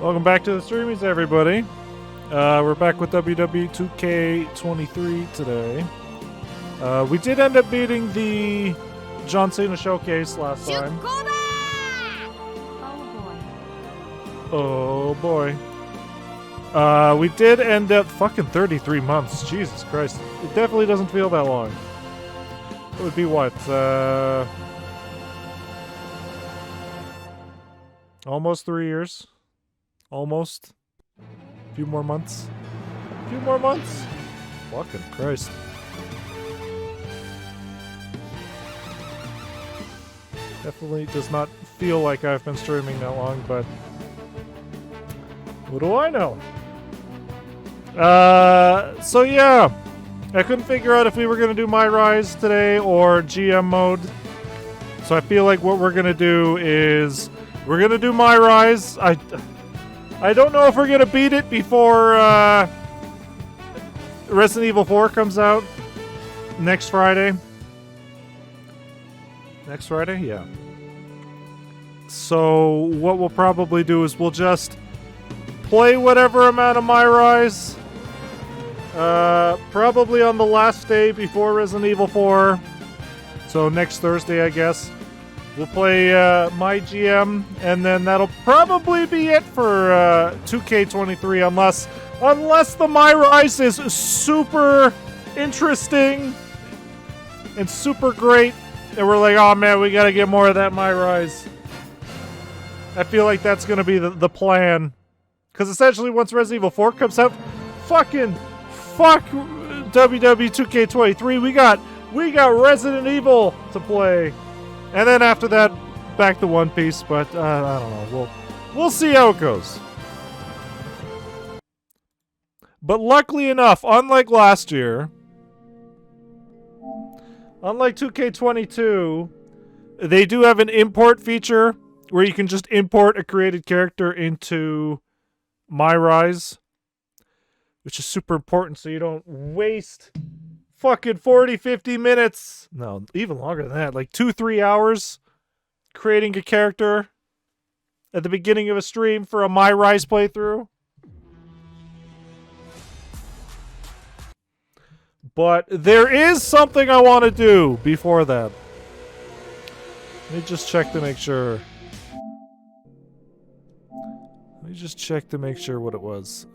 Welcome back to the streamies, everybody. We're back with WWE 2K23 today. We did end up beating the John Cena showcase last time. Oh boy. We did end up fucking 33 months. Jesus Christ. It definitely doesn't feel that long. It would be what? Almost 3 years. Almost. A few more months. A few more months. Fucking Christ. Definitely does not feel like I've been streaming that long, but what do I know? So yeah. I couldn't figure out if we were going to do My Rise today or GM mode. So I feel like what we're going to do is we're going to do My Rise. I don't know if we're going to beat it before Resident Evil 4 comes out next Friday. Next Friday? Yeah. So what we'll probably do is we'll just play whatever amount of My Rise. Probably on the last day before Resident Evil 4. So next Thursday, I guess. We'll play my GM, and then that'll probably be it for 2K23, unless the My Rise is super interesting and super great, and we're like, oh man, we gotta get more of that My Rise. I feel like that's gonna be the plan. Because essentially, once Resident Evil 4 comes out, fuck WWE 2K23, we got Resident Evil to play. And then after that, back to One Piece, but I don't know. We'll see how it goes. But luckily enough, unlike last year, unlike 2K22, they do have an import feature where you can just import a created character into My Rise, which is super important so you don't waste fucking 40, 50 minutes. No, even longer than that. Like 2-3 hours creating a character at the beginning of a stream for a My Rise playthrough. But there is something I want to do before that. Let me just check to make sure. Let me just check to make sure what it was.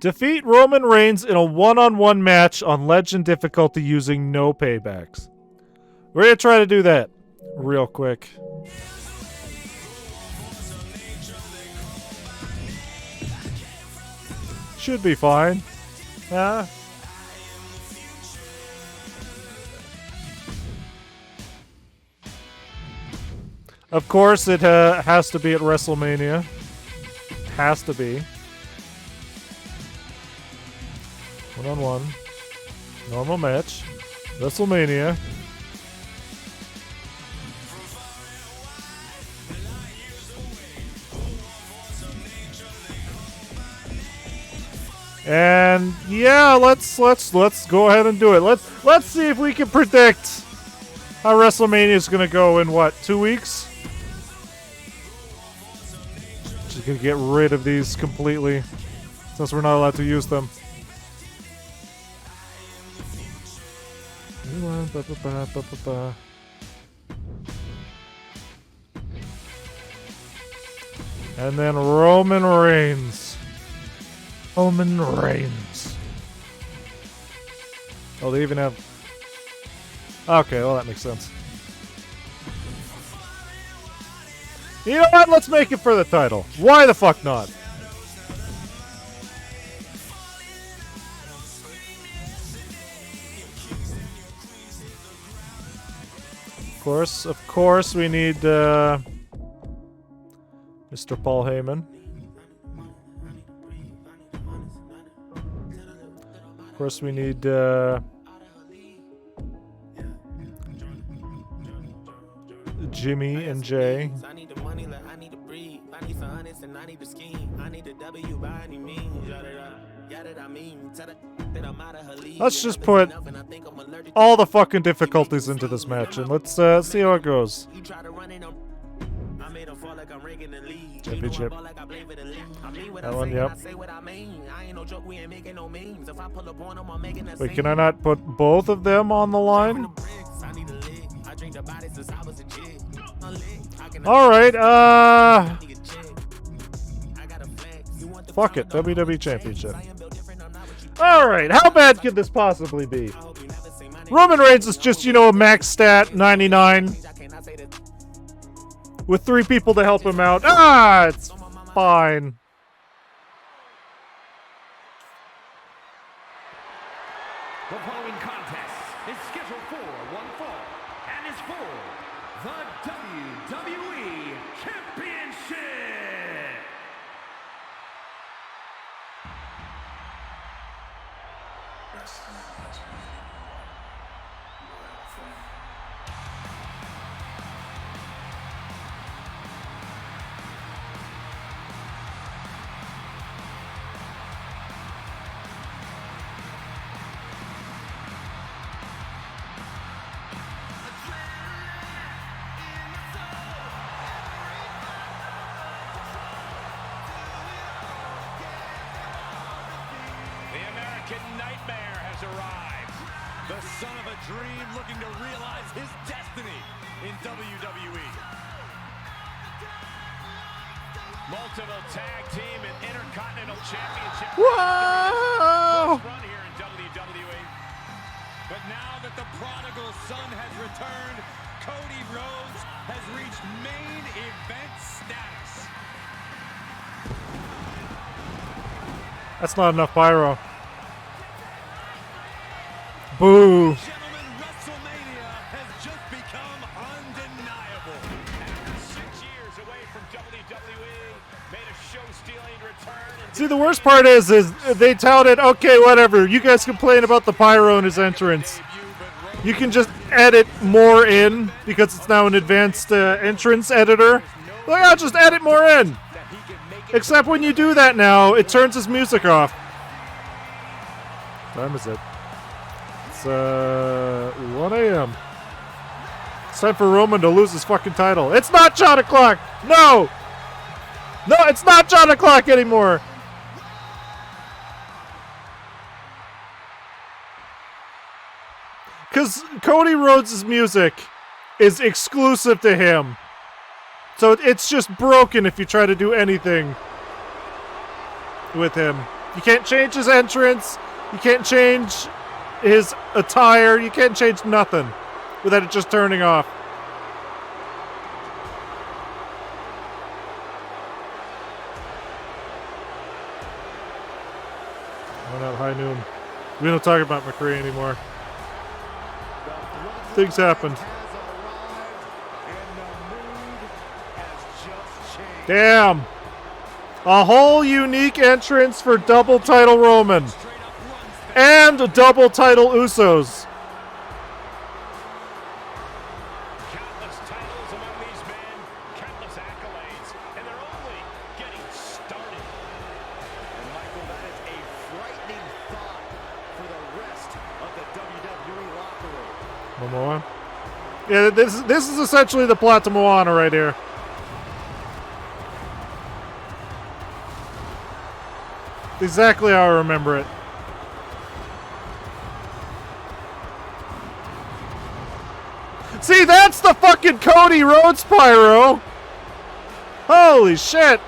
Defeat Roman Reigns in a one-on-one match on Legend difficulty using no paybacks. We're gonna try to do that real quick. Should be fine. Of course, it has to be at WrestleMania. Has to be. One-on-one. Normal match. WrestleMania. And yeah, let's go ahead and do it. Let's see if we can predict how WrestleMania is gonna go in what, 2 weeks? Just gonna get rid of these completely, since we're not allowed to use them. And then Roman Reigns. Roman Reigns. Oh, they even have... Okay, well that makes sense. You know what? Let's make it for the title. Why the fuck not? Of course, we need Mr. Paul Heyman. Of course, we need Jimmy and Jay. I need some honest and I need the scheme. I need the W by any means. Let's just put all the fucking difficulties into this match and let's see how it goes. Championship. That one, yep. Wait, can I not put both of them on the line? Alright, fuck it, WWE Championship. Alright, how bad could this possibly be? Roman Reigns is just, you know, a max stat 99. With 3 people to help him out. Ah, it's fine. The following contest is scheduled for one fall and is for the WWE Championship. Nightmare has arrived. The son of a dream looking to realize his destiny in WWE. Multiple tag team and intercontinental championship. Whoa! Run here in WWE. But now that the prodigal son has returned, Cody Rhodes has reached main event status. That's not enough pyro. Boo. Gentlemen, WrestleMania has just become undeniable. After 6 years away from WWE, made a show-stealing return. See, the worst part is they touted, okay, whatever. You guys complain about the pyro in his entrance. You can just edit more in because it's now an advanced entrance editor. Like, I'll just edit more in. Except when you do that now, it turns his music off. What time is it? It's 1 a.m. It's time for Roman to lose his fucking title. It's not John O'Clock! No! No, it's not John O'Clock anymore! Because Cody Rhodes' music is exclusive to him. So it's just broken if you try to do anything with him. You can't change his entrance. You can't change his attire. You can't change nothing without it just turning off. Oh no, high noon. We don't talk about McCree anymore. Things happened. Damn. A whole unique entrance for double title Roman. And a double title Usos. Countless titles among these men, countless accolades, and they're only getting started. And Michael, that is a frightening thought for the rest of the WWE locker room. Momoa? Yeah, this is essentially the plot to Moana right here. Exactly how I remember it. See, that's the fucking Cody Rhodes pyro! Holy shit!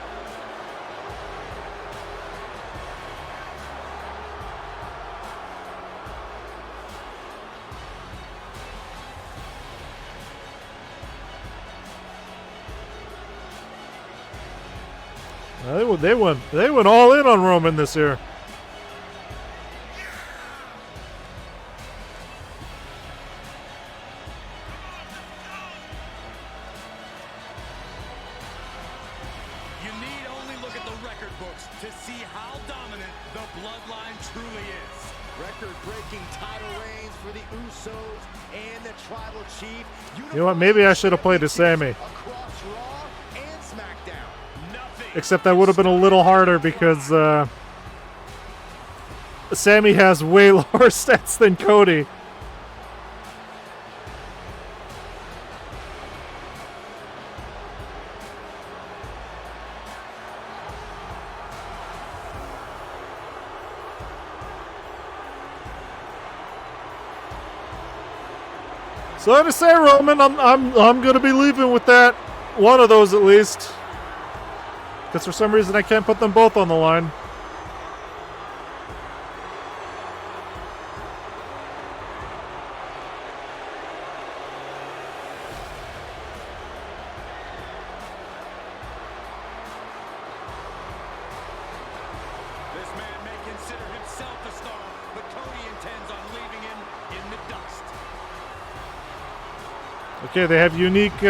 They went all in on Roman this year. You need only look at the record books to see how dominant the bloodline truly is. Record-breaking title reigns for the Usos and the Tribal Chief. You know what? Maybe I should have played as Sammy. Across Raw and SmackDown. Nothing. Except that would have been a little harder because Sammy has way lower stats than Cody. So to say, Roman, I'm gonna be leaving with that one of those at least, because for some reason I can't put them both on the line. This man may consider himself a star, but Cody intends on leaving him in the dust. Okay, they have unique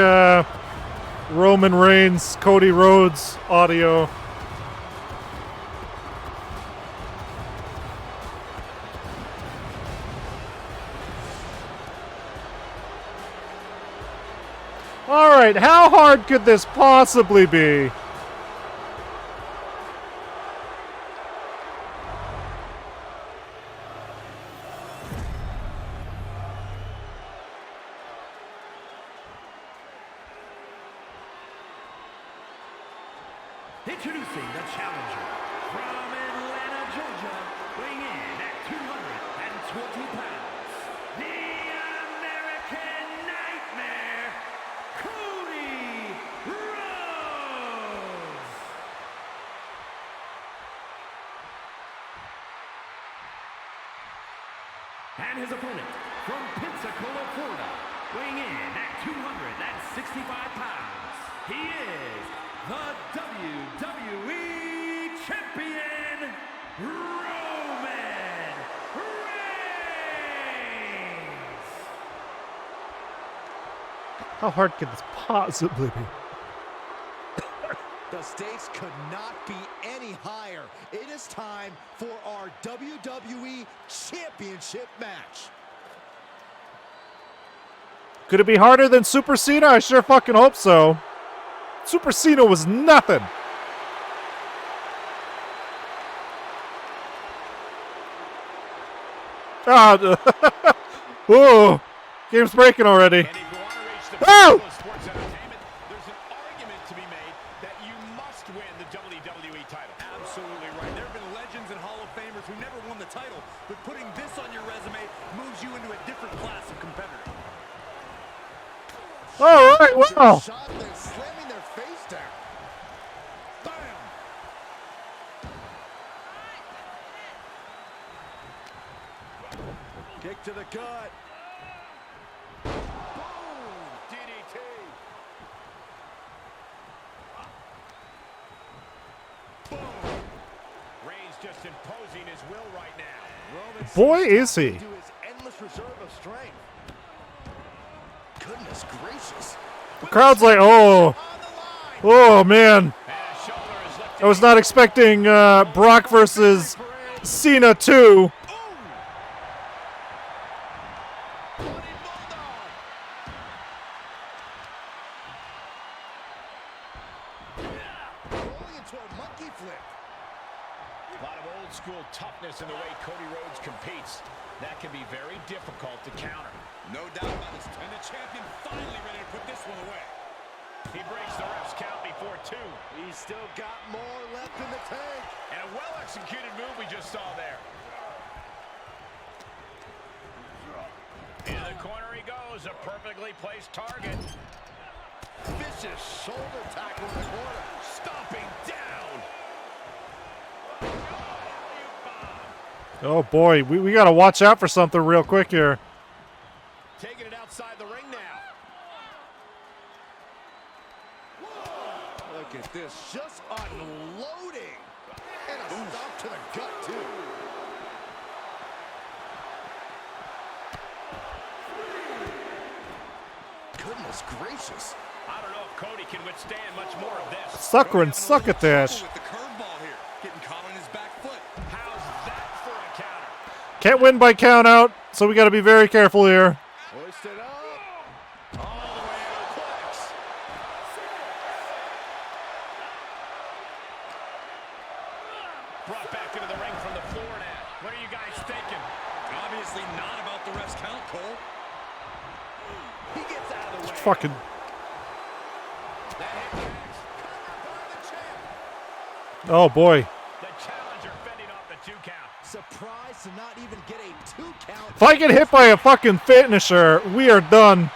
Roman Reigns, Cody Rhodes audio. All right, how hard could this possibly be? Introducing the challenger from Atlanta, Georgia, weighing in at 220 pounds, the American Nightmare, Cody Rhodes. And his opponent from Pensacola, Florida, weighing in at 265 pounds, he is the WWE Champion, Roman Reigns! How hard could this possibly be? The stakes could not be any higher. It is time for our WWE Championship match. Could it be harder than Super Cena? I sure fucking hope so. Super Cena was nothing. Ah, oh, game's breaking already. And if you want to reach the Oh! pinnacle of sports entertainment, there's an argument to be made that you must win the WWE title. Absolutely right. There have been legends and Hall of Famers who never won the title, but putting this on your resume moves you into a different class of competitor. All right, well. Shot, they're slamming their face down. Bam! Kick to the gut. Boom! DDT. Boom! Reigns just imposing his will right now. Roman Boy, seems is to he. to his endless reserve of strength. Goodness gracious. The crowd's like, oh, oh man. And his shoulder is lifted. I was not expecting Brock versus Cena 2. Rolling into a monkey flip. A lot of old school toughness in the way Cody Rhodes competes. That can be very difficult to counter. No doubt about it. And the champion finally ready to put this one away. He breaks the ref's count before 2. He's still got more left in the tank. And a well-executed move we just saw there. In the corner he goes, a perfectly placed target. Vicious shoulder tackle in the corner. Stomping down. Oh boy, we got to watch out for something real quick here. Taking it outside the ring now. Look at this, just unloading. And a stomp to the gut, too. Goodness gracious. I don't know if Cody can withstand much more of this. Sucker and suck at this. With the curveball here, getting caught on his back foot. How's that for a counter? Can't win by count out, so we got to be very careful here. Hoisted up. All the way to the plex. Brought back into the ring from the floor now. What do you got? obviously not about the ref's count, Cole. He gets out of the way. Fucking. That hit connects. Covered by the champ. Oh boy. The challenger fending off the 2 count. Surprised to not even get a 2 count. If I get hit by a fucking finisher, we are done.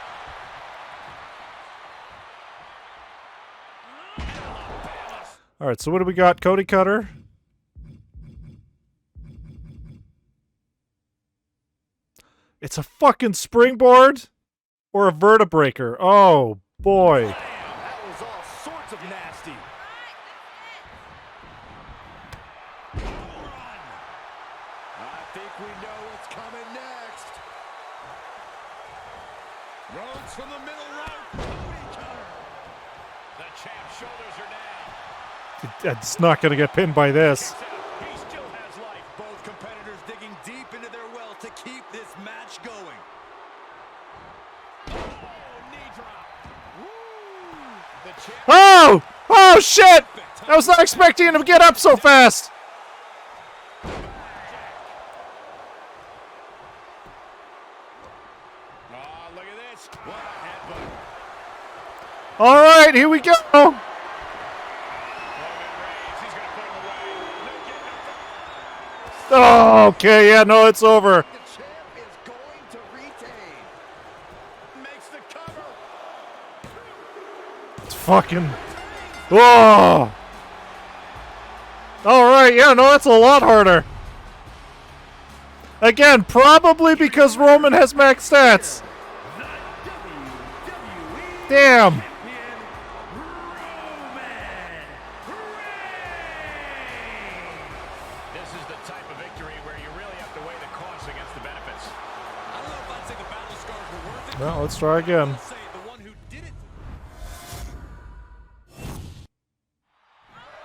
All right, so what do we got? Cody Cutter. It's a fucking springboard or a vertebreaker. Oh boy. That was all sorts of nasty. I think we know what's coming next. Rhodes from the middle rope. Cody Cutter. The champ's shoulders are down. It's not going to get pinned by this. He still has life. Both competitors digging deep into their well to keep this match going. Knee drop. Woo! The champ. Oh! Oh shit! I was not expecting him to get up so fast. Oh, look at this. What a headbutt. All right, here we go. Roman Reigns, he's going to put him away. No getting up. Oh, okay, yeah, no, it's over. The champ is going to retain. Makes the cover. It's fucking. Oh. All right, yeah, no, that's a lot harder. Again, probably because Roman has max stats. Damn. This is the type of victory where you really have to weigh the costs against the benefits. I don't know if I'd say the battle scars were worth it. Well, let's try again. I'll say the one who did it.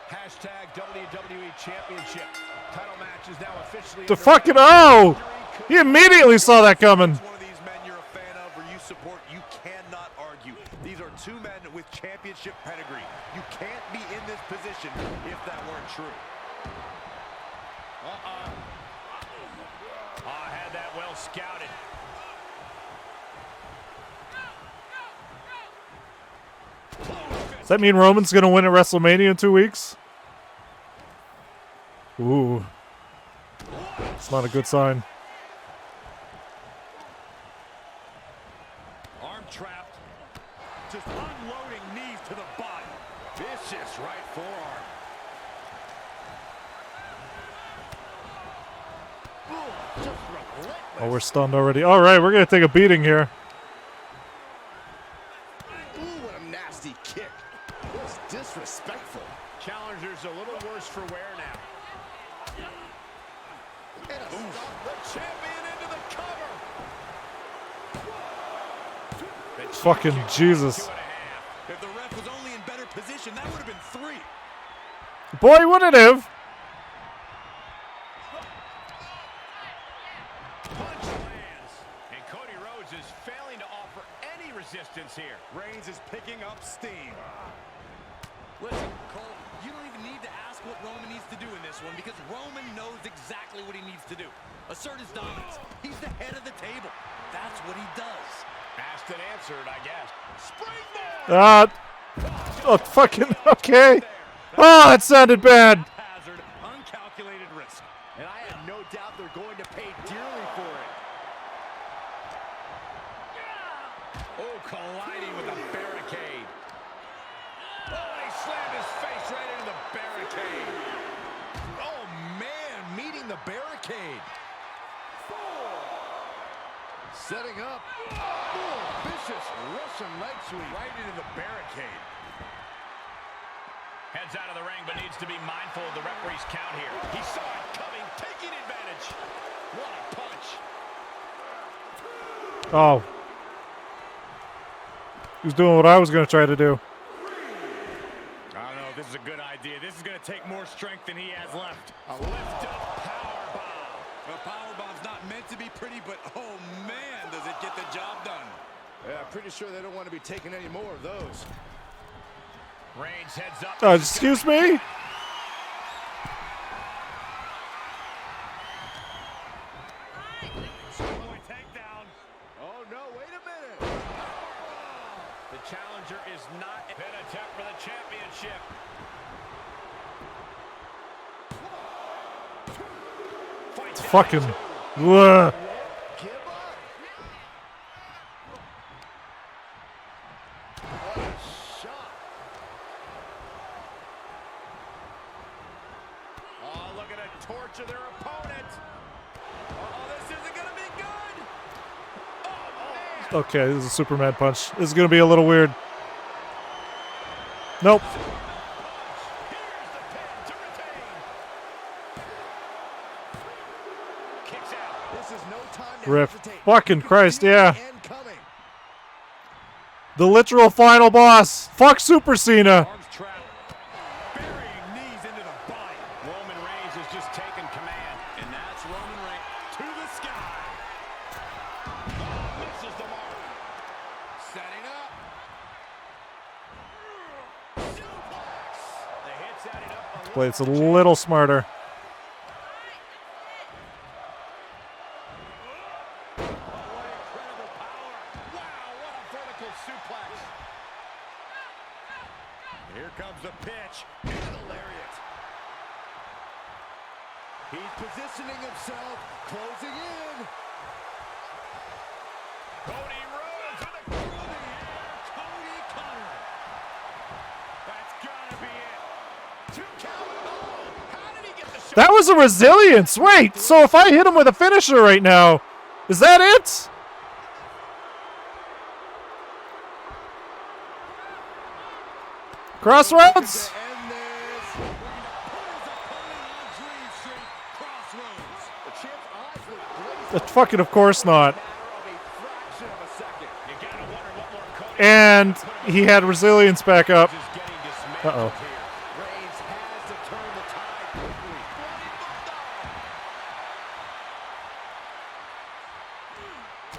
Hashtag WWE Championship. Title match is now officially The underway. fucking oh! He immediately saw that coming. One of these men you're a fan of or you support, you cannot argue. These are two men with championship pedigree. You can't be in this position if that weren't true. I had that well scouted. Does that mean Roman's gonna win at WrestleMania in 2 weeks? Ooh. It's not a good sign. Arm trapped. Just unloading knees to the body. Vicious right forearm. Ooh, just relentless. Oh, we're stunned already. All right, we're gonna take a beating here. Ooh, what a nasty kick. That's disrespectful. Challenger's a little worse for wear now. And a stop. The champion into the cover. The Fucking champ Jesus. 2.5. If the ref was only in better position, that would have been 3. Boy, would it have. Punch lands. And Cody Rhodes is failing to offer any resistance here. Reigns is picking up steam. Listen, Cole, you don't even need to ask what Roman needs to do in this one because Roman knows exactly what he needs to do. Assert his dominance. He's the head of the table. That's what he does. Asked and answered, I guess. Springboard. Oh, fucking okay. Oh, that sounded bad. Hazard, uncalculated risk. And I have no doubt they're going to pay dearly for it. Oh, colliding with a barricade. Oh, he slammed his face right into the barricade. Oh, man, meeting the barricade. Setting up. Oh, vicious Russian leg sweep. Right into the barricade. Heads out of the ring, but needs to be mindful of the referee's count here. He saw it coming, taking advantage. What a punch. Oh. He was doing what I was gonna try to do. I don't know if this is a good idea. This is going to take more strength than he has left. A lift-up powerbomb. The powerbomb's not meant to be pretty, but oh man, does it get the job done. Yeah, I'm pretty sure they don't want to be taking any more of those. Reigns heads up. Excuse me? challenger is not an attempt for the championship. It's fucking. Ugh. Give up. What a shot. Oh, look at it torture their opponent. Oh, this isn't going to be good. Oh, man. Okay, this is a Superman punch. This is gonna be a little weird. Nope. Here's the pin to retain. Kicks out. This is no time to Rip. hesitate. Fucking Christ, yeah. And coming. The literal final boss. Fuck Super Cena. Arms trapped. Burying knees into the body. Roman Reigns has just taken command. And that's Roman Reigns to the sky. Oh, misses the mark. Setting up. Suplex. The hit's adding up. Play it's a little smarter. What incredible power. Wow, what a vertical suplex. Here comes the pitch. And a lariat. He's positioning himself, closing in. Cody Rhodes with a through the air. Cody Cutter. That's gotta be it. 2 count. Oh, how did he get the shot? That was a resilience. Wait, so if I hit him with a finisher right now, is that it? Crossroads? To end this. We're gonna put his opponent on Dream Street. Crossroads. The champ's eyes look blazing. Fucking of course not. Matter of a fraction of a second. You gotta wonder what more Cody And he had resilience back up. is getting dismantled Uh-oh. here. Reigns has to turn the tide quickly.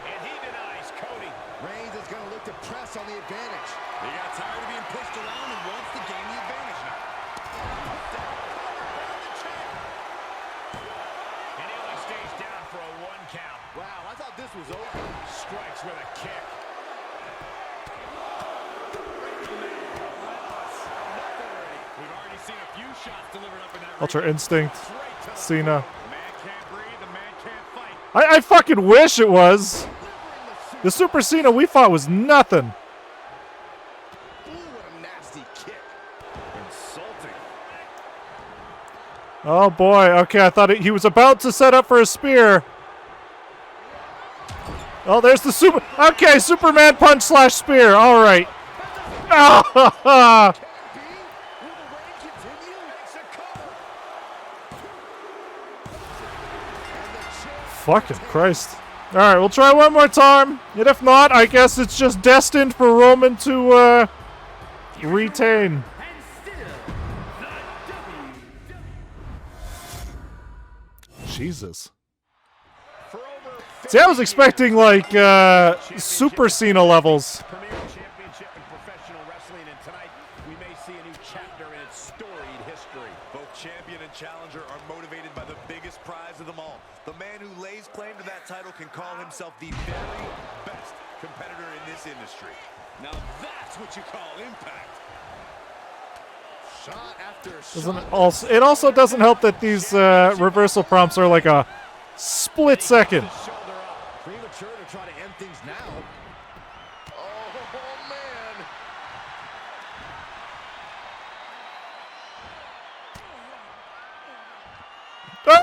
And he denies Cody. Reigns is going to look to press on the advantage. He got tired of being pushed around and wants to gain the advantage now. And he only stays down for a 1 count. Wow, I thought this was over. Strikes with a kick. We've already seen a few shots delivered up in that Ultra ring. Instinct. Straight to the Cena. The man can't breathe, the man can't fight. I fucking wish it was. The Super Cena we fought was nothing. Ooh, what a nasty kick. Insulting. Oh boy. Okay, I thought he was about to set up for a spear. Oh, there's the super. Okay, Superman punch slash spear. All right. Ah, Can it be? Will the reign continue? Makes a cover. And the champ fucking Christ. All right, we'll try one more time. And if not, I guess it's just destined for Roman to retain. Jesus. For over See, I was expecting like Super Cena levels. premier championship in professional wrestling, and tonight we may see a new chapter in its storied history. Both champion and challenger are motivated by the biggest prize of them all. The man who lays claim to that title can call himself the very best competitor in this industry. Now that's what you call impact. shot after Doesn't shot. it also doesn't help that these reversal prompts are like a split second. Shoulder up. Premature to try to end things now. Oh, man.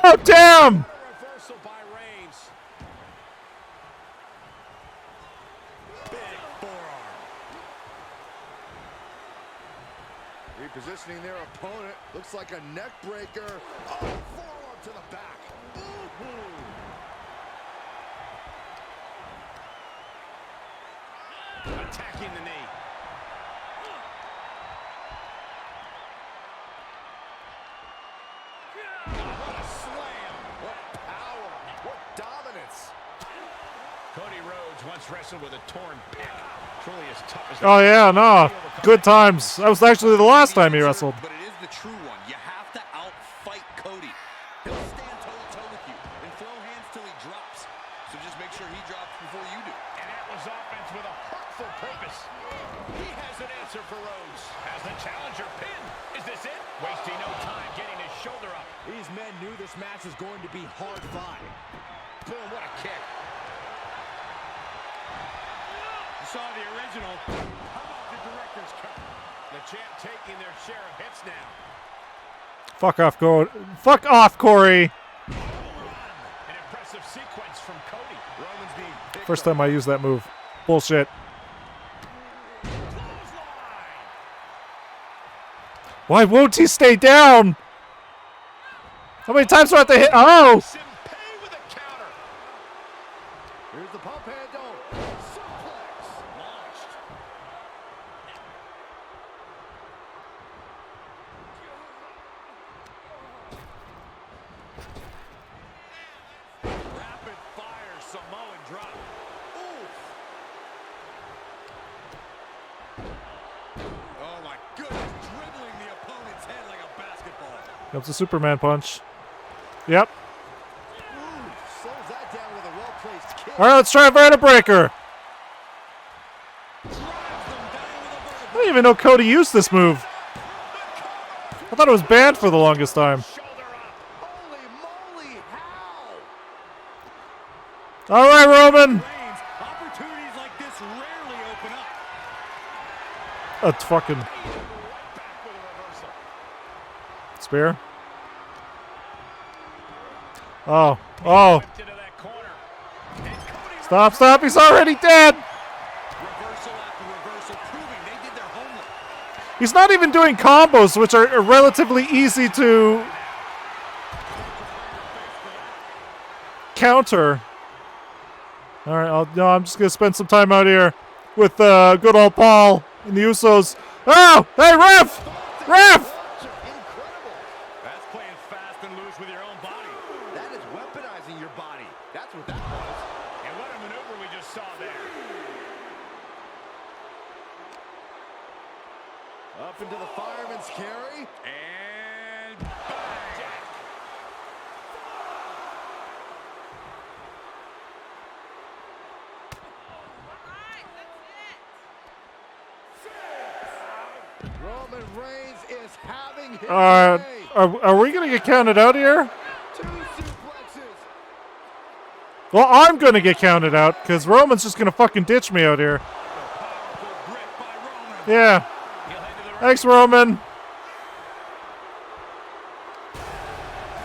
Oh, damn! Reversal by Reigns. Big forearm. Repositioning their opponent. Looks like a neck breaker. Oh, forearm to the back. Attacking the knee. What a slam. What power. What dominance. Cody Rhodes once wrestled with a torn pec. Truly as tough as Oh yeah, no. Good times. That was actually the last time he wrestled. But it is the true one. You have to outfight Cody. He'll stand toe-to-toe with you and throw hands till he drops. So just make sure he drops before you do. And that was offense with a hook full purpose. He has an answer for Rhodes. Has the challenger pinned. Is this it? Wasting no time getting his shoulder up. These men knew this match was going to be hard fought. Boom, what a kick. You saw the original. How about the director's cut? The champ taking their share of hits now. Fuck off, Fuck off, Corey. An impressive sequence from Cody. Roman's being picked First time I use that move. Bullshit. Why won't he stay down? How many times do I have to hit? Oh! Simpay with a counter. Here's the pump handle. Suplex. Launched. Rapid fire Samoan drop. Oof. Oh my goodness, dribbling the opponent's head like a basketball. Comes the Superman punch. Yep. Slows that down with a well-placed kick. All right, let's try a vertebreaker. Drives them down with a I didn't even know Cody used this move. I thought it was banned for the longest time. Shoulder up. Holy moly, how? All right, Roman. Reigns, opportunities like this rarely open up. A fucking Right back with a reversal. spear. Oh, oh. Whipped into that corner. And Cody Stop, he's already dead. Reversal after reversal, proving they did their homework. He's not even doing combos, which are relatively easy to counter. All right, I'm just gonna spend some time out here with good old Paul and the Usos. Oh, hey, ref! Incredible. That's playing fast and loose with your own body. That is weaponizing your body. That's what that was. And what a maneuver we just saw there. Up into the fireman's carry. And bang. Roman Reigns is having his Are way. we gonna get counted out here? 2 suplexes. Well, I'm gonna get counted out because Roman's just gonna fucking ditch me out here. Powerful grip by Roman. Yeah. He'll head to the ring. Thanks, Roman.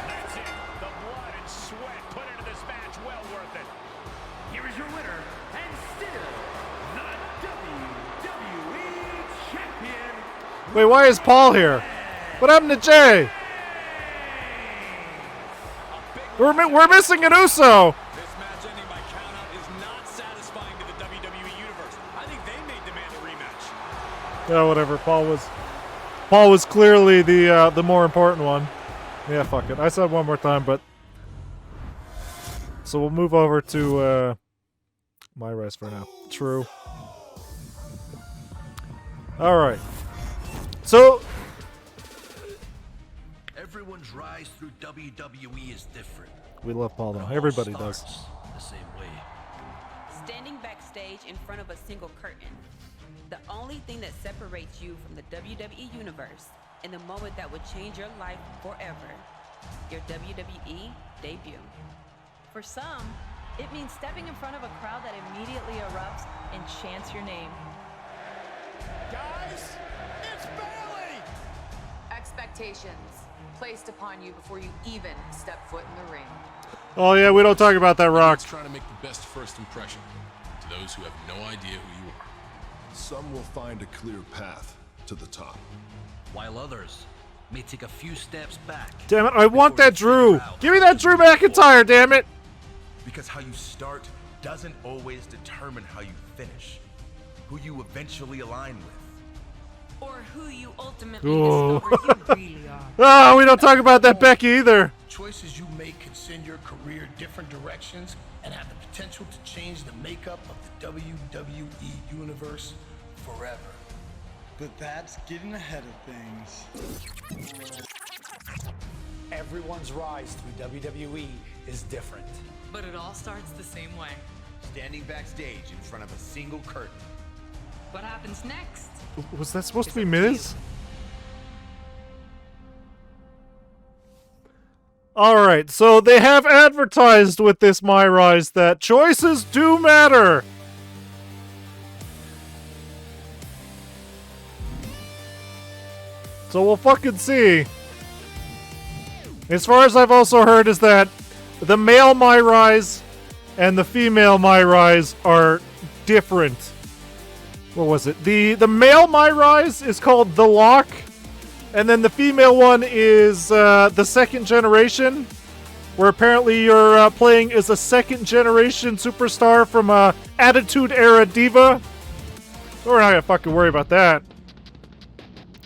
That's it. The blood and sweat put into this match, well worth it. Here is your winner, and still the WWE Champion, Wait, why is Paul here? What happened to Jay? We're missing an Uso. This match ending by countout is not satisfying to the WWE Universe. I think they may demand a rematch. Yeah, whatever. Paul was clearly the more important one. Yeah, fuck it. I said one more time, but so we'll move over to my race for now. True. All right. So Everyone's rise through WWE is different. we love Paul though. It all Everybody does. starts the same way. Standing backstage in front of a single curtain. The only thing that separates you from the WWE Universe in the moment that would change your life forever. Your WWE debut. For some, it means stepping in front of a crowd that immediately erupts and chants your name. Guys, it's Bailey. Expectations placed upon you before you even step foot in the ring. Oh yeah, we don't talk about that, Rock. It's trying to make the best first impression to those who have no idea who you are. Some will find a clear path to the top. While others may take a few steps back. Damn it! I want before that they figure Drew. out Give me that Drew McIntyre. Damn it! Because how you start doesn't always determine how you finish. Who you eventually align with. Or who you ultimately Ooh. discover you really are. Oh, we don't talk about that Becky either. Choices you make can send your career different directions and have the potential to change the makeup of the WWE Universe forever. But that's getting ahead of things. Everyone's rise through WWE is different. But it all starts the same way. Standing backstage in front of a single curtain. What happens next? Was that supposed to be Miz? Alright, so they have advertised with this My Rise that choices do matter. So we'll fucking see. As far as I've also heard is that the male My Rise and the female My Rise are different. What was it? The male My Rise is called The Lock, and then the female one is the second generation, where apparently you're playing as a second generation superstar from a Attitude Era diva. We're not gonna fucking worry about that.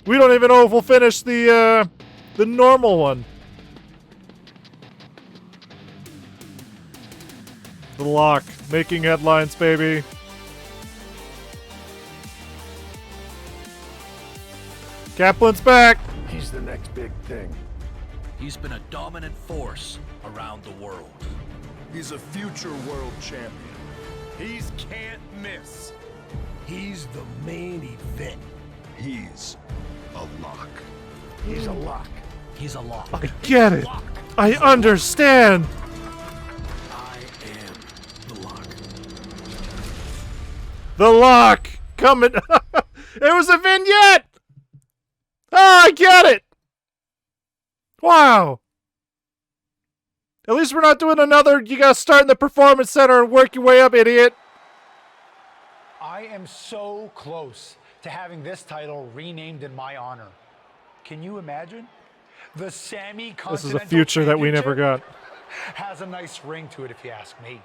We don't even know if we'll finish the normal one. The Lock, making headlines, baby. Kaplan's back. He's the next big thing. He's been a dominant force around the world. He's a future world champion. He's can't miss. He's the main event. He's a lock. He's a lock. He's a lock. I get it. I understand. I am the lock. The Lock coming. It was a vignette. Oh, I get it. Wow. At least we're not doing another, you gotta start in the Performance Center and work your way up, idiot. I am so close to having this title renamed in my honor. Can you imagine? The Sammy Continental This is a future that we never got. has a nice ring to it, if you ask me.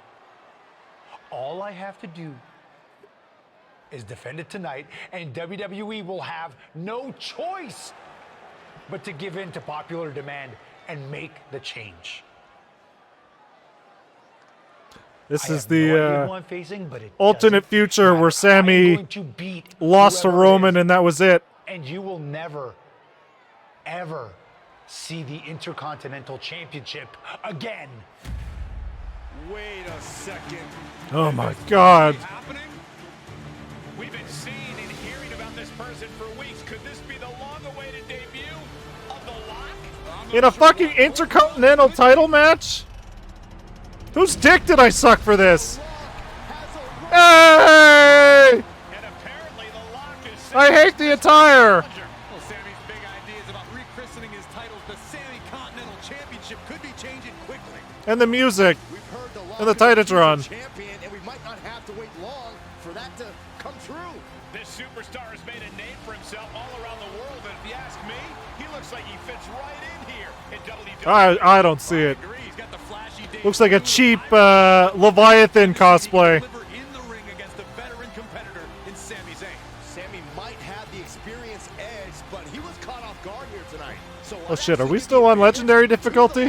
All I have to do is defend it tonight, and WWE will have no choice but to give in to popular demand and make the change. This I is have no idea the who I'm facing, but it alternate doesn't future matter. where I'm Sammy going to beat lost to whoever it Roman is, and that was it. and you will never, ever see the Intercontinental Championship again. Wait a second. Oh my God. Happening? We've been seeing and hearing about this person for weeks. Could this be the long-awaited debut of the Lock? In a fucking Intercontinental title match? Whose dick did I suck for this? Hey! I hate the attire. Well, Sammy's big ideas about rechristening his titles the Sammy Continental Championship could be changing quickly. And the music. And the Titatron. Champion, and we might not have to wait long for that to come true. This superstar has made a name for himself all around the world, and if you ask me, he looks like he fits right in here in WWE. I don't see it. Looks like a cheap Leviathan cosplay. Sammy might have the experience edge, but he was caught off guard here tonight. So Oh shit, are we still on legendary difficulty?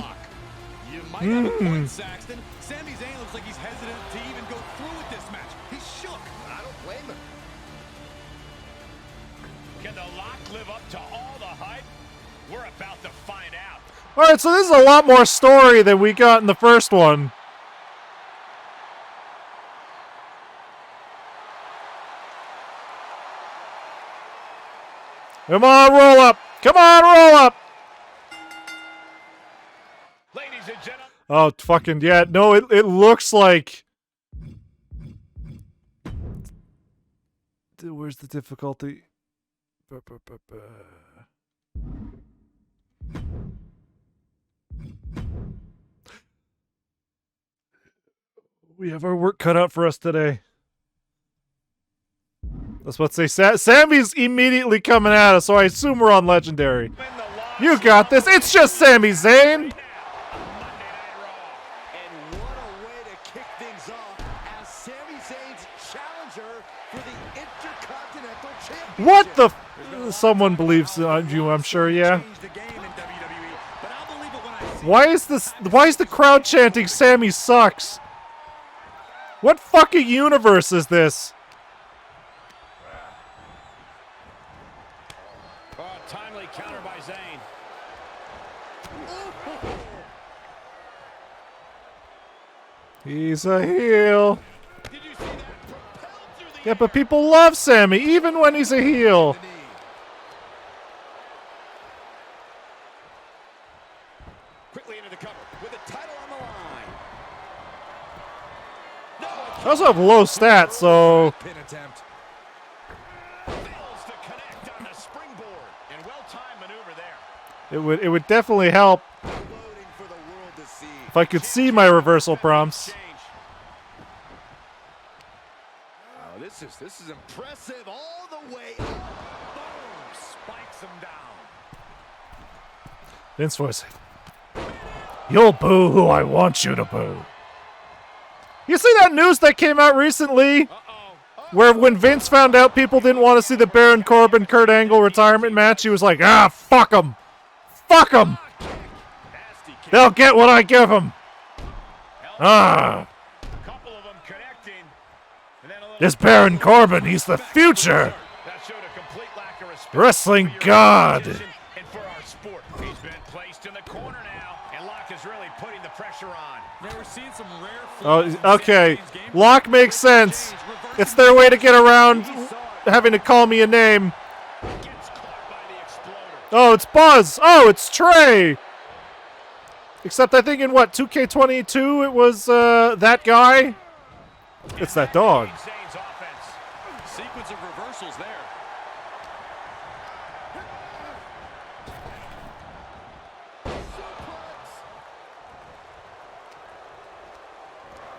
You might have a point, Saxton. Sami Zayn looks like he's hesitant to even go through with this match. He's shook. I don't blame him. Can the Lock live up to all the hype? We're about to find out. Alright, so this is a lot more story than we got in the first one. Come on, roll up! Come on, roll up! Ladies and gentlemen. Oh, fucking, yeah. No, it looks like... Where's the difficulty? We have our work cut out for us today. That's what they say. Sammy's immediately coming at us, so I assume we're on legendary. You got this. It's just Sami Zayn. What the? Someone believes in you, I'm sure. Yeah. Why is this? Why is the crowd chanting "Sammy sucks"? What fucking universe is this? Timely counter by Zayn. He's a heel. Did you see that? Propelled through Yeah, but people love Sammy, even when he's a heel. Quickly into the cover with the title on the line. I also have low stats, so Pin attempt. Fails to connect on the springboard. And well-timed maneuver there. it would definitely help Loading for the world to see. if I could see my reversal prompts. Oh, this is impressive all the way up. Boom! Spikes him down. Vince voice. You'll boo who I want you to boo. You see that news that came out recently? Where when Vince found out people didn't want to see the Baron Corbin-Kurt Angle retirement match, he was like, fuck them. Fuck them. They'll get what I give them. This Baron Corbin, he's the future. Wrestling God. And for our sport, he's been placed in the corner now, and Locke is really putting the pressure on. Now we're seeing some rare Oh, okay. Locke makes sense. It's their way to get around having to call me a name. Oh, it's Buzz. Oh, it's Trey. Except I think in what, 2K23 it was that guy? It's that dog. Sequence of reversals there.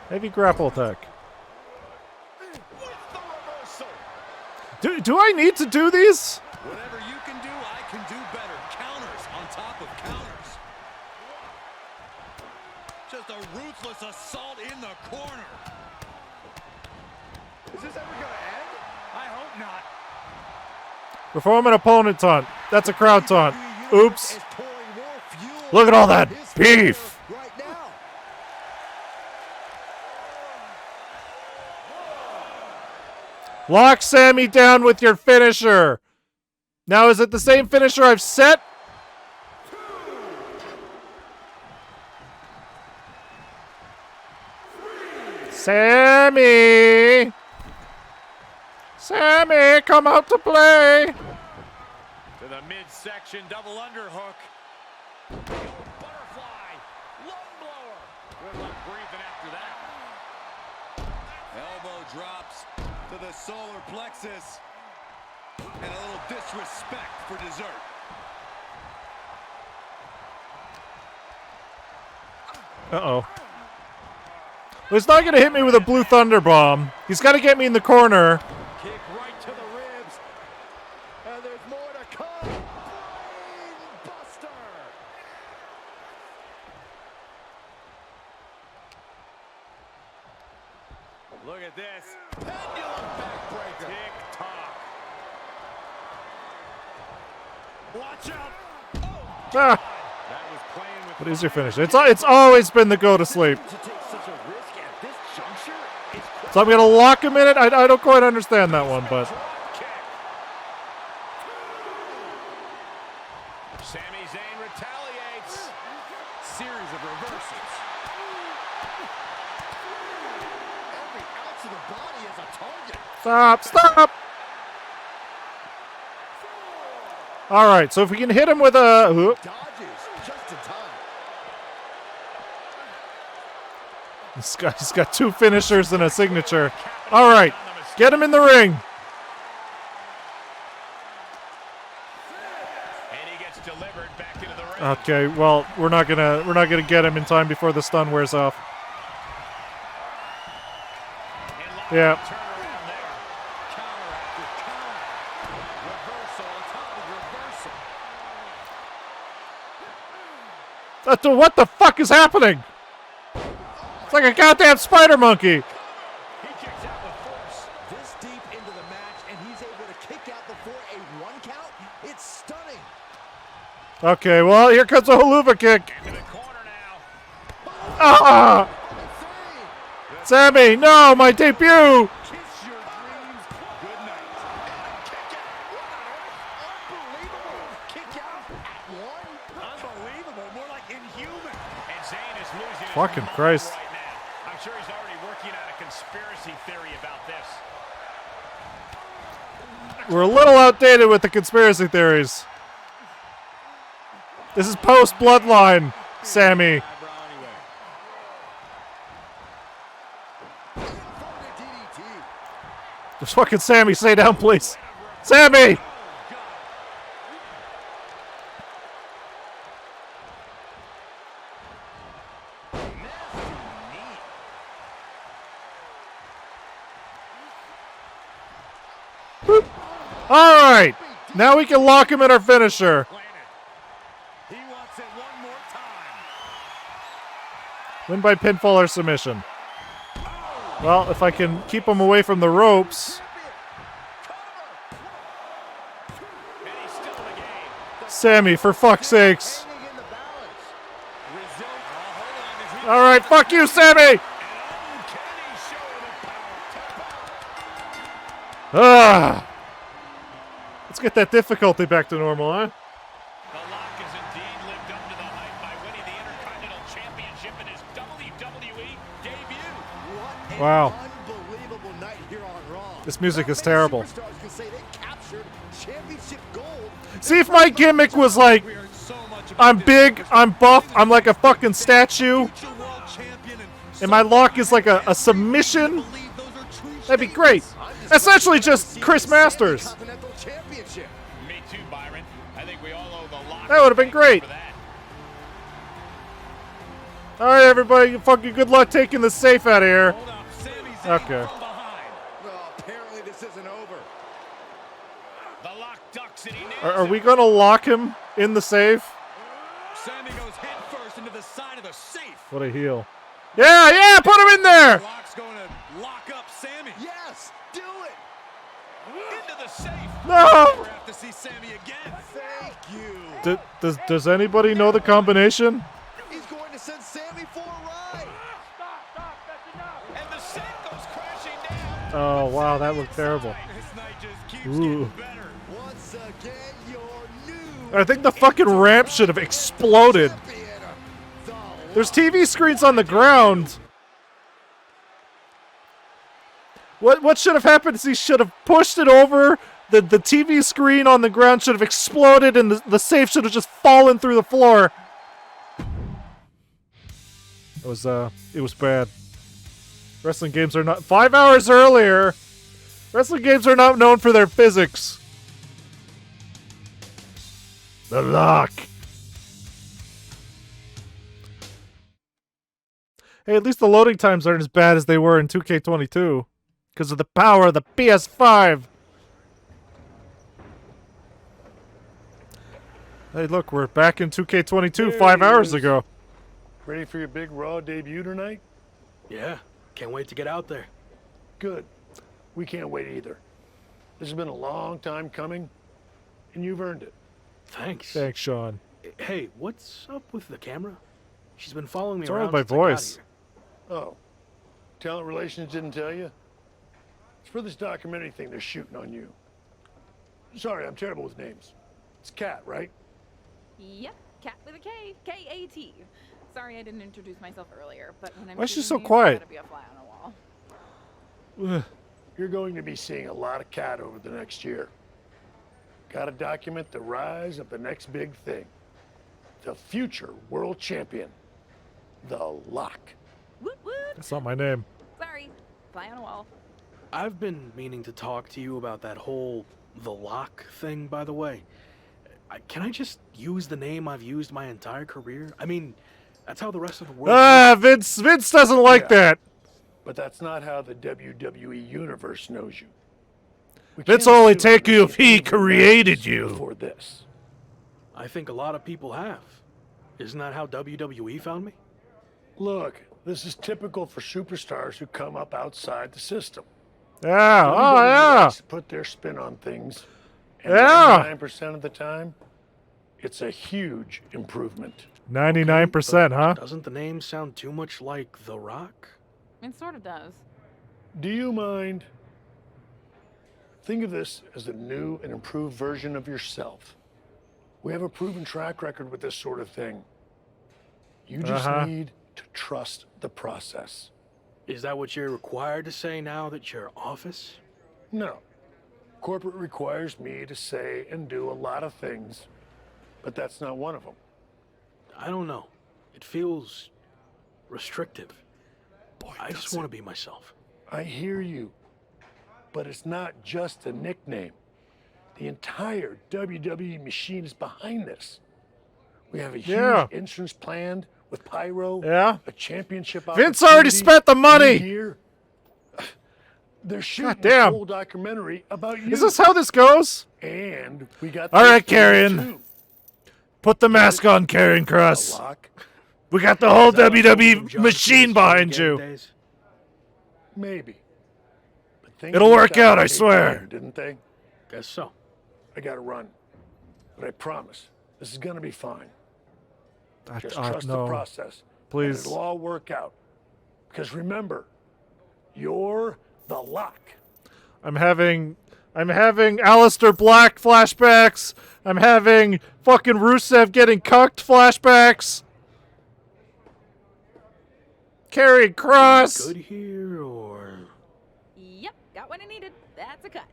Heavy grapple attack. Do I need to do these? Whatever you can do, I can do better. Counters on top of counters. Just a ruthless assault in the corner. Is this ever going to end? I hope not. Perform an opponent taunt. That's a crowd taunt. Oops. Look at all that beef. Lock Sammy down with your finisher. Now, is it the same finisher I've set? Sammy! Sammy, come out to play! To the midsection, double underhook. Butterfly, lung blower. Good luck breathing after that. Elbow drops to the solar plexus. And a little disrespect for dessert. Uh-oh. Well, he's not going to hit me with a blue thunder bomb. He's got to get me in the corner. Kick right to the ribs. And there's more to come. Brain buster. Look at this. Pendulum backbreaker. Tick-tock. Watch out. Oh, Ah. that was playing with What is your finish? It's always been the go to sleep. to take such a risk at this juncture. It's So I'm going to lock him in it. I don't quite understand that one, but... Sami Zayn retaliates. Series of reversals. Every ounce of the body is a target. Stop, stop! All right, so if we can hit him with a... Dodges just in time. He's got two finishers and a signature. All right, get him in the ring. And he gets delivered back into the ring. Okay, well, we're not gonna get him in time before the stun wears off. Yeah. What the fuck is happening? It's like a goddamn spider monkey. He kicks out with force. This deep into the match, and he's able to kick out before a 1 count. It's stunning. Okay, well, here comes a haluva kick. Ah! Sammy, no, my debut. Fucking Christ. I'm sure he's already working on a conspiracy theory about this. We're a little outdated with the conspiracy theories. This is post-Bloodline, Sammy. Just fucking Sammy, stay down, please. Sammy! Boop. All right, now we can lock him in our finisher. He wants it one more time. Win by pinfall or submission. Well, if I can keep him away from the ropes. Sammy, for fuck's sakes. All right, fuck you, Sammy. Ah. Let's get that difficulty back to normal, huh? The Lock has indeed lived up to the hype by winning the Intercontinental Championship in his WWE debut. What Wow. unbelievable night here on Raw. This music is terrible. Superstars can say they captured championship gold. See, if my gimmick was like, I'm big, I'm buff, I'm like a fucking statue, and my lock is like a submission, that'd be great. Essentially just Chris Masters. Me too, Byron. I think we all owe the Lock. That would have been great. All right, everybody, fucking good luck taking the safe out of here. Okay. Well, apparently this isn't over. The Lock ducks and he nails Are we gonna lock him in the safe? Sammy goes head first into the side of the safe. What a heel. Yeah, put him in there. Lock's going to lock up Sammy. Yes, do it. Into the safe. No. Never have to see Sammy again. Thank you. Does anybody know the combination? He's going to send Sammy for a ride. And the safe goes crashing down. Oh, wow, that looked terrible. This night just keeps Ooh. getting better. Once again, your new I think the fucking ramp should have exploded. There's TV screens on the ground. What should have happened is he should have pushed it over. The TV screen on the ground should have exploded, and the safe should have just fallen through the floor. It was bad. Wrestling games are not 5 hours earlier. Wrestling games are not known for their physics. The Lock. Hey, at least the loading times aren't as bad as they were in 2K22 because of the power of the PS5. Hey, look, we're back in 2K22 5 hours ago. Ready for your big Raw debut tonight? Yeah, can't wait to get out there. Good. We can't wait either. This has been a long time coming, and you've earned it. Thanks. Thanks, Sean. Hey, what's up with the camera? She's been following me What's wrong around with my since I got voice? here. Oh, Talent Relations didn't tell you? It's for this documentary thing they're shooting on you. Sorry, I'm terrible with names. It's Kat, right? Yep, Cat with a K, K-A-T. Sorry I didn't introduce myself earlier, but when I'm Why is she shooting so you, quiet? I gotta be a fly on the wall. You're going to be seeing a lot of Kat over the next year. Gotta document the rise of the next big thing. The future world champion. The Lock. Woot woot. That's not my name. Sorry, fly on a wall. I've been meaning to talk to you about that whole The Lock thing, by the way. Can I just use the name I've used my entire career? I mean, that's how the rest of the world... Vince doesn't like that. But that's not how the WWE Universe knows you. We Vince can't only assume take you if you've he been created you. Before this. I think a lot of people have. Isn't that how WWE found me? Look, this is typical for superstars who come up outside the system. Yeah, WWE likes to put their spin on things. And 99% of the time, it's a huge improvement. 99%, huh? Doesn't the name sound too much like The Rock? It sort of does. Do you mind? Think of this as a new and improved version of yourself. We have a proven track record with this sort of thing. You just need to trust the process. Is that what you're required to say now that you're Office? No. Corporate requires me to say and do a lot of things, but that's not one of them. I don't know. It feels restrictive. Boy, I just want to be myself. I hear you, but it's not just a nickname. The entire WWE machine is behind this. We have a huge entrance planned with pyro, a championship Vince already spent the money! Here. They're shooting a whole documentary about you. Is this how this goes? And we got all right, Karrion. Put the mask on, Karrion Kross. We got the whole WWE machine behind you. Maybe. But things It'll work worked out, I pretty swear. fine, didn't they? Guess so. I gotta run. But I promise, this is gonna be fine. Just I trust the no. process. Please. And it'll all work out. Because remember, you're the Lock. I'm having Aleister Black flashbacks. I'm having fucking Rusev getting cucked flashbacks. Karrion Kross. Good here, or? Yep, got what I needed. That's a cut.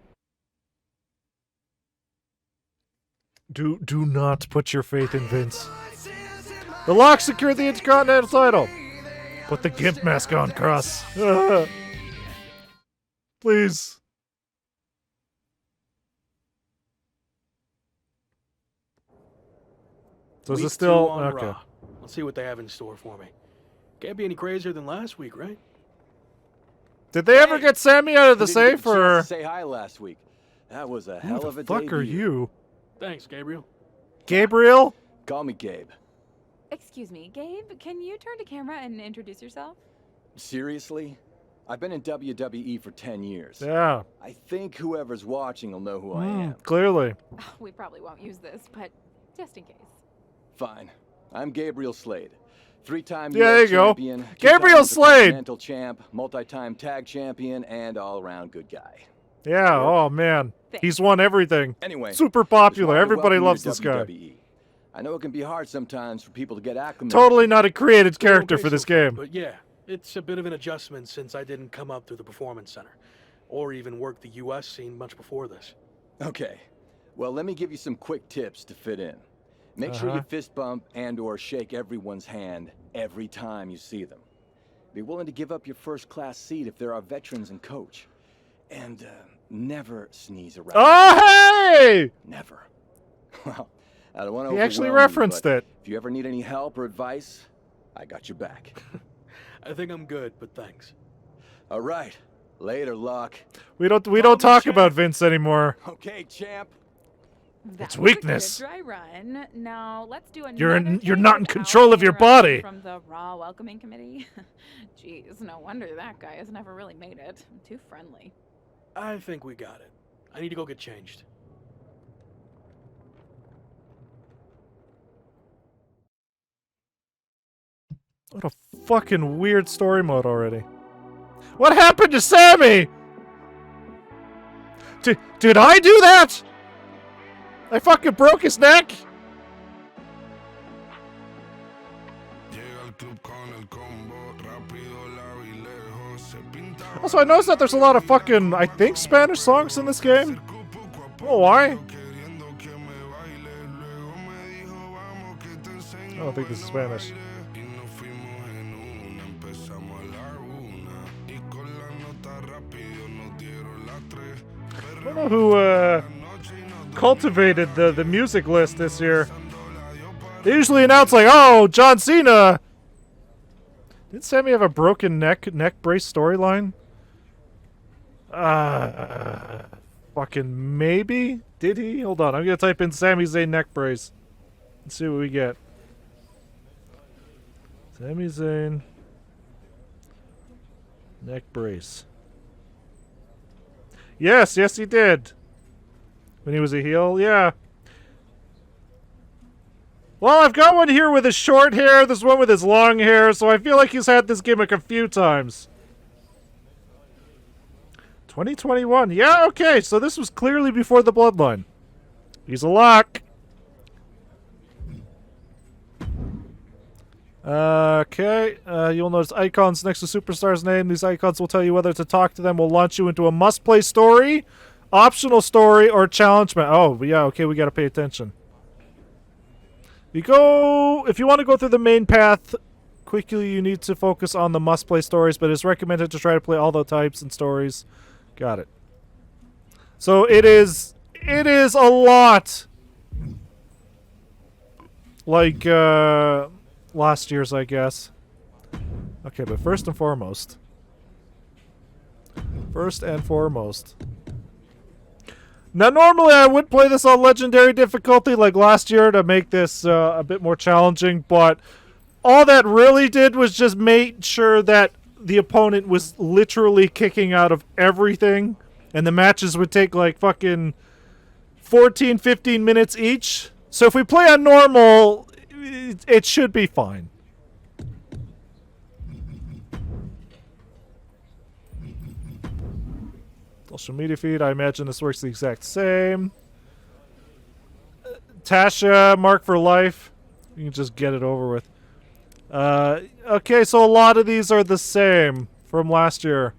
Do not put your faith in Vince. The Lock secured the Intercontinental title. Put the gimp mask on, Kross. Please. So is Week this still 2 on okay? Raw. Let's see what they have in store for me. Can't be any crazier than last week, right? Did they ever get Sammy out of the You didn't get safe, a chance or to say hi last week. That was a who hell the of a fuck are debut. you? Thanks, Gabriel. Gabriel? Call me Gabe. Excuse me, Gabe, can you turn to camera and introduce yourself? Seriously? I've been in WWE for 10 years. Yeah. I think whoever's watching will know who I am. Clearly. We probably won't use this, but just in case. Fine. I'm Gabriel Slade. 3-time Yeah, there US you go. champion, Gabriel 2 times Slade. Continental champ, multi-time tag champion, and all-around good guy. Yeah. Oh man, he's won everything. Anyway, super just popular. wanted to Everybody welcome you loves to this guy. WWE. I know it can be hard sometimes for people to get acclimated. Totally not a created character Okay for this so far, game. But yeah, it's a bit of an adjustment since I didn't come up through the Performance Center, or even work the U.S. scene much before this. Okay, well, let me give you some quick tips to fit in. Make sure you fist bump and or shake everyone's hand every time you see them. Be willing to give up your first-class seat if there are veterans and coach. And never sneeze around. Oh, hey! Never. Well, I don't want to He actually overwhelm you, referenced but it. If you ever need any help or advice, I got your back. I think I'm good, but thanks. All right. Later, Luck. We don't talk about Vince anymore. Okay, champ. It's weakness. A good dry run. Now let's do another. You're not in control of your body. From the Raw welcoming committee. Jeez, no wonder that guy has never really made it. Too friendly. I think we got it. I need to go get changed. What a fucking weird story mode already. What happened to Sammy? Did I do that? I fucking broke his neck? Also, I noticed that there's a lot of fucking, I think, Spanish songs in this game. Oh, why? I don't think this is Spanish. I don't know who cultivated the music list this year. They usually announce like, oh, John Cena. Did Sammy have a broken neck brace storyline? Fucking maybe? Did he? Hold on, I'm gonna type in Sami Zayn neck brace. Let's see what we get. Sami Zayn neck brace. Yes, he did. When he was a heel, yeah. Well, I've got one here with his short hair, this one with his long hair, so I feel like he's had this gimmick a few times. 2021. Yeah, okay, so this was clearly before the Bloodline. He's a lock. Okay, you'll notice icons next to Superstar's name. These icons will tell you whether to talk to them, will launch you into a must-play story. Optional story or challenge match. Oh, yeah, okay, we gotta pay attention. If you want to go through the main path quickly, you need to focus on the must-play stories, but it's recommended to try to play all the types and stories. Got it. So it is a lot like last year's, I guess. Okay, but first and foremost. Now, normally I would play this on legendary difficulty like last year to make this a bit more challenging, but all that really did was just make sure that the opponent was literally kicking out of everything, and the matches would take like fucking 14, 15 minutes each. So if we play on normal, it should be fine. Social media feed, I imagine this works the exact same. Tasha, mark for life. You can just get it over with. Okay, so a lot of these are the same from last year.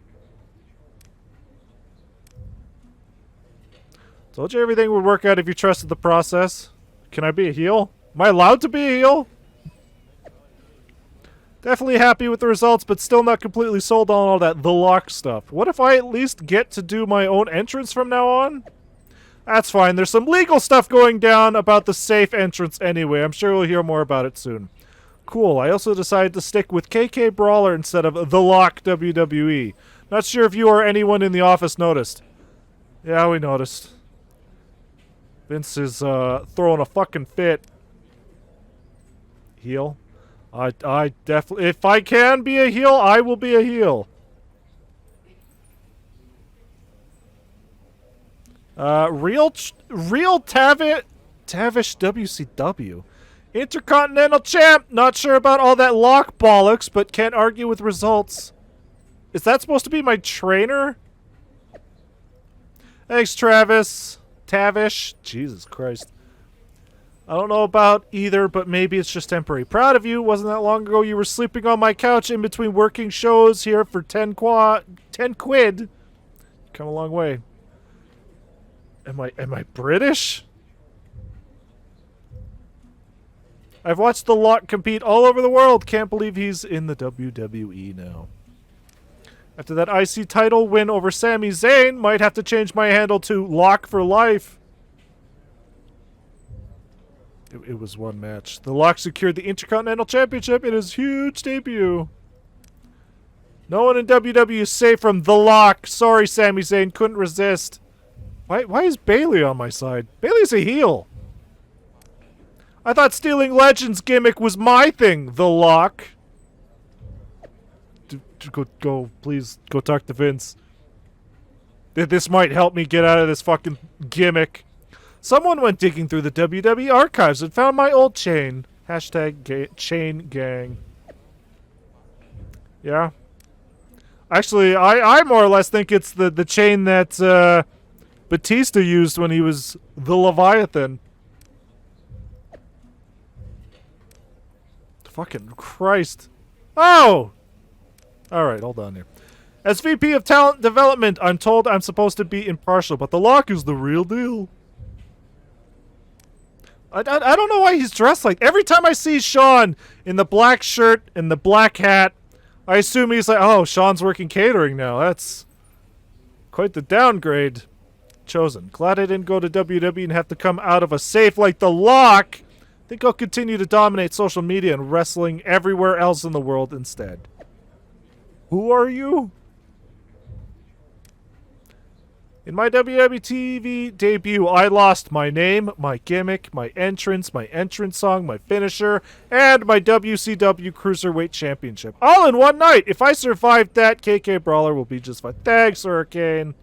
Told you everything would work out if you trusted the process. Can I be a heel? Am I allowed to be a heel? Definitely happy with the results, but still not completely sold on all that The Lock stuff. What if I at least get to do my own entrance from now on? That's fine. There's some legal stuff going down about the safe entrance anyway. I'm sure we'll hear more about it soon. Cool. I also decided to stick with KK Brawler instead of The Lock WWE. Not sure if you or anyone in the office noticed. Yeah, we noticed. Vince is throwing a fucking fit. Heel. I definitely, if I can be a heel, I will be a heel. Real Tavish WCW. Intercontinental champ. Not sure about all that lock bollocks, but can't argue with results. Is that supposed to be my trainer? Thanks, Travis. Tavish. Jesus Christ. I don't know about either, but maybe it's just temporary. Proud of you. Wasn't that long ago you were sleeping on my couch in between working shows here for 10 quid. Come a long way. Am I British? I've watched The Lock compete all over the world. Can't believe he's in the WWE now. After that IC title win over Sami Zayn, might have to change my handle to Lock for Life. It was one match. The Lock secured the Intercontinental Championship in his huge debut. No one in WWE is safe from The Lock. Sorry, Sami Zayn. Couldn't resist. Why is Bailey on my side? Bailey's a heel. I thought stealing Legends gimmick was my thing, The Lock. Please go talk to Vince. This might help me get out of this fucking gimmick. Someone went digging through the WWE archives and found my old chain. Hashtag chain gang. Yeah. Actually, I more or less think it's the chain that Batista used when he was the Leviathan. Fucking Christ. Oh! Alright, hold on here. As VP of Talent Development, I'm told I'm supposed to be impartial, but The Lock is the real deal. I don't know why he's dressed like... Every time I see Sean in the black shirt and the black hat, I assume he's like, oh, Sean's working catering now. That's quite the downgrade. Chosen. Glad I didn't go to WWE and have to come out of a safe like The Lock. Think I'll continue to dominate social media and wrestling everywhere else in the world instead. Who are you? In my WWE TV debut, I lost my name, my gimmick, my entrance song, my finisher, and my WCW Cruiserweight Championship. All in one night! If I survived that, KK Brawler will be just fine. Thanks, Hurricane.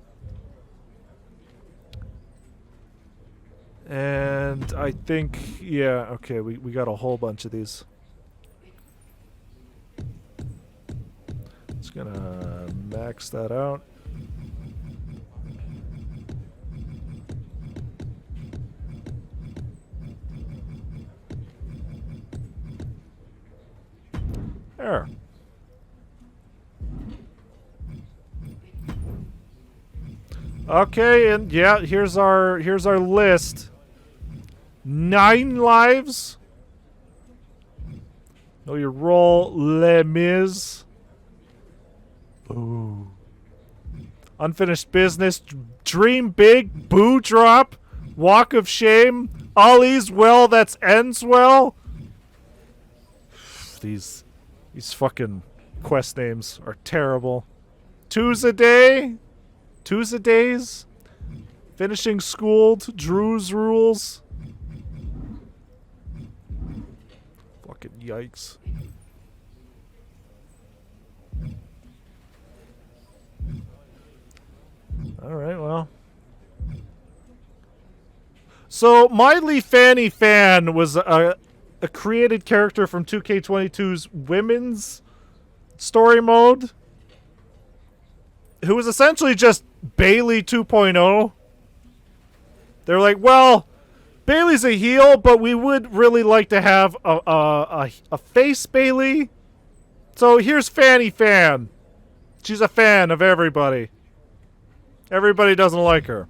And I think, yeah, okay, we got a whole bunch of these. Just gonna max that out. There. Okay, and yeah, here's our list. 9 lives. Know your role, Les Mis. Ooh. Unfinished business. Dream big. Boo drop. Walk of shame. Ollie's well. That's ends well. These fucking quest names are terrible. Tuesday. Tuesdays. Finishing schooled. Drew's rules. Fucking yikes. Alright, well. So, Miley Fanny Fan was a created character from 2K22's women's story mode, who was essentially just Bailey 2.0. They're like, well, Bailey's a heel, but we would really like to have a face Bailey. So here's Fanny Fan. She's a fan of everybody. Everybody doesn't like her.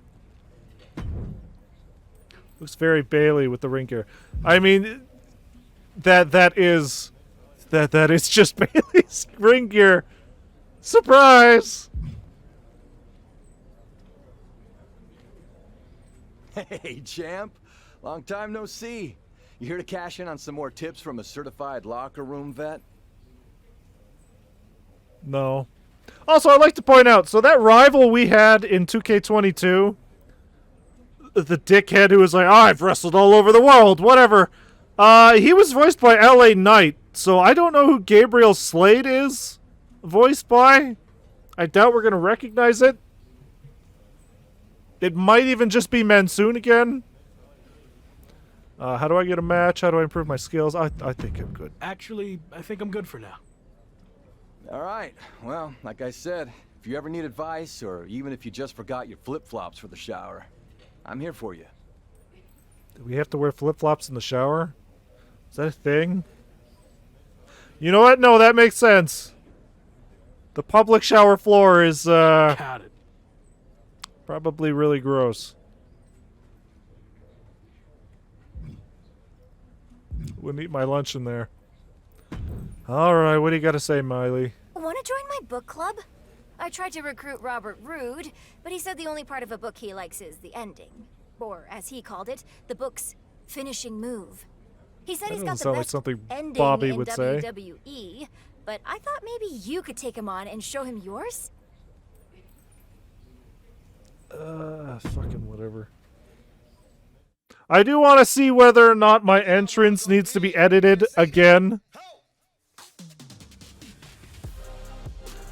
Looks very Bailey with the ring gear. I mean, that is just Bailey's ring gear. Surprise! Hey, champ. Long time no see. You here to cash in on some more tips from a certified locker room vet? No. Also, I'd like to point out, so that rival we had in 2K22, the dickhead who was like, oh, I've wrestled all over the world, whatever. He was voiced by LA Knight, so I don't know who Gabriel Slade is voiced by. I doubt we're going to recognize it. It might even just be Mansoon again. How do I get a match? How do I improve my skills? I think I'm good. Actually, I think I'm good for now. All right. Well, like I said, if you ever need advice, or even if you just forgot your flip-flops for the shower, I'm here for you. Do we have to wear flip-flops in the shower? Is that a thing? You know what? No, that makes sense. The public shower floor is, Got it. probably really gross. Wouldn't eat my lunch in there. Alright, what do you got to say, Miley? Want to join my book club? I tried to recruit Robert Roode, but he said the only part of a book he likes is the ending. Or, as he called it, the book's finishing move. He said he's got the best ending Bobby in would say. WWE, but I thought maybe you could take him on and show him yours? Fucking whatever. I do want to see whether or not my entrance needs to be edited again.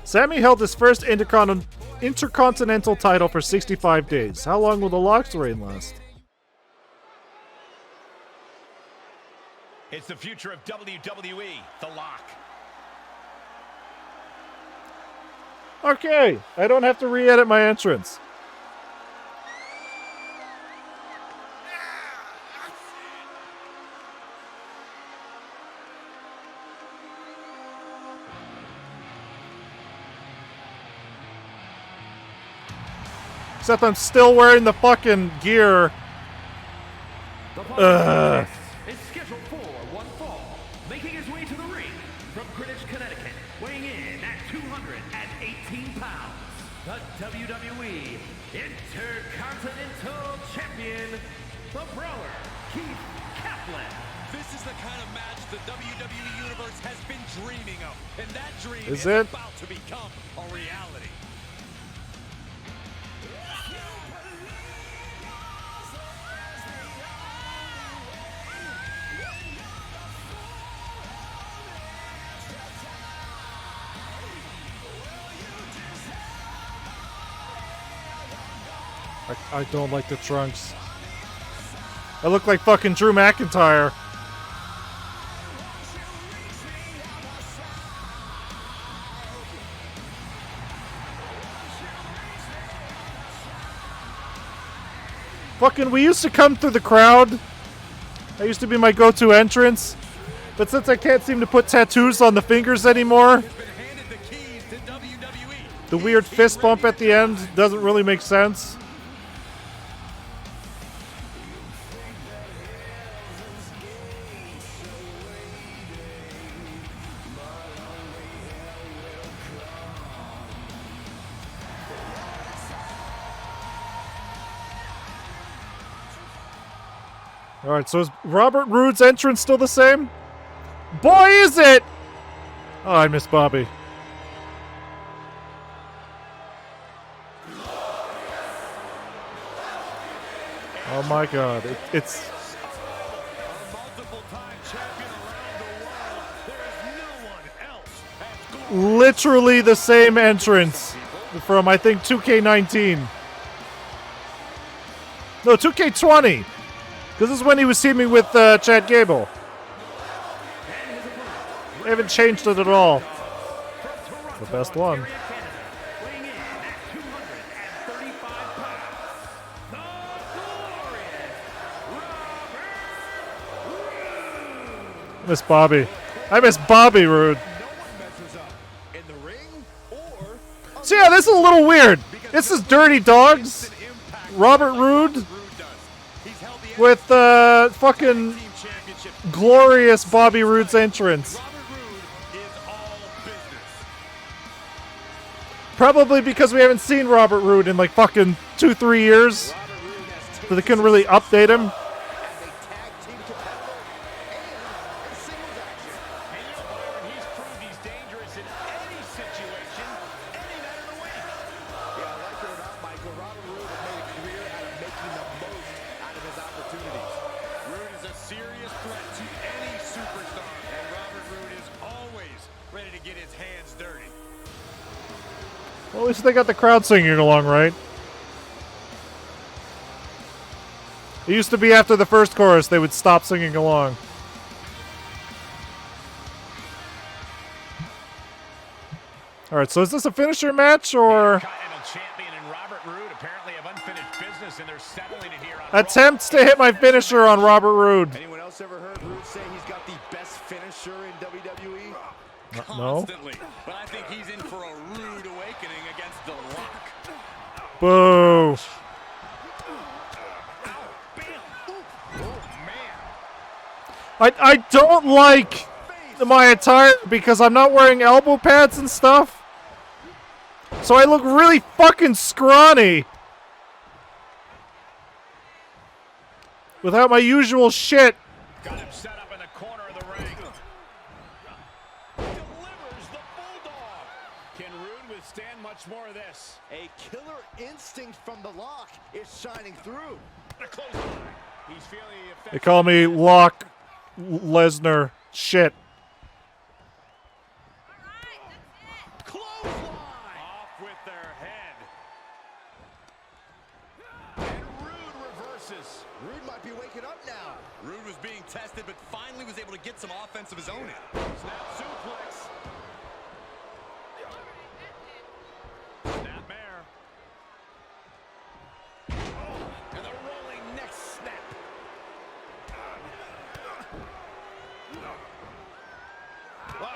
Sammy held his first Intercontinental title for 65 days. How long will the Lock's reign last? It's the future of WWE, The Lock. Okay, I don't have to re-edit my entrance. Except I'm still wearing the fucking gear. Is scheduled for one fall, making his way to the ring from Greenwich, Connecticut, weighing in at 218 pounds, the WWE Intercontinental Champion, the Brawler, Keith Kaplan. This is the kind of match the WWE Universe has been dreaming of, and that dream Is it? about to become a reality. I don't like the trunks. I look like fucking Drew McIntyre. Fucking, we used to come through the crowd. That used to be my go-to entrance. But since I can't seem to put tattoos on the fingers anymore, The weird fist bump at the end doesn't really make sense. All right, so is Robert Roode's entrance still the same? Boy, is it! Oh, I miss Bobby. Oh my God, it's literally the same entrance from, I think, 2K19. No, 2K20. Because this is when he was teaming with Chad Gable. They haven't changed it at all. The best one. I miss Bobby. I miss Bobby Roode. So yeah, this is a little weird. This is Dirty Dogs. Robert Roode with fucking glorious Bobby Roode's entrance. Probably because we haven't seen Robert Roode in like fucking 2-3 years. So they couldn't really update him. Well, at least they got the crowd singing along, right? It used to be after the first chorus they would stop singing along. All right, so is this a finisher match or attempts to hit my finisher on Robert Roode? Anyone else ever heard Roode say he's got the best finisher in WWE? No. But I think he's in for a rude awakening against The Rock. Boo. I don't like my attire because I'm not wearing elbow pads and stuff. So I look really fucking scrawny. Without my usual shit. Got him set up in the corner of the ring. Delivers the bulldog. Can Roode withstand much more of this? A killer instinct from the Lock is shining through. He's feeling the effect. They call me Lock Lesnar shit. Off with their head. And Roode reverses. Roode might be waking up now. Roode was being tested, but finally was able to get some offense of his own in. Snap suplex. Snapmare. Oh, and the rolling neck snap.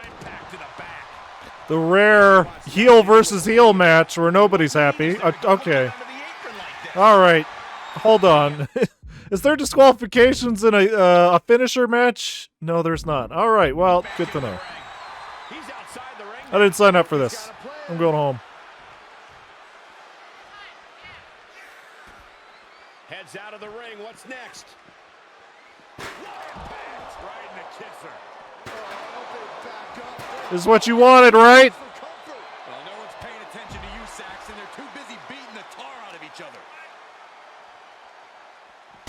Impact to the back. The rare heel versus heel match where nobody's happy. Okay. All right. Hold on. Is there disqualifications in a finisher match? No, there's not. All right. Well, good to know. I didn't sign up for this. I'm going home. Heads out of the ring. What's next? Right in the kisser. This is what you wanted, right? Well, no one's paying attention to you, Saxon. They're too busy beating the tar out of each other.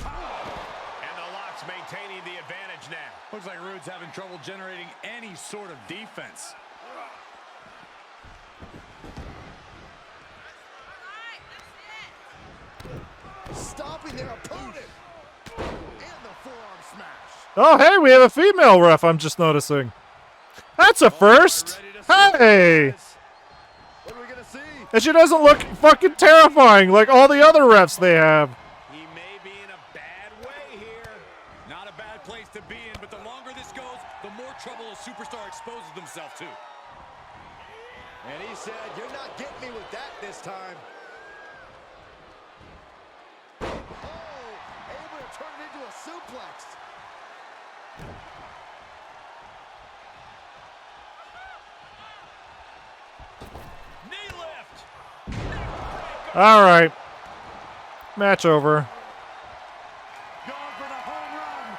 And the Lock's maintaining the advantage now. Looks like Roode's having trouble generating any sort of defense. Stopping their opponent. And the forearm smash. Oh, hey, we have a female ref, I'm just noticing. That's a first. Hey. What are we gonna see? And she doesn't look fucking terrifying like all the other refs they have. He may be in a bad way here. Not a bad place to be in, but the longer this goes, the more trouble a superstar exposes himself to. And he said, "You're not getting me with this time. Oh, able to turn it into a suplex. Knee lift. All right. Match over. Going for the home run.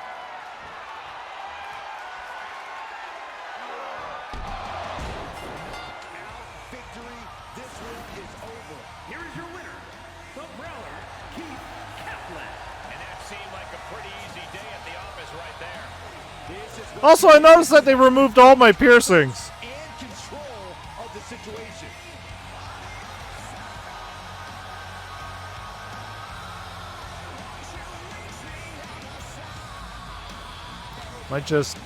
Victory. This one is over. Here is your winner, the Brawler, Keith Kaplan. And that seemed like a pretty easy day at the office right there. Also, I noticed that they removed all my piercings. And control of the situation. Might just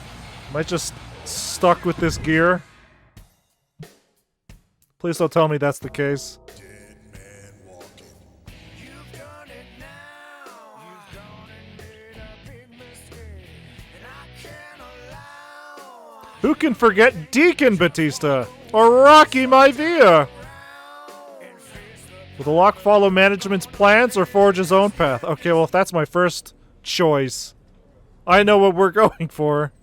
stuck with this gear. Please don't tell me that's the case. Who can forget Deacon Batista or Rocky Maivia? Will the Lock follow management's plans or forge his own path? Okay, well, if that's my first choice, I know what we're going for.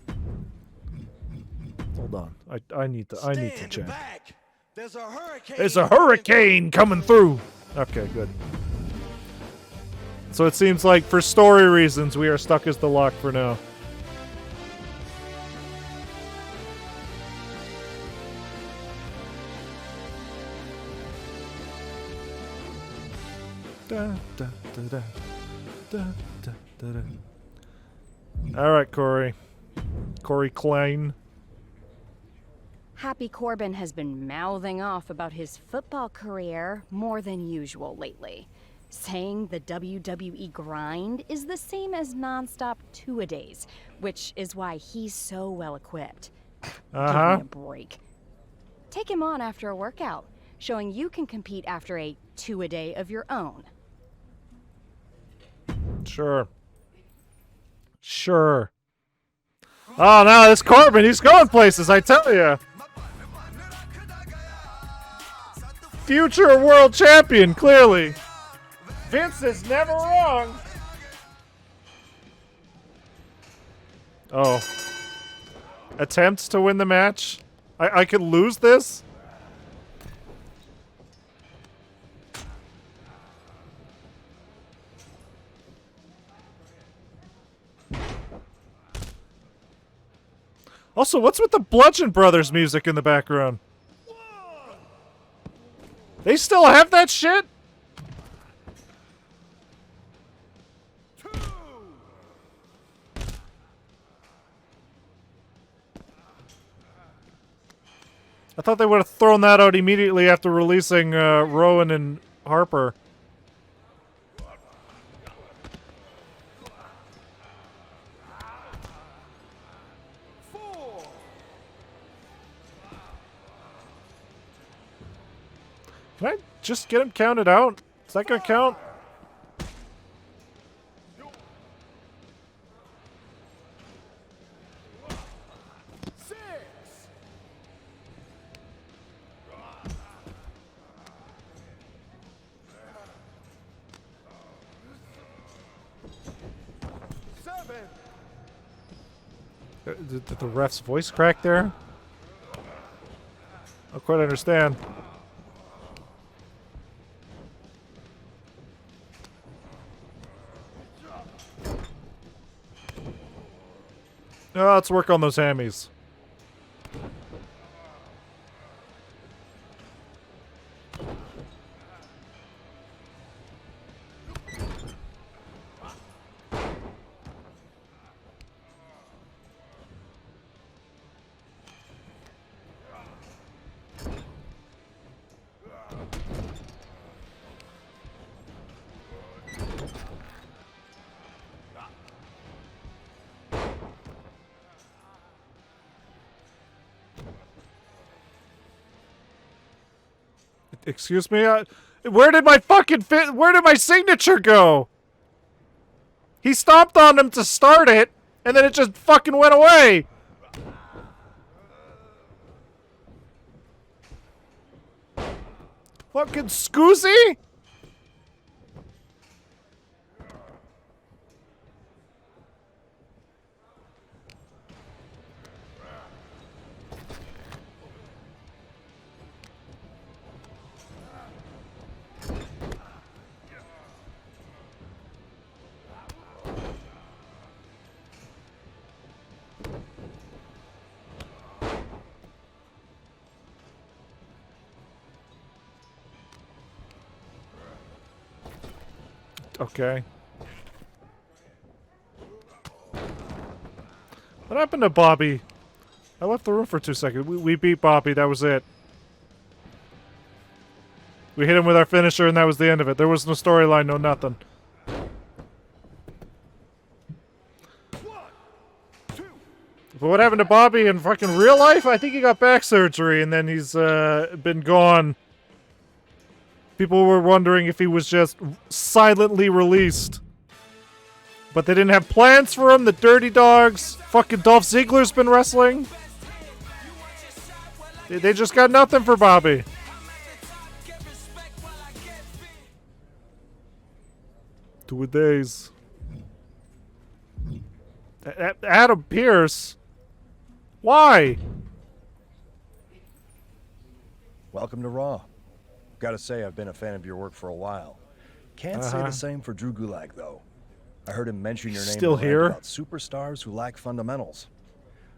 Hold on. I need to check. There's a hurricane coming through. Okay, good. So it seems like for story reasons we are stuck as the Lock for now. Da, da, da, da, da, da, da, da. All right, Corey. Corey Klein. Happy Corbin has been mouthing off about his football career more than usual lately, saying the WWE grind is the same as nonstop two-a-days, which is why he's so well equipped. Give me a break. Take him on after a workout, showing you can compete after a two-a-day of your own. Sure. Sure. Oh, no, this Corbin, he's going places, I tell you. Future world champion, clearly. Vince is never wrong. Oh. Attempts to win the match? I could lose this? Also, what's with the Bludgeon Brothers music in the background? They still have that shit? I thought they would have thrown that out immediately after releasing Rowan and Harper. Can I just get him counted out? Is that gonna count? Did the ref's voice crack there? I don't quite understand. Let's work on those hammies. Excuse me? Where did my fucking where did my signature go? He stomped on him to start it, and then it just fucking went away. Fucking Scoozy? Okay. What happened to Bobby? I left the room for 2 seconds. We beat Bobby. That was it. We hit him with our finisher, and that was the end of it. There was no storyline, no nothing. But what happened to Bobby in fucking real life? I think he got back surgery, and then he's been gone. People were wondering if he was just silently released. But they didn't have plans for him. The Dirty Dogs. Fucking Dolph Ziggler's been wrestling. They just got nothing for Bobby. Two-a-days. Adam Pearce? Why? Welcome to Raw. Gotta say, I've been a fan of your work for a while. Can't say the same for Drew Gulak, though. I heard him mention your name Still here? about superstars who lack fundamentals.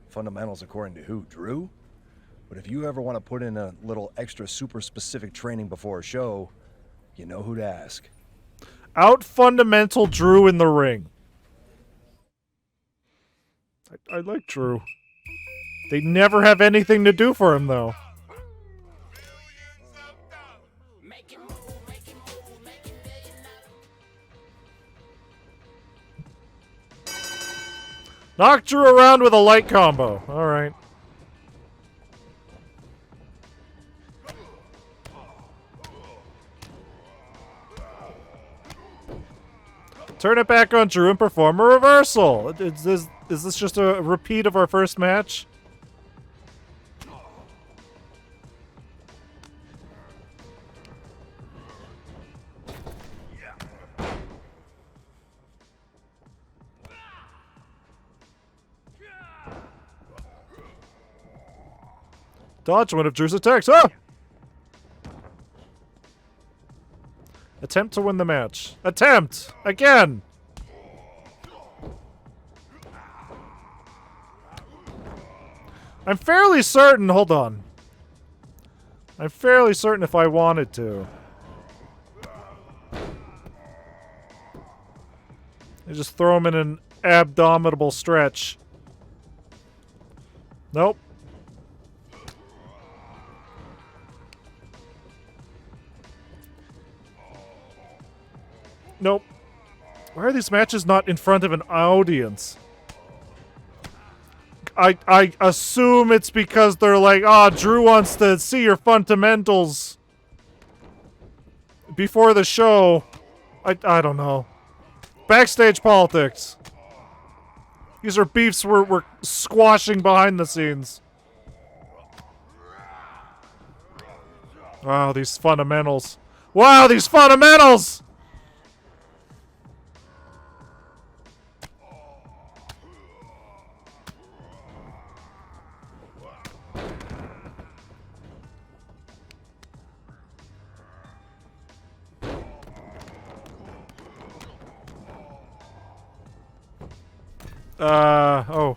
Fundamentals according to who? Drew? But if you ever want to put in a little extra super specific training before a show, you know who to ask. Out fundamental Drew in the ring. I like Drew. They never have anything to do for him, though. Knock Drew around with a light combo. Alright. Turn it back on Drew and perform a reversal. Is this just a repeat of our first match? Dodge one of Drew's attacks. Oh! Attempt to win the match. Attempt! Again! I'm fairly certain... Hold on. I'm fairly certain if I wanted to. I just throw him in an abdominal stretch. Nope. Nope. Why are these matches not in front of an audience? I assume it's because they're like, oh, Drew wants to see your fundamentals before the show. I don't know. Backstage politics. These are beefs we're squashing behind the scenes. Wow, these fundamentals. Wow, these fundamentals! Oh.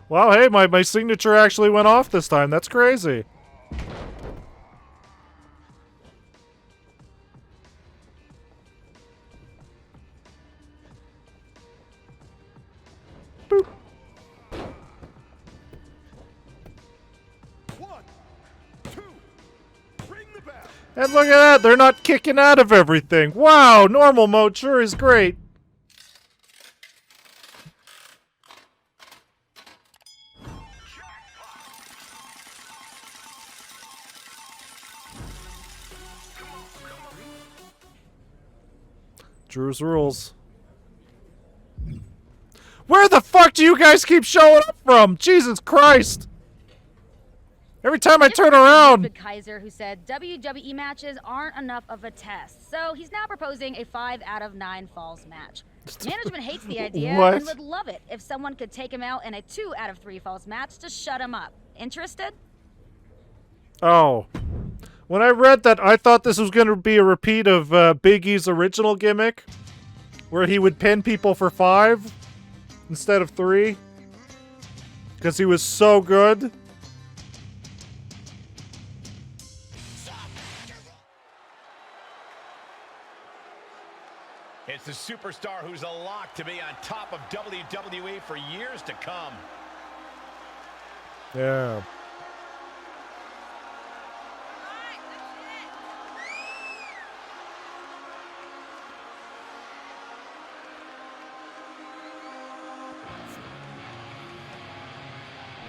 Wow, hey, my signature actually went off this time. That's crazy. Boop. And look at that, they're not kicking out of everything. Wow, normal mode sure is great. Drew's rules. Where the fuck do you guys keep showing up from? Jesus Christ. Every time I turn around. David Kaiser, who said WWE matches aren't enough of a test, so he's now proposing a 5 out of 9 falls match. Management hates the idea What? and would love it if someone could take him out in a 2 out of 3 falls match to shut him up. Interested? Oh. When I read that, I thought this was going to be a repeat of Big E's original gimmick, where he would pin people for 5 instead of 3, because he was so good. It's the superstar who's a lock to be on top of WWE for years to come. Yeah.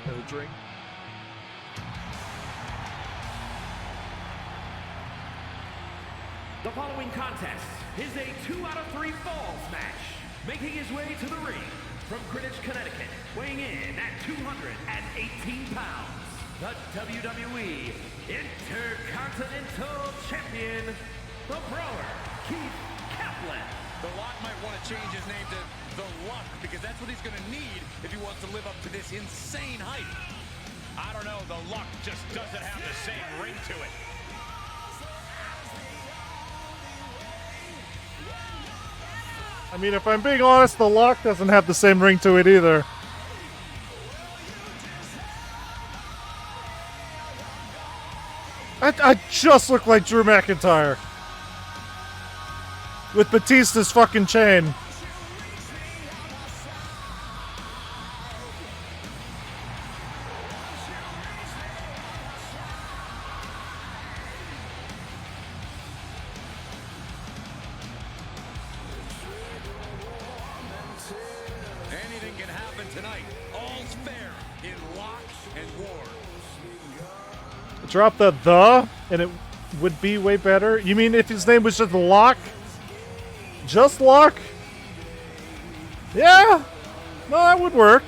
Have a drink. The following contest is a 2 out of 3 falls match. Making his way to the ring from Greenwich, Connecticut, weighing in at 218 pounds, the WWE Intercontinental Champion, the Brawler, Keith Kaplan. The Lock might want to change his name to The Luck, because that's what he's going to need if he wants to live up to this insane hype. I don't know, the Luck just doesn't have the same ring to it. I mean, if I'm being honest, the Lock doesn't have the same ring to it either. I just look like Drew McIntyre. With Batista's fucking chain. Anything can happen tonight. All's fair in Lock and War. Drop the and it would be way better. You mean if his name was just Lock? Just Lock? Yeah. No, that would work.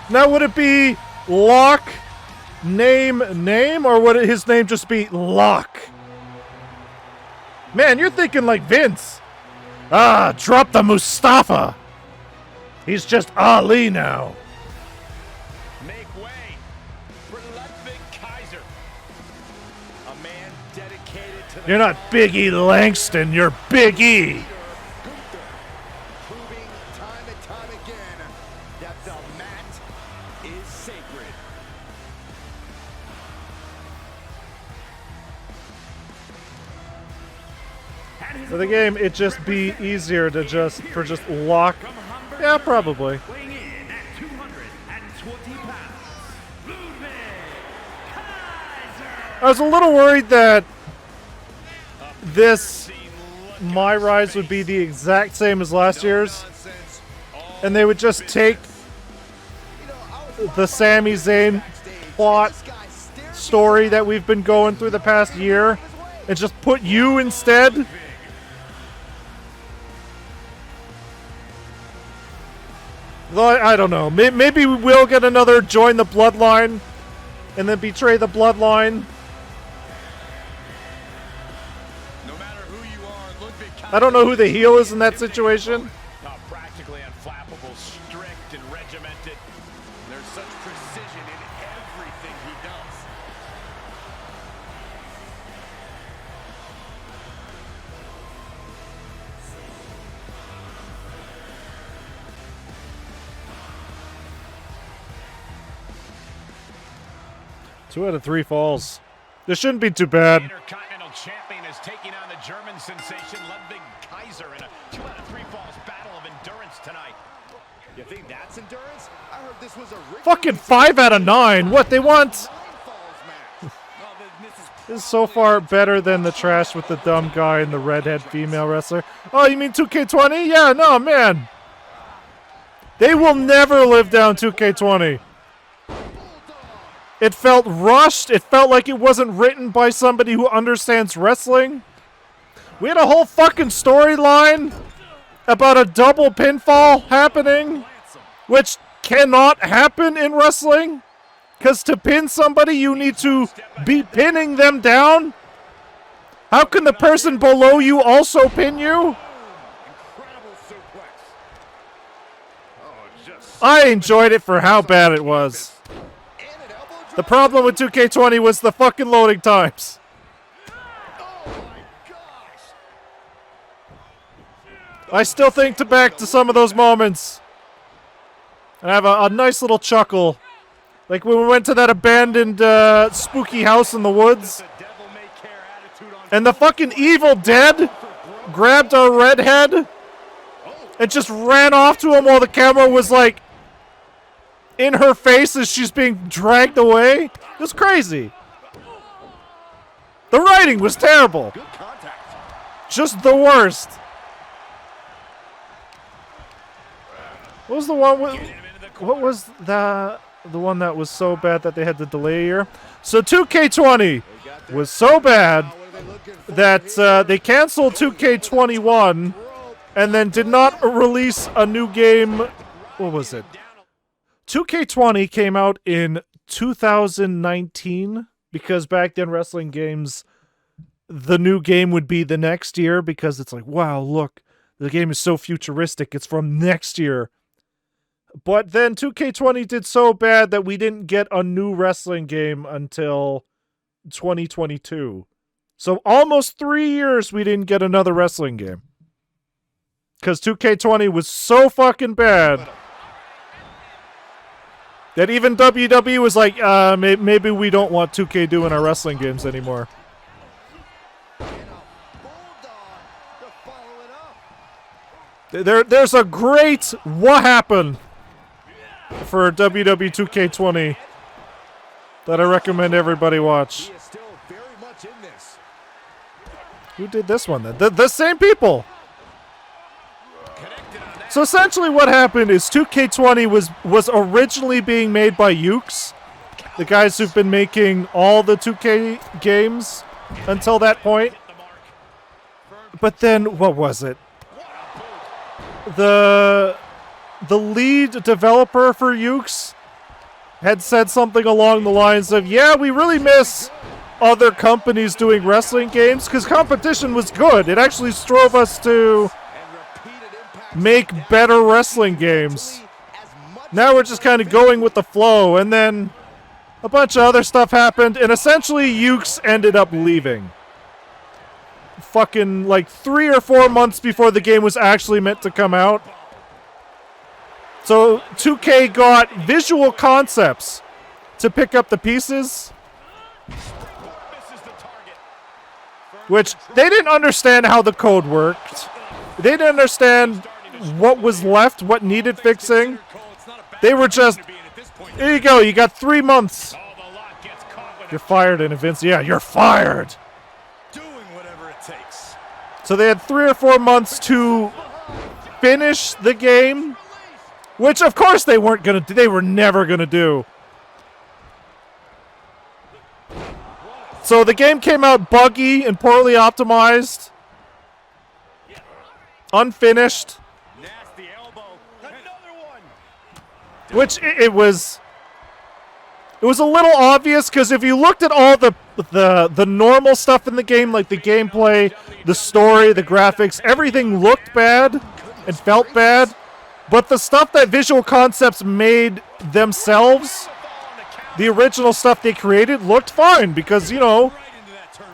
Now would it be Lock name, or would his name just be Lock? Man, you're thinking like Vince. Ah, drop the Mustafa. He's just Ali now. Make way for Ludwig Kaiser. A man dedicated to the... You're not Big E Langston, you're Big E. Proving time and time again that the mat is sacred. For the game, it'd just be easier to just Lock. Yeah, probably. Weighing in at 220 pounds, Ludwig Kaiser. I was a little worried that this My Rise would be the exact same as last year's, and they would just take the Sami Zayn plot story that we've been going through the past year and just put you instead. Though I don't know. Maybe we will get another join the Bloodline and then betray the Bloodline. I don't know who the heel is in that situation. Practically unflappable, strict and regimented. There's such precision in everything he does. Two 2 out of 3 falls. This shouldn't be too bad. Intercontinental Champion is taking on the German sensation Ludwig Kaiser in a 2 out of 3 falls battle of endurance tonight. You think that's endurance? I heard this was a Fucking 5 out of 9. What they want? This is so far better than the trash with the dumb guy and the redhead female wrestler. Oh, you mean 2K20? Yeah, no, man. They will never live down 2K20. It felt rushed. It felt like it wasn't written by somebody who understands wrestling. We had a whole fucking storyline about a double pinfall happening, which cannot happen in wrestling. Because to pin somebody, you need to be pinning them down. How can the person below you also pin you? I enjoyed it for how bad it was. The problem with 2K20 was the fucking loading times. I still think back to some of those moments. And I have a nice little chuckle. Like when we went to that abandoned spooky house in the woods. And the fucking Evil Dead grabbed a redhead and just ran off to him while the camera was like in her face as she's being dragged away. It was crazy. The writing was terrible. Just the worst. What was the one with, what was the one that was so bad that they had to delay a year? So 2K20 was so bad that they canceled 2K21 and then did not release a new game. What was it? 2K20 came out in 2019 because back then wrestling games, the new game would be the next year because it's like, wow, look, the game is so futuristic. It's from next year. But then 2K20 did so bad that we didn't get a new wrestling game until 2022. So almost 3 years we didn't get another wrestling game. Because 2K20 was so fucking bad that even WWE was like, maybe we don't want 2K doing our wrestling games anymore. There's a great what happened for WWE 2K20 that I recommend everybody watch. Who did this one then? The same people. So essentially what happened is 2K20 was originally being made by Ukes, the guys who've been making all the 2K games until that point. But then, what was it? The lead developer for Ukes had said something along the lines of, yeah, we really miss other companies doing wrestling games because competition was good. It actually drove us to make better wrestling games. Now we're just kind of going with the flow, and then a bunch of other stuff happened, and essentially Ukes ended up leaving. Fucking like 3 or 4 months before the game was actually meant to come out. So 2K got Visual Concepts to pick up the pieces, which they didn't understand how the code worked. They didn't understand what was left, what needed fixing. They were just, here you go, you got 3 months. You're fired in advance. Yeah, you're fired. So they had 3 or 4 months to finish the game, which of course they weren't gonna do. They were never gonna do. So the game came out buggy and poorly optimized, unfinished, which it was a little obvious because if you looked at all the normal stuff in the game, like the gameplay, the story, the graphics, everything looked bad and felt bad. But the stuff that Visual Concepts made themselves, the original stuff they created, looked fine because, you know,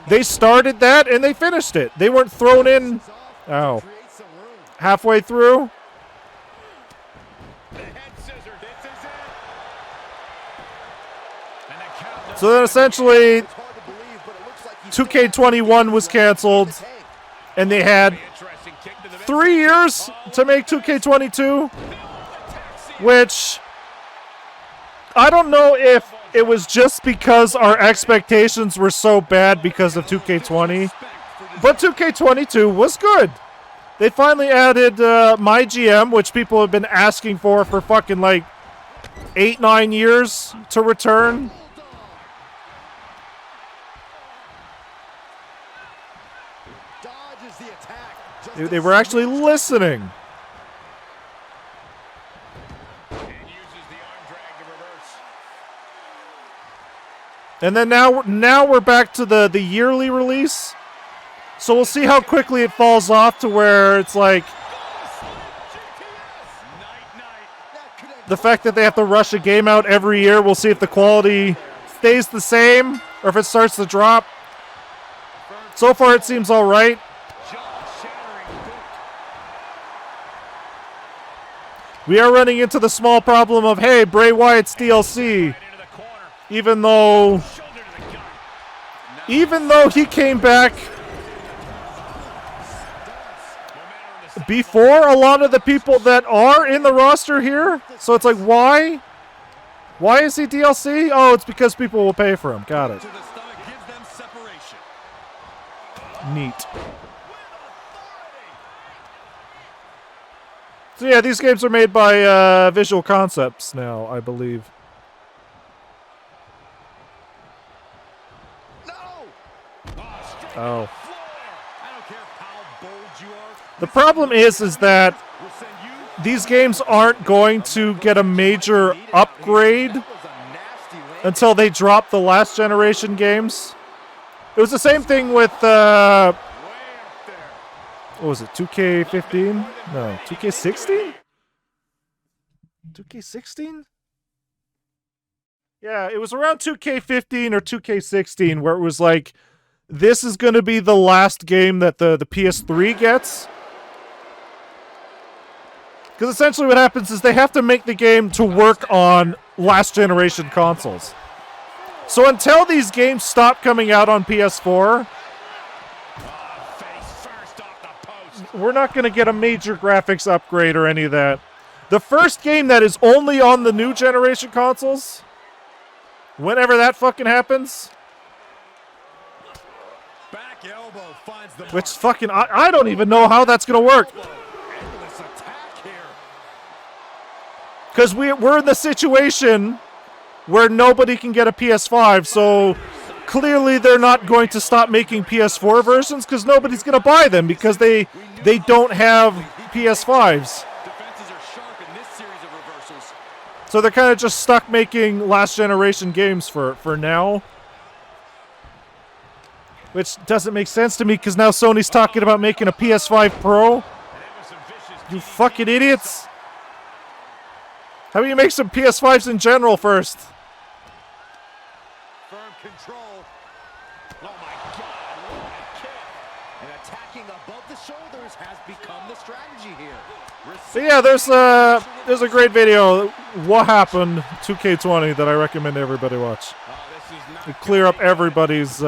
they started that and they finished it. They weren't thrown in, halfway through. So then essentially 2K21 was canceled and they had 3 years to make 2K22, which I don't know if it was just because our expectations were so bad because of 2K20, but 2K22 was good. They finally added My GM, which people have been asking for fucking like 8-9 years to return. They were actually listening And then now we're back to the yearly release. So we'll see how quickly it falls off to where it's like the fact that they have to rush a game out every year. We'll see if the quality stays the same or if it starts to drop. So far it seems all right. We are running into the small problem of, hey, Bray Wyatt's DLC. Even though he came back before a lot of the people that are in the roster here. So it's like, why? Why is he DLC? Oh, it's because people will pay for him. Got it. Neat. So yeah, these games are made by Visual Concepts now, I believe. Oh. The problem is that these games aren't going to get a major upgrade until they drop the last generation games. It was the same thing with what was it, 2K15? No, 2K16? 2K16? Yeah, it was around 2K15 or 2K16 where it was like, this is going to be the last game that the PS3 gets. Because essentially what happens is they have to make the game to work on last generation consoles. So until these games stop coming out on PS4, we're not going to get a major graphics upgrade or any of that. The first game that is only on the new generation consoles, whenever that fucking happens, which fucking, I don't even know how that's going to work. Because we're in the situation where nobody can get a PS5, so clearly they're not going to stop making PS4 versions because nobody's going to buy them because they don't have PS5s. So they're kind of just stuck making last generation games for now. Which doesn't make sense to me because now Sony's talking about making a PS5 Pro. You fucking idiots. How about you make some PS5s in general first? Firm control. Oh my God, what a kick. And attacking above the shoulders has become the strategy here. So yeah, there's a great video, What Happened 2K20, that I recommend everybody watch. To clear up everybody's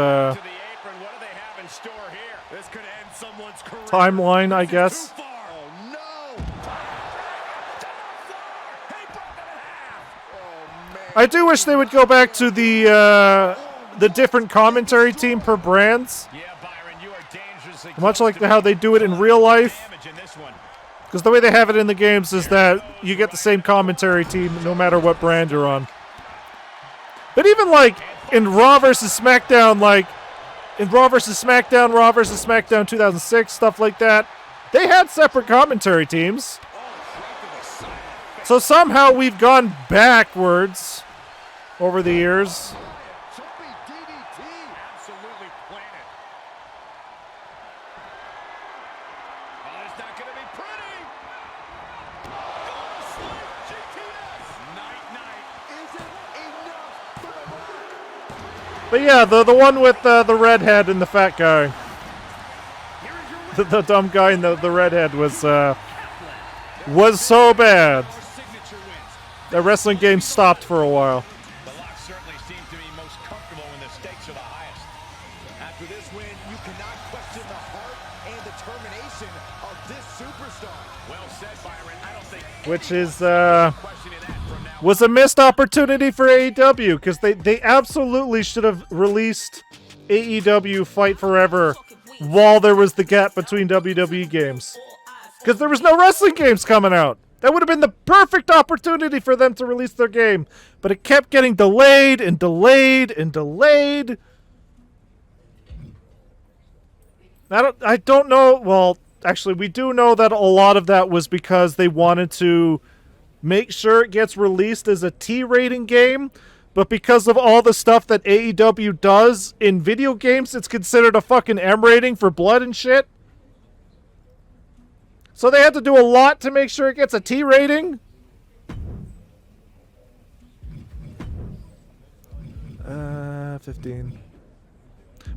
timeline, I guess. I do wish they would go back to the different commentary team per brands. Much like how they do it in real life. Because the way they have it in the games is that you get the same commentary team no matter what brand you're on. But even like in Raw vs. SmackDown, Raw vs. SmackDown 2006, stuff like that, they had separate commentary teams. So somehow we've gone backwards over the years. But yeah, the one with the redhead and the fat guy. The dumb guy and the redhead was so bad. That wrestling game stopped for a while. The Lock certainly seems to be most comfortable when the stakes are the highest. After this win, you cannot question the heart and determination of this superstar. Well said, Byron. I don't think Which is was a missed opportunity for AEW because they absolutely should have released AEW Fight Forever while there was the gap between WWE games. Because there was no wrestling games coming out. That would have been the perfect opportunity for them to release their game. But it kept getting delayed and delayed and delayed. I don't know. Well, actually, we do know that a lot of that was because they wanted to make sure it gets released as a T rating game. but because of all the stuff that AEW does in video games, it's considered a fucking M rating for blood and shit. So they had to do a lot to make sure it gets a T rating. 15.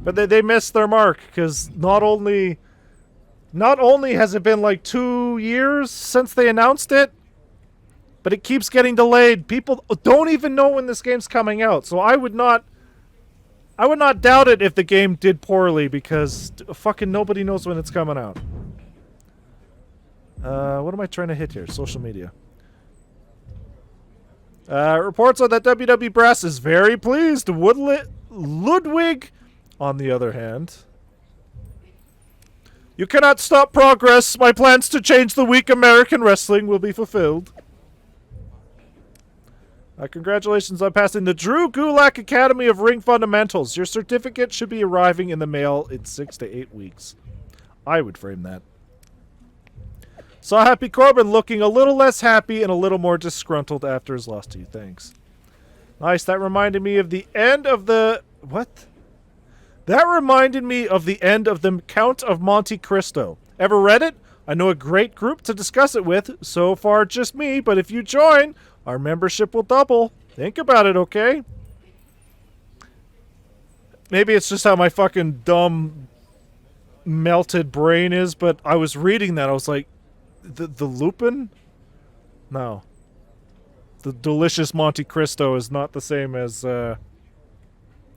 But they missed their mark because not only has it been like 2 years since they announced it, but it keeps getting delayed. People don't even know when this game's coming out. So I would not doubt it if the game did poorly because fucking nobody knows when it's coming out. What am I trying to hit here? Social media. Reports on that WWE Brass is very pleased. Ludwig, on the other hand. You cannot stop progress. My plans to change the weak American wrestling will be fulfilled. Congratulations on passing the Drew Gulak Academy of Ring Fundamentals. Your certificate should be arriving in the mail in 6 to 8 weeks. I would frame that. Saw Happy Corbin looking a little less happy and a little more disgruntled after his loss to you. Thanks. Nice. That reminded me of the end of the... What? That reminded me of the end of the Count of Monte Cristo. Ever read it? I know a great group to discuss it with. So far, just me, but if you join, our membership will double. Think about it, okay? Maybe it's just how my fucking dumb, melted brain is, but I was reading that. I was like, the Lupin? No. The delicious Monte Cristo is not the same as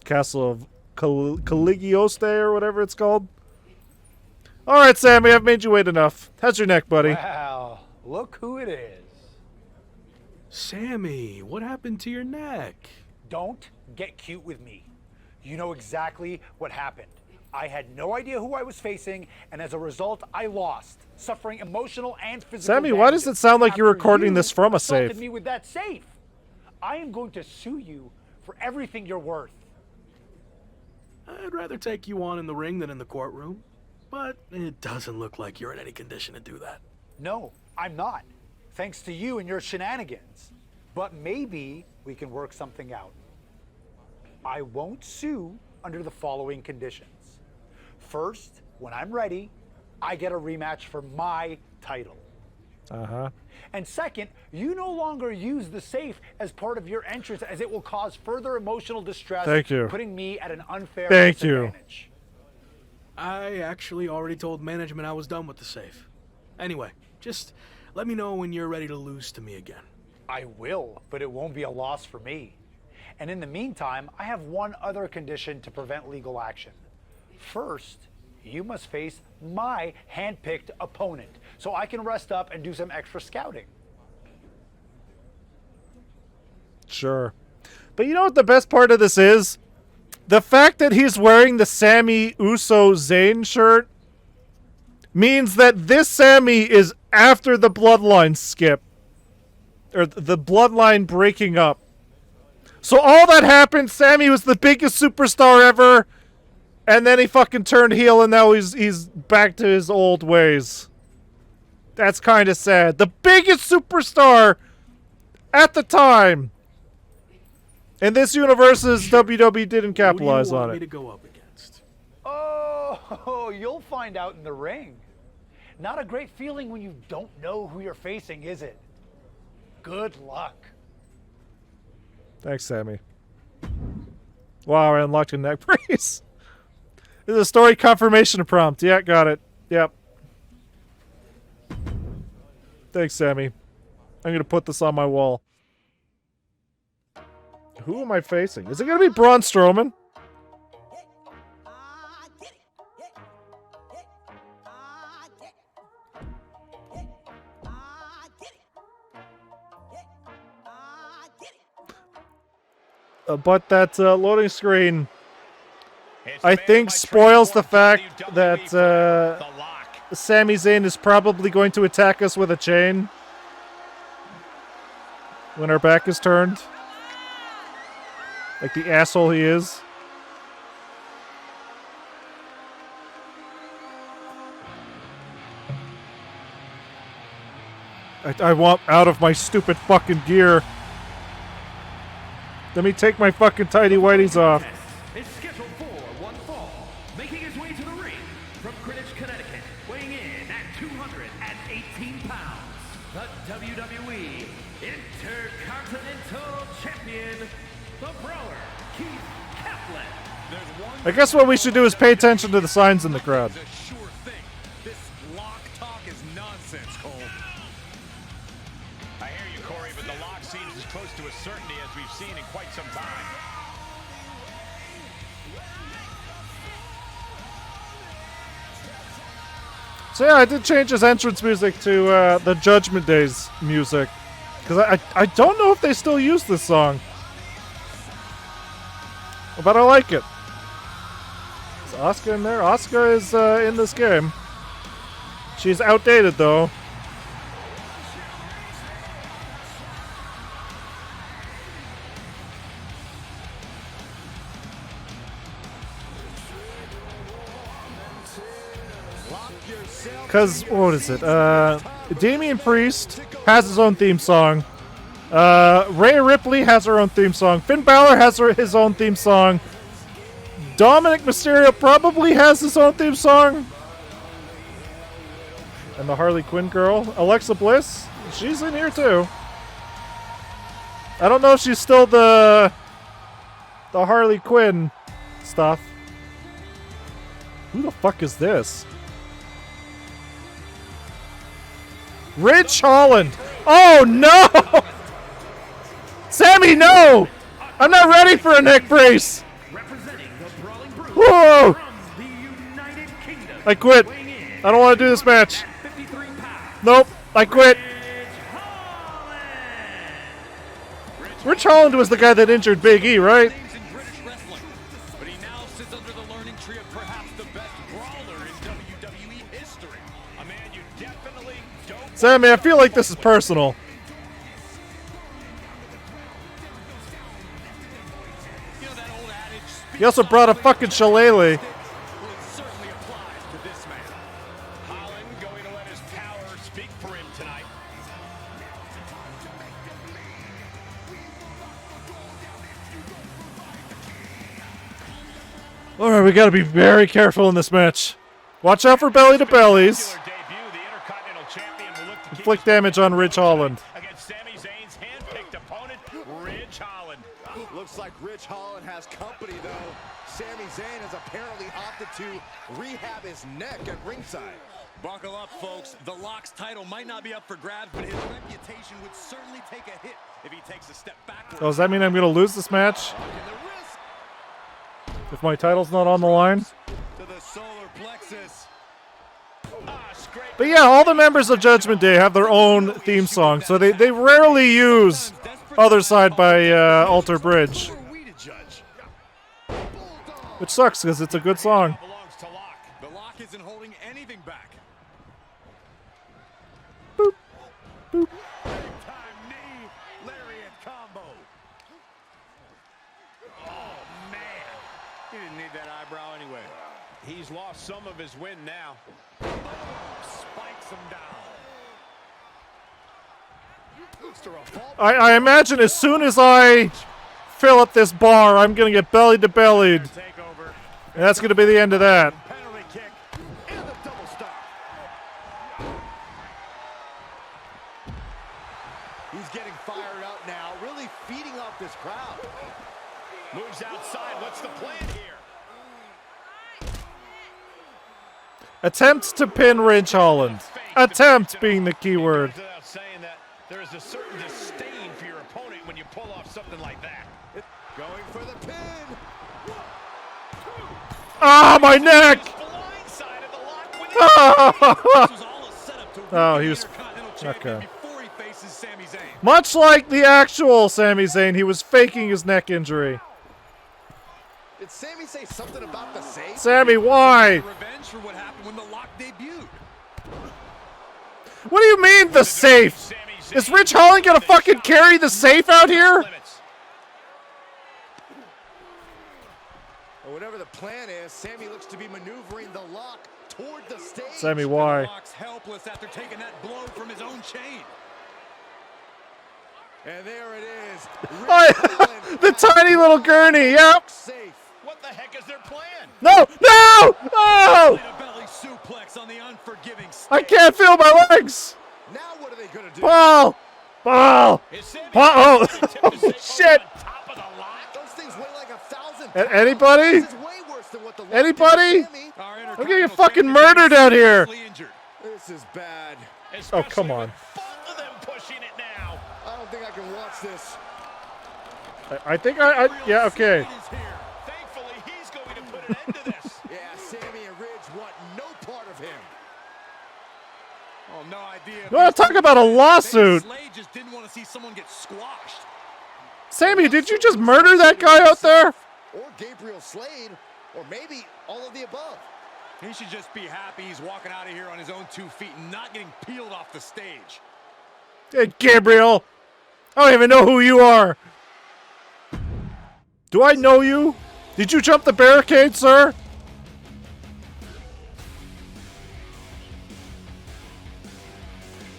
Castle of Caligioste or whatever it's called. All right, Sammy, I've made you wait enough. How's your neck, buddy? Wow, look who it is. Sammy, what happened to your neck? Don't get cute with me. You know exactly what happened. I had no idea who I was facing, and as a result, I lost, suffering emotional and physical Sammy, why does it sound like you're recording this from a safe? Me with that safe. I am going to sue you for everything you're worth. I'd rather take you on in the ring than in the courtroom, but it doesn't look like you're in any condition to do that. No, I'm not, thanks to you and your shenanigans. But maybe we can work something out. I won't sue under the following conditions. First, when I'm ready, I get a rematch for my title. Uh-huh. And second, you no longer use the safe as part of your entrance, as it will cause further emotional distress. Thank you. Putting me at an unfair Thank you. disadvantage. I actually already told management I was done with the safe. Anyway, just let me know when you're ready to lose to me again. I will, but it won't be a loss for me. And in the meantime, I have one other condition to prevent legal action. First, you must face my hand-picked opponent, so I can rest up and do some extra scouting. Sure. But you know what the best part of this is? The fact that he's wearing the Sammy Uso Zayn shirt means that this Sammy is after the bloodline skip. Or the bloodline breaking up. So all that happened, Sammy was the biggest superstar ever, and then he fucking turned heel, and now he's back to his old ways. That's kind of sad. The biggest superstar at the time. In this universe's WWE didn't capitalize on me it. to go up against? Oh, you'll find out in the ring. Not a great feeling when you don't know who you're facing, is it? Good luck. Thanks, Sammy. Wow, I unlocked a neck brace. This is a story confirmation prompt. Yeah, got it. Yep. Thanks, Sammy. I'm going to put this on my wall. Who am I facing? Is it going to be Braun Strowman? But that loading screen, I think, spoils the fact that Sami Zayn is probably going to attack us with a chain when our back is turned. Like the asshole he is. I want out of my stupid fucking gear. Let me take my fucking tighty whities off. Is scheduled for one fall, making his way to the ring from Greenwich, Connecticut, weighing in at 218 pounds, the WWE Intercontinental Champion, the Brawler, Keith Kaplan. I guess what we should do is pay attention to the signs in the crowd. This lock talk is nonsense, Cole. I hear you, Corey, but the lock seems as close to a certainty as we've seen in quite some time. So yeah, I did change his entrance music to the Judgment Day's music. Because I don't know if they still use this song. But I like it. Is Asuka in there? Asuka is in this game. She's outdated though. Because, what is it? Damian Priest has his own theme song. Rhea Ripley has her own theme song. Finn Balor has his own theme song. Dominic Mysterio probably has his own theme song. And the Harley Quinn girl, Alexa Bliss, she's in here too. I don't know if she's still the Harley Quinn stuff. Who the fuck is this? Ridge Holland. Oh no! Sammy, no! I'm not ready for a neck brace. Whoa! I quit. I don't want to do this match. Nope, I quit. Ridge Holland was the guy that injured Big E, right? But he now sits under the learning tree of perhaps the best brawler in WWE history. A man you definitely don't. Sammy, I feel like this is personal. He also brought a fucking shillelagh. Certainly applies to this man. Holland going to let his power speak for him tonight. All right, we got to be very careful in this match. Watch out for belly to bellies. Inflict damage on Ridge Holland. Against Sami Zayn's hand-picked opponent, Ridge Holland. Looks like Ridge Holland has company, though. Sami Zayn has apparently opted to rehab his neck at ringside. Buckle up, folks. The Lock's title might not be up for grabs, but his reputation would certainly take a hit if he takes a step backwards. Oh, does that mean I'm going to lose this match? If my title's not on the line? To the solar plexus. But yeah, all the members of Judgment Day have their own theme song, so they rarely use Other Side by Alter Bridge. Which sucks, because it's a good song. The Lock isn't holding anything back. Boop. Boop. Big-time knee lariat combo. Oh, man. He didn't need that eyebrow anyway. He's lost some of his wind now. Spikes him down. I imagine as soon as I fill up this bar, I'm going to get belly to bellied. And that's going to be the end of that. Penalty kick and the double stop. He's getting fired up now, really feeding off this crowd. Moves outside. What's the plan here? Attempt to pin Ridge Holland. Attempt being the key word. Without saying that there is a certain disdain for your opponent when you pull off something like that. Going for the pin. Ah, my neck! Oh, he was... Okay. Much like the actual Sami Zayn, he was faking his neck injury. Did Sami say something about the safe? Sami, why? Revenge for what happened when the Lock debuted. What do you mean, the safe? Is Ridge Holland gonna fucking carry the safe out here? Whatever the plan is, Sami looks to be maneuvering the Lock toward the stage. Sami, why? The Lock's helpless after taking that blow from his own chain. And there it is. The tiny little gurney, yep. What the heck is their plan? No, no! Oh! Belly suplex on the unforgiving I can't feel my legs. Now what are they gonna do? Ball! Ball! Ball! Oh, shit! Those things weigh like 1,000 Anybody? This is way worse than what the Rock Anybody? did to Sammy. I'm getting fucking murdered out here. This is bad. Oh, come on. Both of them pushing it now. I don't think I can watch this. I think I yeah, okay. Thankfully, he's going to put an end to this. Yeah, Sammy and Ridge want no part of him. Oh, no idea. You want to talk about a lawsuit? Slade just didn't want to see someone get squashed. Sammy, did you just murder that guy out there? Or Gabriel Slade, or maybe all of the above. He should just be happy he's walking out of here on his own 2 feet and not getting peeled off the stage. Hey, Gabriel. I don't even know who you are. Do I know you? Did you jump the barricade, sir?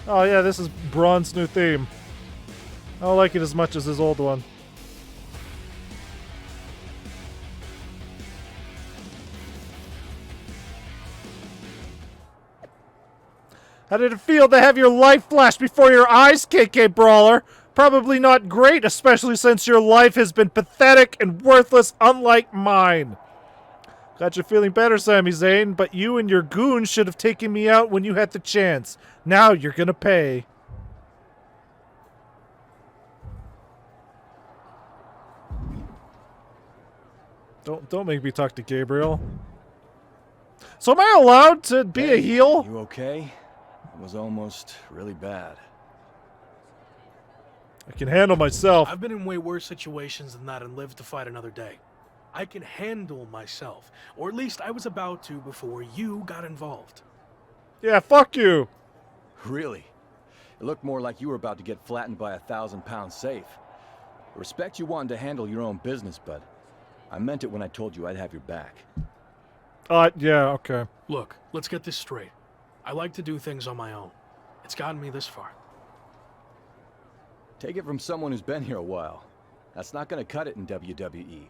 Oh yeah, this is Braun's new theme. I don't like it as much as his old one. How did it feel to have your life flash before your eyes, KK Brawler? Probably not great, especially since your life has been pathetic and worthless, unlike mine. Got you feeling better, Sami Zayn, but you and your goons should have taken me out when you had the chance. Now you're gonna pay. Don't make me talk to Gabriel. So am I allowed to be a heel? You okay? It was almost really bad. I can handle myself. I've been in way worse situations than that and lived to fight another day. I can handle myself. Or at least I was about to before you got involved. Yeah, fuck you. Really? It looked more like you were about to get flattened by a 1,000-pound safe. I respect you wanting to handle your own business, but I meant it when I told you I'd have your back. Yeah, okay. Look, let's get this straight. I like to do things on my own. It's gotten me this far. Take it from someone who's been here a while. That's not gonna cut it in WWE.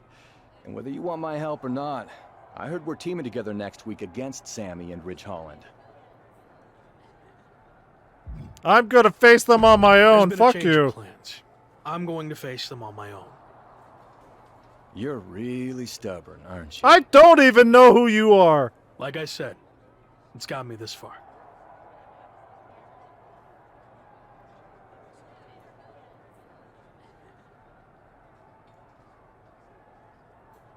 And whether you want my help or not, I heard we're teaming together next week against Sammy and Ridge Holland. I'm gonna face them on my own. Fuck you. Plans. I'm going to face them on my own. You're really stubborn, aren't you? I don't even know who you are. Like I said, it's got me this far.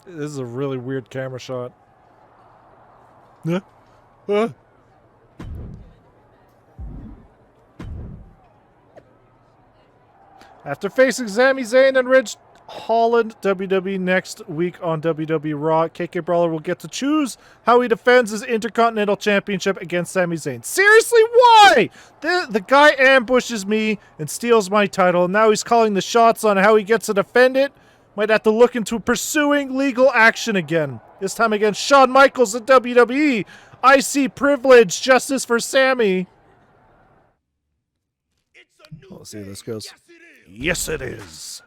This is a really weird camera shot. After facing Sami Zayn and Ridge Holland, WWE next week on WWE Raw, KK Brawler will get to choose how he defends his Intercontinental Championship against Sami Zayn. Seriously, why? The guy ambushes me and steals my title, and now he's calling the shots on how he gets to defend it. Might have to look into pursuing legal action again. This time against Shawn Michaels at WWE. I see privilege, justice for Sammy. Let's see how this goes. Yes, it is.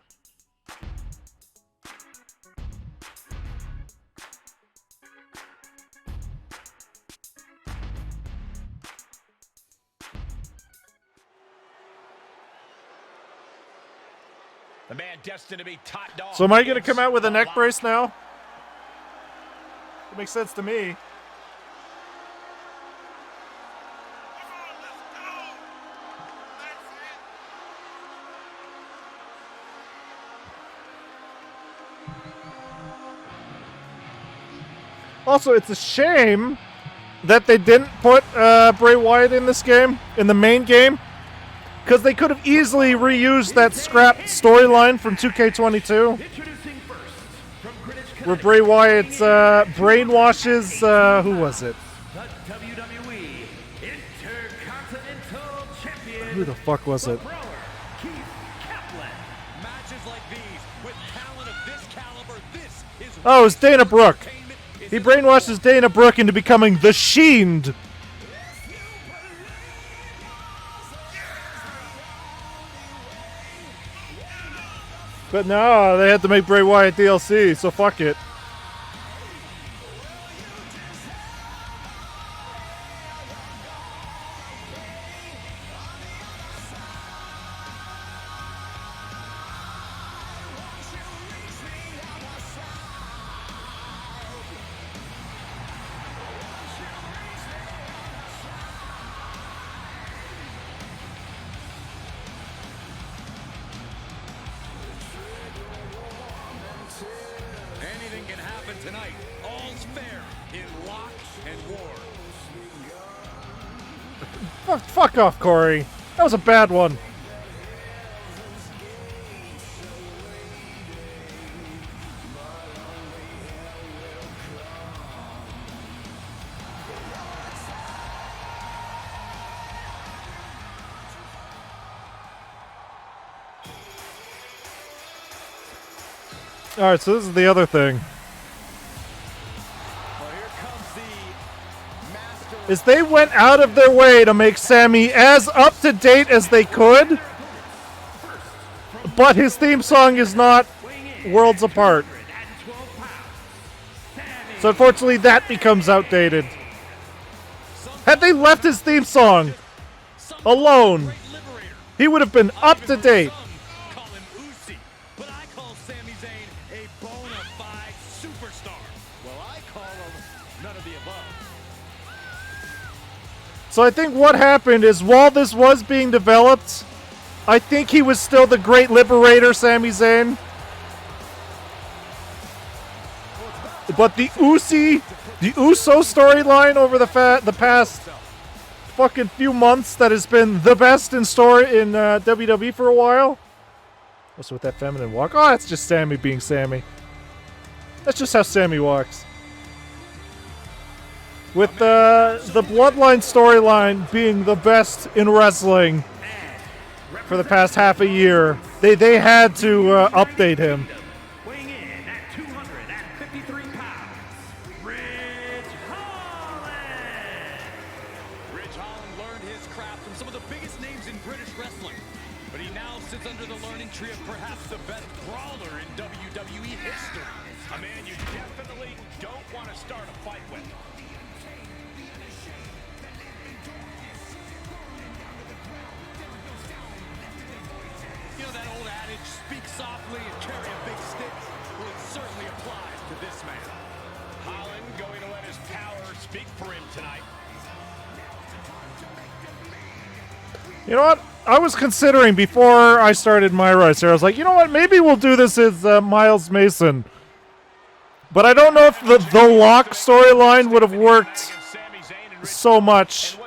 The man destined to be top dog. So am I going to come out with a neck brace now? It makes sense to me. Also, it's a shame that they didn't put Bray Wyatt in this game, in the main game, because they could have easily reused that scrapped storyline from 2K22, where Bray Wyatt brainwashes, who was it? The WWE Intercontinental Champion. Who the fuck was it? Oh, it was Dana Brooke. He brainwashes Dana Brooke into becoming the Shield. But no, they had to make Bray Wyatt DLC, so fuck it. Anything can happen tonight. All's fair in Lock and War. Fuck off, Corey. That was a bad one. Alright, so this is the other thing. Is they went out of their way to make Sammy as up to date as they could, but his theme song is not worlds apart. So unfortunately that becomes outdated. Had they left his theme song alone, he would have been up to date. So I think what happened is while this was being developed, I think he was still the great liberator, Sami Zayn. But the Uso storyline over the past fucking few months that has been the best in WWE for a while. What's with that feminine walk? Oh, that's just Sammy being Sammy. That's just how Sammy walks. With the Bloodline storyline being the best in wrestling for the past half a year, they had to update him. Weighing in at 253 pounds, Ridge Holland. Ridge Holland learned his craft from some of the biggest names in British wrestling, but he now sits under the learning tree of perhaps the best brawler in WWE history. A man you definitely don't want to start a fight with. You know that old adage, speak softly and carry a big stick? Well, it certainly applies to this man. Holland going to let his power speak for him tonight. You know what? I was considering before I started my rise here, I was like, you know what? Maybe we'll do this as Miles Mason. But I don't know if the Lock storyline would have worked so much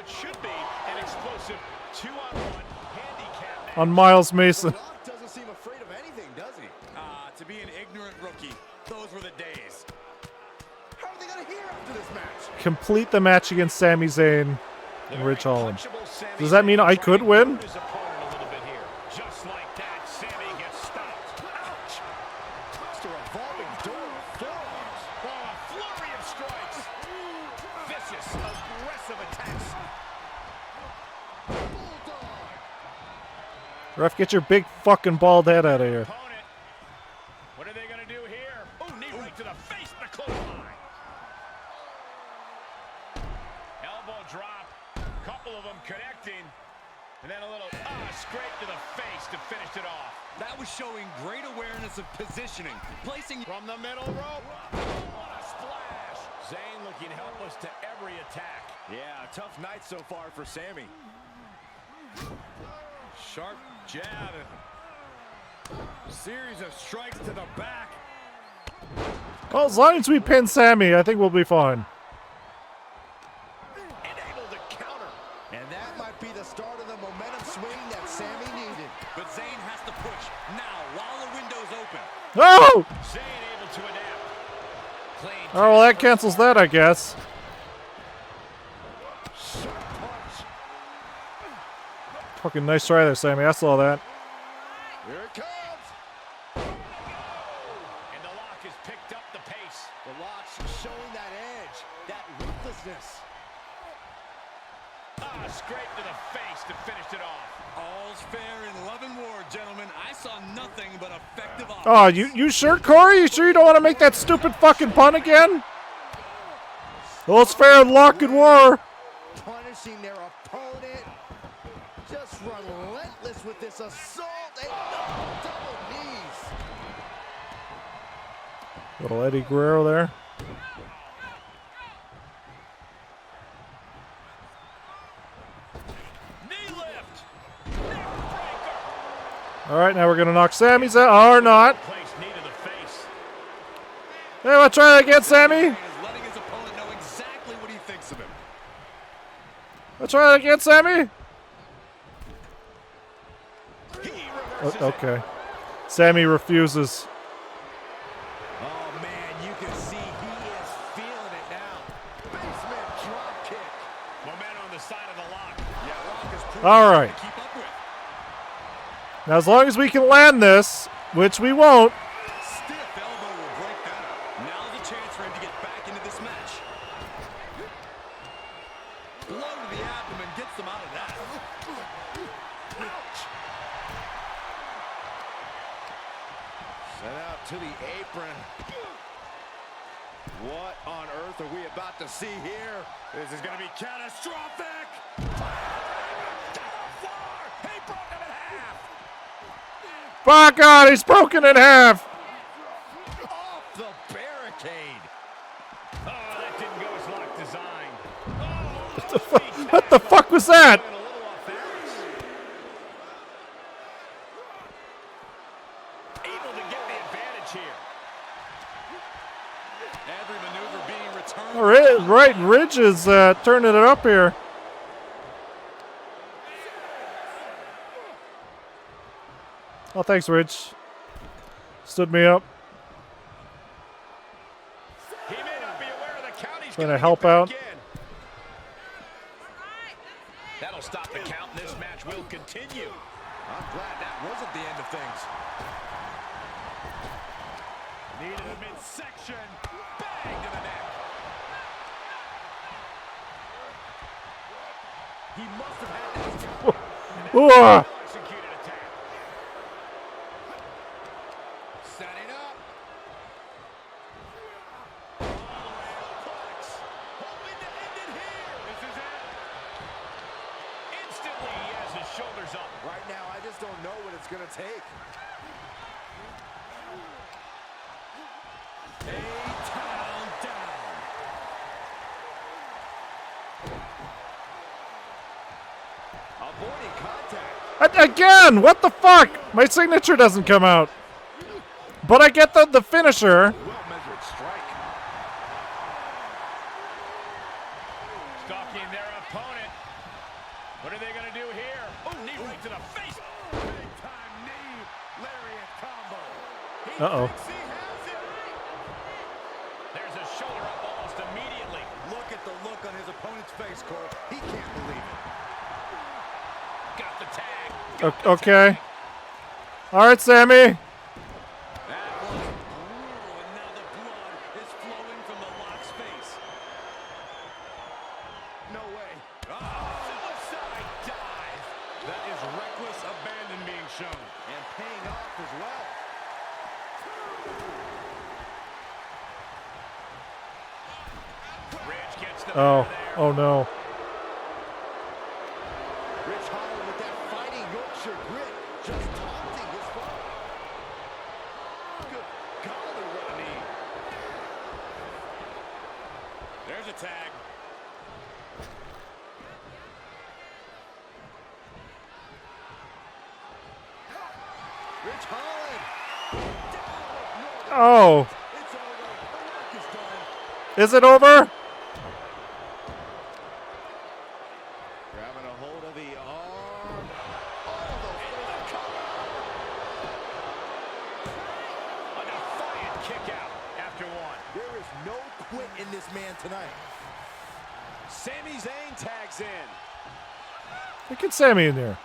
on Miles Mason. Doesn't seem afraid of anything, does he? To be an ignorant rookie, those were the days. How are they going to hear after this match? Complete the match against Sami Zayn and Ridge Holland. Does that mean I could win? Just like that, Sammy gets stopped. Ouch! It's a revolving door of forearms. Oh, a flurry of strikes. Vicious, aggressive attacks. Ref, get your big fucking bald head out of here. What are they going to do here? Oh, knee right to the face, the clothesline. Elbow drop. Couple of them connecting. And then a little scrape to the face to finish it off. That was showing great awareness of positioning. Placing from the middle rope. What a splash. Zayn looking helpless to every attack. Yeah, tough night so far for Sammy. Sharp jab. Series of strikes to the back. Well, as long as we pin Sammy, I think we'll be fine. And able to counter. And that might be the start of the momentum swing that Sammy needed. But Zayn has to push now while the window's open. Oh! Zayn able to adapt. Oh, well, that cancels that, I guess. Fucking nice try there, Sammy. I saw that. Here it comes. And the Lock has picked up the pace. The Lock's showing that edge, that ruthlessness. a scrape to the face to finish it off. All's fair in love and war, gentlemen. I saw nothing but effective offense. Oh, you sure, Corey? You sure you don't want to make that stupid fucking pun again? All's fair in luck and war. Punishing their opponent. Just relentless with this assault. And double knees. Little Eddie Guerrero there. All right, now we're going to knock Sammy's out, or not. Hey, let's try that again, Sammy. Let's try that again, Sammy. Okay. Sammy refuses. Oh, man, you can see he is feeling it now. Basement drop kick. Momentum on the side of the lock. Yeah, lock is pretty All right. hard to keep up with. Now, as long as we can land this, which we won't. Stiff elbow will break that up. Now's a chance for him to get back into this match. Blow to the abdomen gets them out of that. Ouch. Set out to the apron. What on earth are we about to see here? This is going to be catastrophic. He broke him in half. By God, he's broken in half. Off the barricade. Oh, that didn't go as lock designed. What the fuck was that? Able to get the advantage here. Every maneuver being returned. All right, Ridge is turning it up here. Oh, thanks, Ridge. Stood me up. He may not be aware of the count. He's Trying to help out. That'll stop the count. This match will continue. I'm glad that wasn't the end of things. Knee to the midsection. Bang to the neck. He must have had this. Ooh. Executed attack. Setting up. Hoping to end it here. This is it. Instantly, he has his shoulders up. Right now, I just don't know what it's going to take. A town down. Avoiding contact. Again, what the fuck? My signature doesn't come out. But I get the finisher. Well-measured strike. Stalking their opponent. What are they going to do here? Oh, knee right to the face. Big-time knee. Lariat combo. Uh-oh. He has it. There's a shoulder up almost immediately. Look at the look on his opponent's face, Cole. He can't believe it. Got the tag. Okay. All right, Sammy. That was brutal, and now the blood is flowing from the lock's face. No way. Suicide dive. That is reckless abandon being shown. And paying off as well. Ridge gets the Oh, better there. oh no. Rich Holland with that fighting Yorkshire grit. Just taunting his foe. Good golly, what a knee. There's a tag. Rich Holland. Oh. It's over. The work is done. Is it over? Grabbing a hold of the arm. Oh, A defiant kick out after one. there is no quit in this man tonight. Sami Zayn tags in. Get Sammy in there.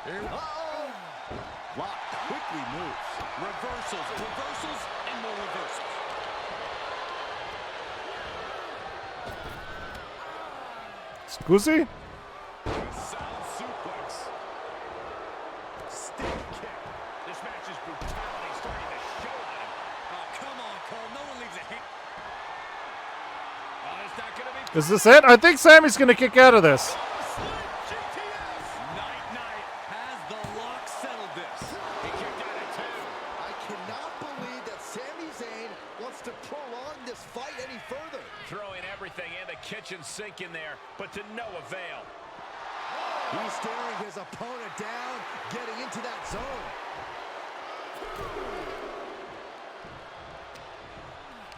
Uh-oh. Lock quickly moves. Reversals, reversals, and more reversals. Scusi? Sound suplex. Stick kick. This match's brutality starting to show on him. Oh, come on, Cole. No one leaves a hand. Oh, it's not going to be. Is this it? I think Sammy's going to kick out of this. Night has the lock settled this. He kicked out at 2. I cannot believe that Sami Zayn wants to prolong this fight any further. Throwing everything in the kitchen sink in there, but to no avail. He's staring his opponent down, getting into that zone.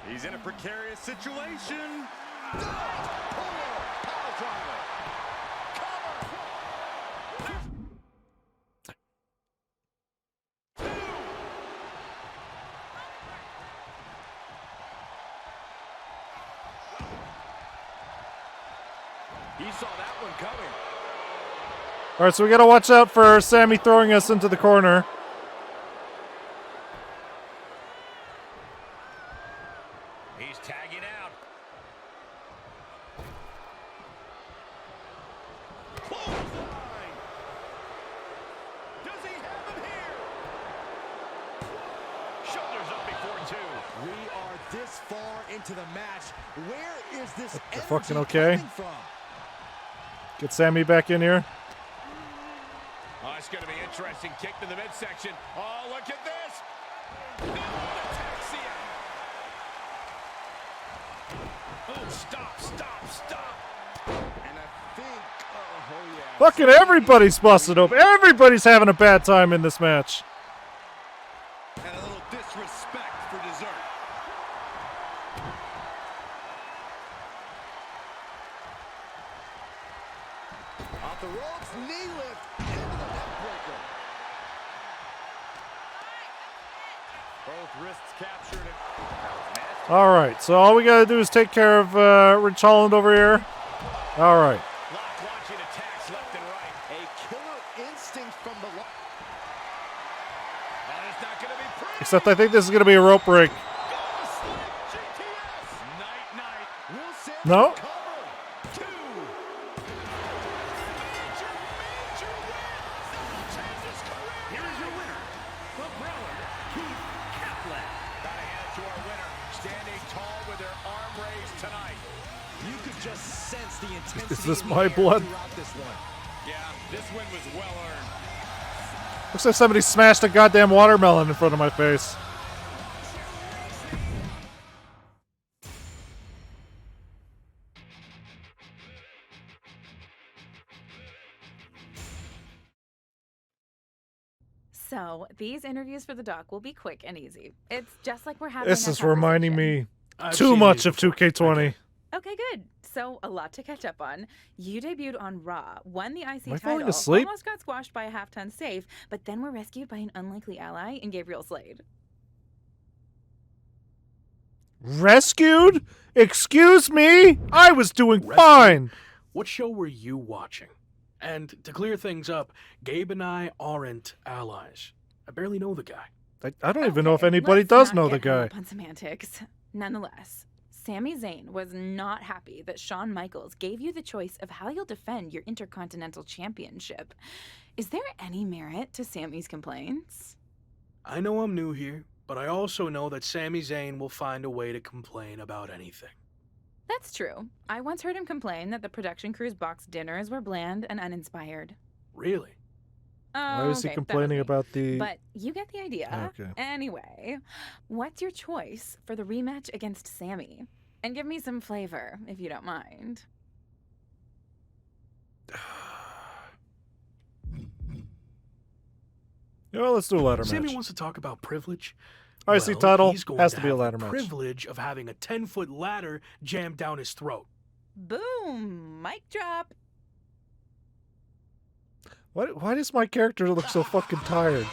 He's in a precarious situation. Power driver. He saw that one coming. All right, so we got to watch out for Sammy throwing us into the corner. He's tagging out. Clothesline. Does he have him here? Shoulders up before 2. We are this far into the match. Where is this They're energy fucking okay. coming from? Get Sammy back in here. Oh, it's going to be interesting. Kick to the midsection. Oh, look at this. Ataxia. Oh, stop. And I think, oh yeah. Fucking everybody's busted open. Everybody's having a bad time in this match. And a little disrespect for dessert. Off the ropes, knee lift into the neck breaker. Both wrists captured. All right, so all we got to do is take care of Rich Holland over here. All right. Lock launching attacks left and right. A killer instinct from the lock. And it's not going to be pretty. Except I think this is going to be a rope break. Night. Will Sami No? recover? 2. Major win. Changes his career. Here is your winner, the Brawler, Keith Kaplan. Gotta hand it to our winner. Standing tall with their arm raised tonight. You could just sense the intensity. Is this in the my air blood? throughout this one. Yeah, this win was well earned. Looks like somebody smashed a goddamn watermelon in front of my face. So, these interviews for the doc will be quick and easy. It's just like we're having This a is reminding conversation. me I've too seen much these of before. 2K20. Okay, good. So, a lot to catch up on. You debuted on Raw, won the IC Am I falling title, asleep? almost got squashed by a half-ton safe, but then were rescued by an unlikely ally in Gabriel Slade. Rescued? Excuse me? I was doing Rescued? fine. What show were you watching? And to clear things up, Gabe and I aren't allies. I barely know the guy. I don't even know if anybody Let's does not know the get hung guy. up on semantics. Nonetheless, Sami Zayn was not happy that Shawn Michaels gave you the choice of how you'll defend your Intercontinental Championship. Is there any merit to Sami's complaints? I know I'm new here, but I also know that Sami Zayn will find a way to complain about anything. That's true. I once heard him complain that the production crew's box dinners were bland and uninspired. Really? Oh, Why was he okay, that complaining me. about the... But you get the idea. Okay. Anyway, what's your choice for the rematch against Sami? And give me some flavor, if you don't mind. Yeah, let's do a ladder Sami match. wants to talk about privilege. IC title he's going has to be a have ladder the match. privilege of having a 10-foot ladder jammed down his throat. Boom! Mic drop. Why does my character look so fucking tired?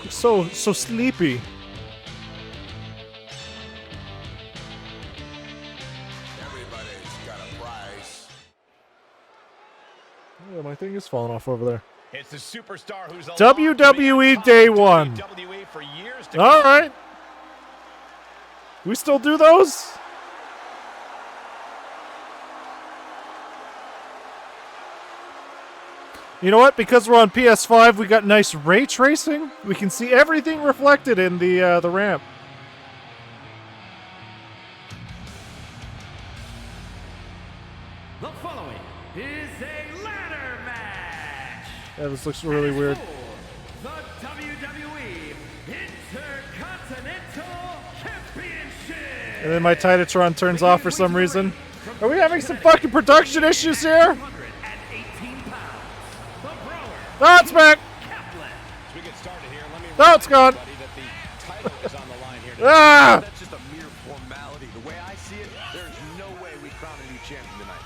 Looks so sleepy. Everybody's got a price. Yeah, my thing is falling off over there. It's the superstar who's WWE Day 1. WWE for years to All right. We still do those? You know what? Because we're on PS5, we got nice ray tracing. We can see everything reflected in the ramp. The following is a ladder match. Yeah, this looks really weird. The WWE Intercontinental Championship. And then my Titatron turns off for some reason. Are we having some fucking production issues here? Oh, it's back! No, it's gone! Ah! That's just a mere formality. The way I see it, there's no way we crown a new champion tonight.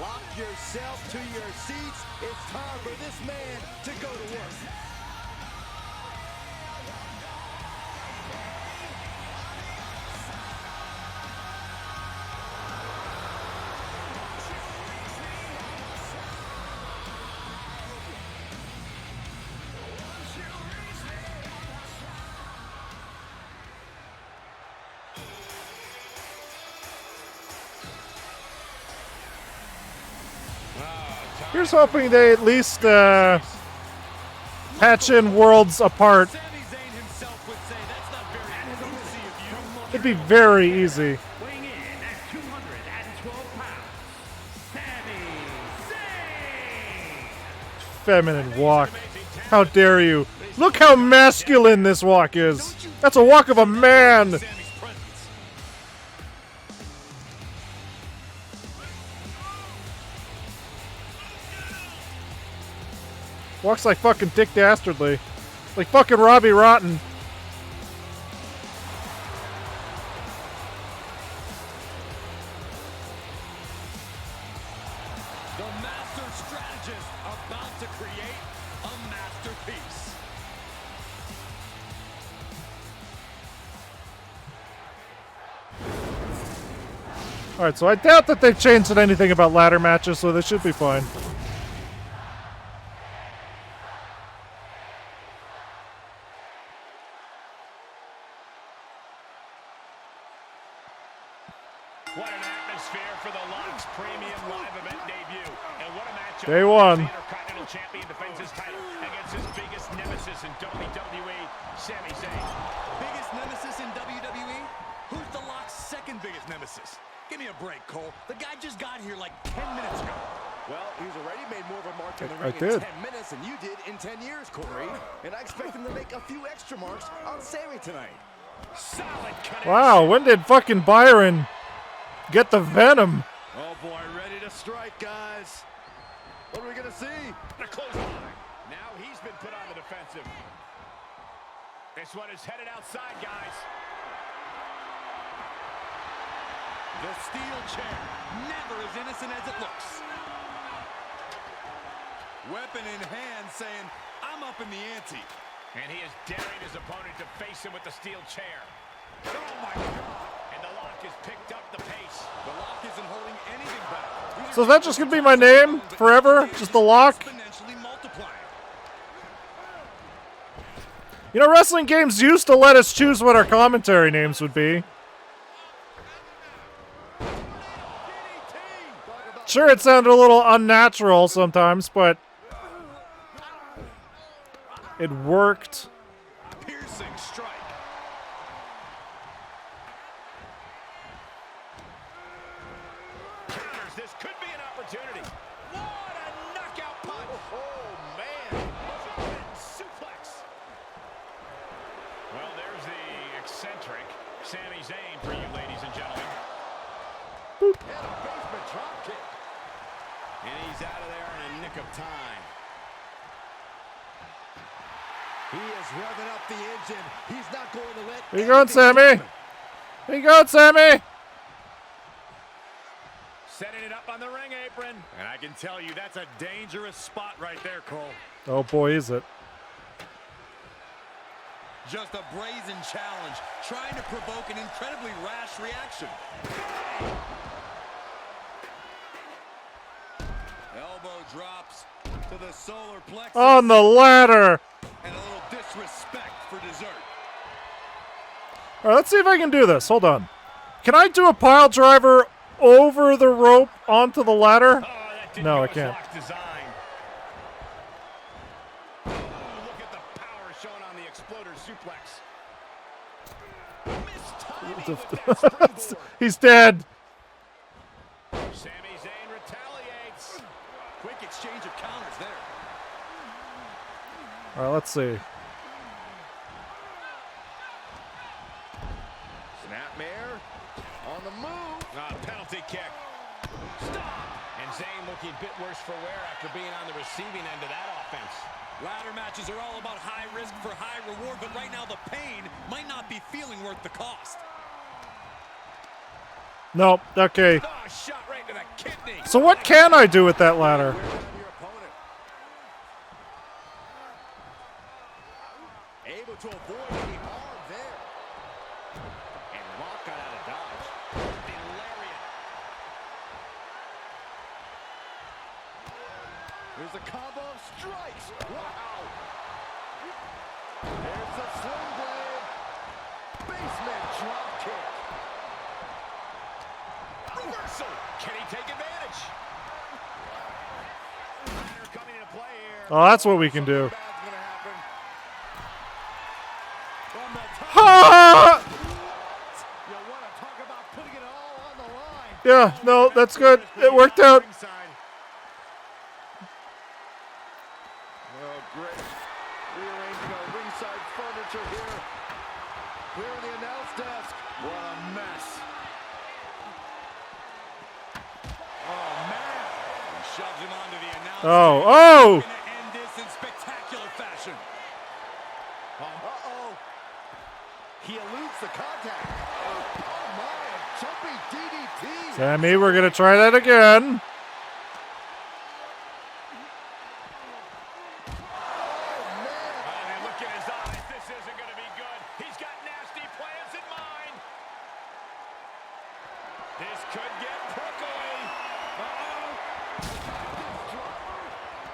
Lock yourself to your seats. It's time for this man to go to work. Here's hoping they at least patch in worlds apart. It'd be very easy. Feminine walk. How dare you? Look how masculine this walk is. That's a walk of a man. Walks like fucking Dick Dastardly. Like fucking Robbie Rotten. The master strategist about to create a masterpiece. Alright, so I doubt that they've changed anything about ladder matches, so they should be fine. What an atmosphere for the Lock's premium live event debut. And what a matchup. Day one. The Intercontinental Champion defends his title against his biggest nemesis in WWE, Sami Zayn. Biggest nemesis in WWE? Who's the Lock's second biggest nemesis? Give me a break, Cole. The guy just got here like 10 minutes ago. Well, he's already made more of a mark in the I ring did. in 10 minutes than you did in 10 years, Corey. And I expect him to make a few extra marks on Sami tonight. Solid connection. Wow, when did fucking Byron get the venom? Oh boy, ready to strike, guys. What are we gonna see? A close line. Now he's been put on the defensive. This one is headed outside, guys. The steel chair, never as innocent as it looks. Weapon in hand saying, I'm up in the ante. And he is daring his opponent to face him with the steel chair. Oh my God. And the Lock has picked up the pace. The Lock isn't holding anything back. So is that just gonna be my name forever? Just the Lock? Exponentially multiplying. You know, wrestling games used to let us choose what our commentary names would be. Sure, it sounded a little unnatural sometimes, but it worked. Piercing strike. Counters. This could be an opportunity. What a knockout punch. Oh, man. Suplex. Well, there's the eccentric Sami Zayn for you, ladies and gentlemen. And a basement drop kick. And he's out of there in a nick of time. He is revving up the engine. He's not going to let. Where you going, Sammy? Where you going, Sammy? Setting it up on the ring apron. And I can tell you that's a dangerous spot right there, Cole. Oh boy, is it. Just a brazen challenge, trying to provoke an incredibly rash reaction. Elbow drops to the solar plexus. On the ladder. And a little disrespect for dessert. All right, let's see if I can do this. Hold on. Can I do a pile driver over the rope onto the ladder? No, I can't. Look at the power shown on the exploder suplex. He's dead. Sami Zayn retaliates. Quick exchange of counters there. All right, let's see. Snapmare on the move. Penalty kick. Stop. And Zayn looking a bit worse for wear after being on the receiving end of that offense. Ladder matches are all about high risk for high reward, but right now the pain might not be feeling worth the cost. No, okay. Oh, shot right to the kidney. So what can I do with that ladder? Able to avoid any harm there. And Rock got out of dodge. The lariat. There's a combo of strikes. Wow. There's the sling blade. Basement drop kick. Reversal. Can he take advantage? Ladder coming into play here. Oh, that's what we can do. Ha! Yeah, no, that's good. It worked out. Oh, great. Rearranging our ringside furniture here. Clearing the announce desk. What a mess. Oh, man. He shoves him onto the announce Oh, table. oh! Gonna end this in spectacular fashion. Uh-oh. He eludes the contact. Oh, my. Jumping DDT. Sammy, we're going to try that again. Look in his eyes. This isn't going to be good. He's got nasty plans in mind. This could get prickly. Uh-oh.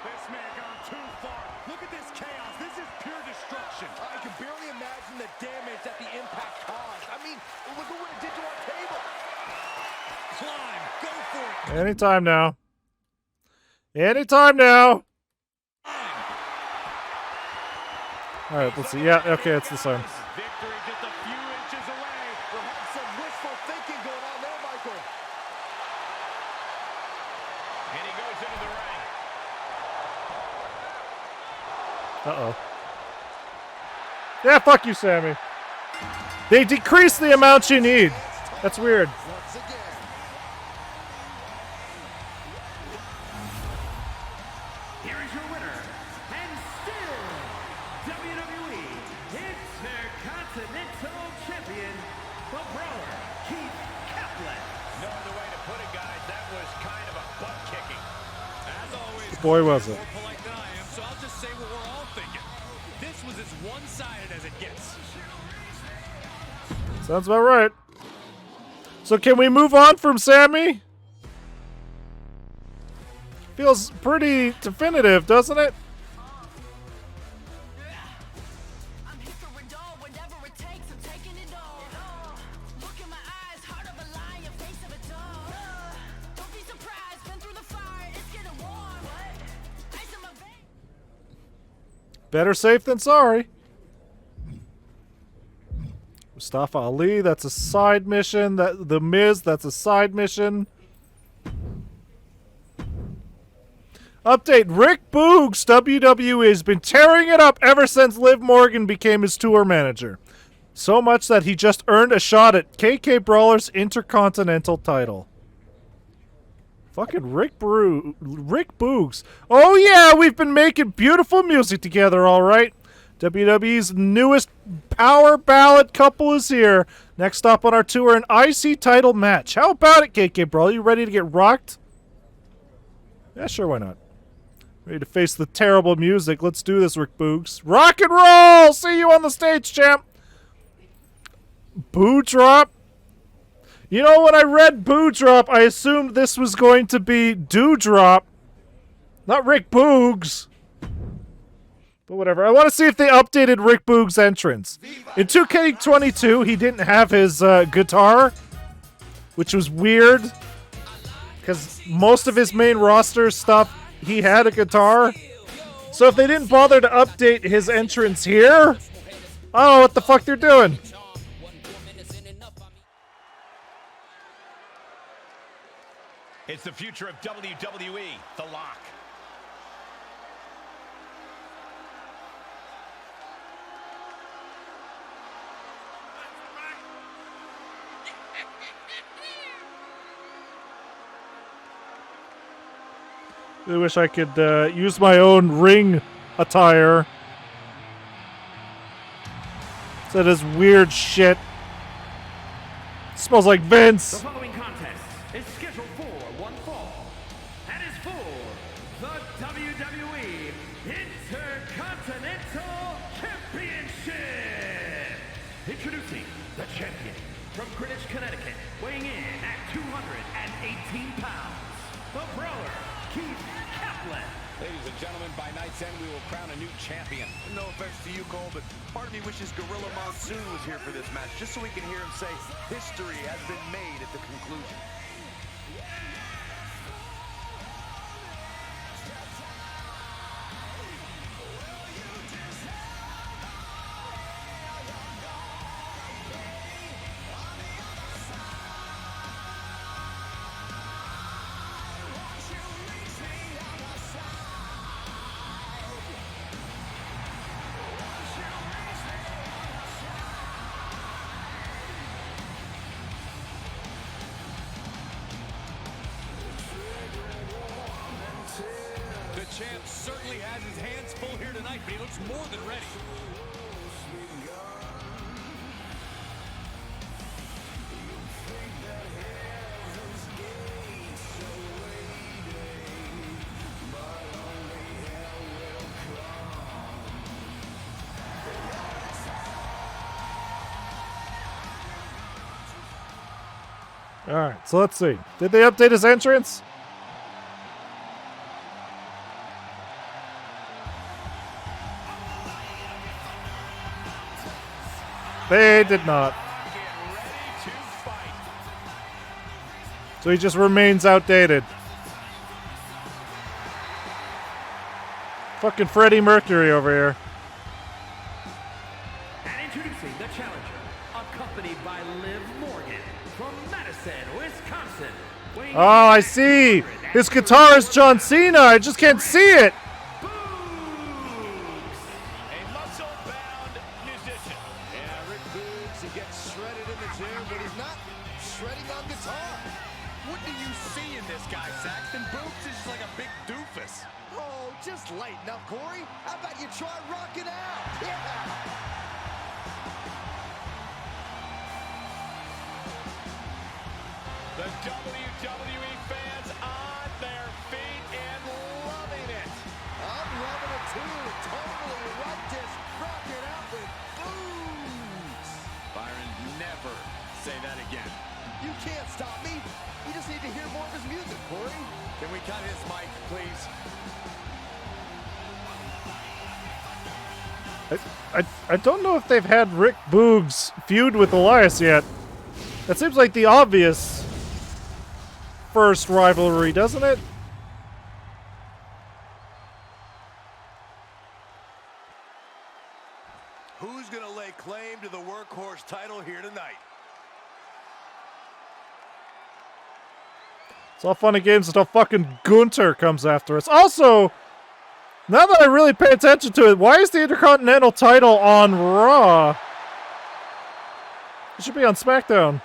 This man gone too far. Look at this chaos. This is pure destruction. I can barely imagine the damage that the impact caused. I mean, look at what it did to our table. Climb. Go for it. Anytime now. Anytime now. All right, let's see. Yeah, okay, it's the same. Victory just a few inches away. Perhaps some wishful thinking going on there, Michael. And he goes into the ring. Uh-oh. Yeah, fuck you, Sammy. They decrease the amount you need. That's weird. Once again. Here is your winner, and still WWE Intercontinental Champion, the Brawler, Keith Kaplan. No other way to put it, guys. That was kind of a butt kicking. As always, Boy, was it. more polite than I am, so I'll just say what we're all thinking. This was as one-sided as it gets. Sounds about right. So can we move on from Sammy? Feels pretty definitive, doesn't it? Better safe than sorry. Mustafa Ali, that's a side mission. The Miz, that's a side mission. Update, Rick Boogs, WWE, has been tearing it up ever since Liv Morgan became his tour manager. So much that he just earned a shot at KK Brawler's Intercontinental title. Fucking Rick Boogs. Oh yeah, we've been making beautiful music together, alright. WWE's newest power ballad couple is here. Next up on our tour, an IC title match. How about it, KK Brawler? You ready to get rocked? Yeah, sure, why not? Ready to face the terrible music. Let's do this, Rick Boogs. Rock and roll! See you on the stage, champ! Boo drop? You know, when I read Boo drop, I assumed this was going to be Dewdrop. Not Rick Boogs. But whatever. I want to see if they updated Rick Boogs' entrance. In 2K22, he didn't have his guitar, which was weird. because most of his main roster stuff, he had a guitar. So if they didn't bother to update his entrance here, I don't know what the fuck they're doing. It's the future of WWE, The Lock. I wish I could use my own ring attire. Instead of this weird shit. Smells like Vince. The following contest is scheduled for one fall and is for the WWE Intercontinental Championship. Introducing the champion from Greenwich, Connecticut, weighing in at 218 pounds, the Brawler, Keith Kaplan. Ladies and gentlemen, by night's end, we will crown a new champion. No offense to you, Cole, but part of me wishes Gorilla Monsoon was here for this match, just so we can hear him say, history has been made at the conclusion. The champ certainly has his hands full here tonight, but he looks more than ready. Alright, so let's see. Did they update his entrance? They did not. So he just remains outdated. Fucking Freddie Mercury over here. And introducing the challenger, accompanied by Liv Morgan from Madison, Wisconsin. Oh, I see. His guitar is John Cena. I just can't see it. Lighten up, Corey. How about you try rocking out? Yeah. The WWE fans on their feet and loving it. I'm loving it too. Totally righteous. Rocking out with boots. Byron, never say that again. You can't stop me. You just need to hear more of his music, Corey. Can we cut his mic, please? I don't know if they've had Rick Boogs feud with Elias yet. That seems like the obvious first rivalry, doesn't it? Who's going to lay claim to the workhorse title here tonight? It's all fun and games until fucking Gunter comes after us. Also, now that I really pay attention to it, why is the Intercontinental title on Raw? It should be on SmackDown.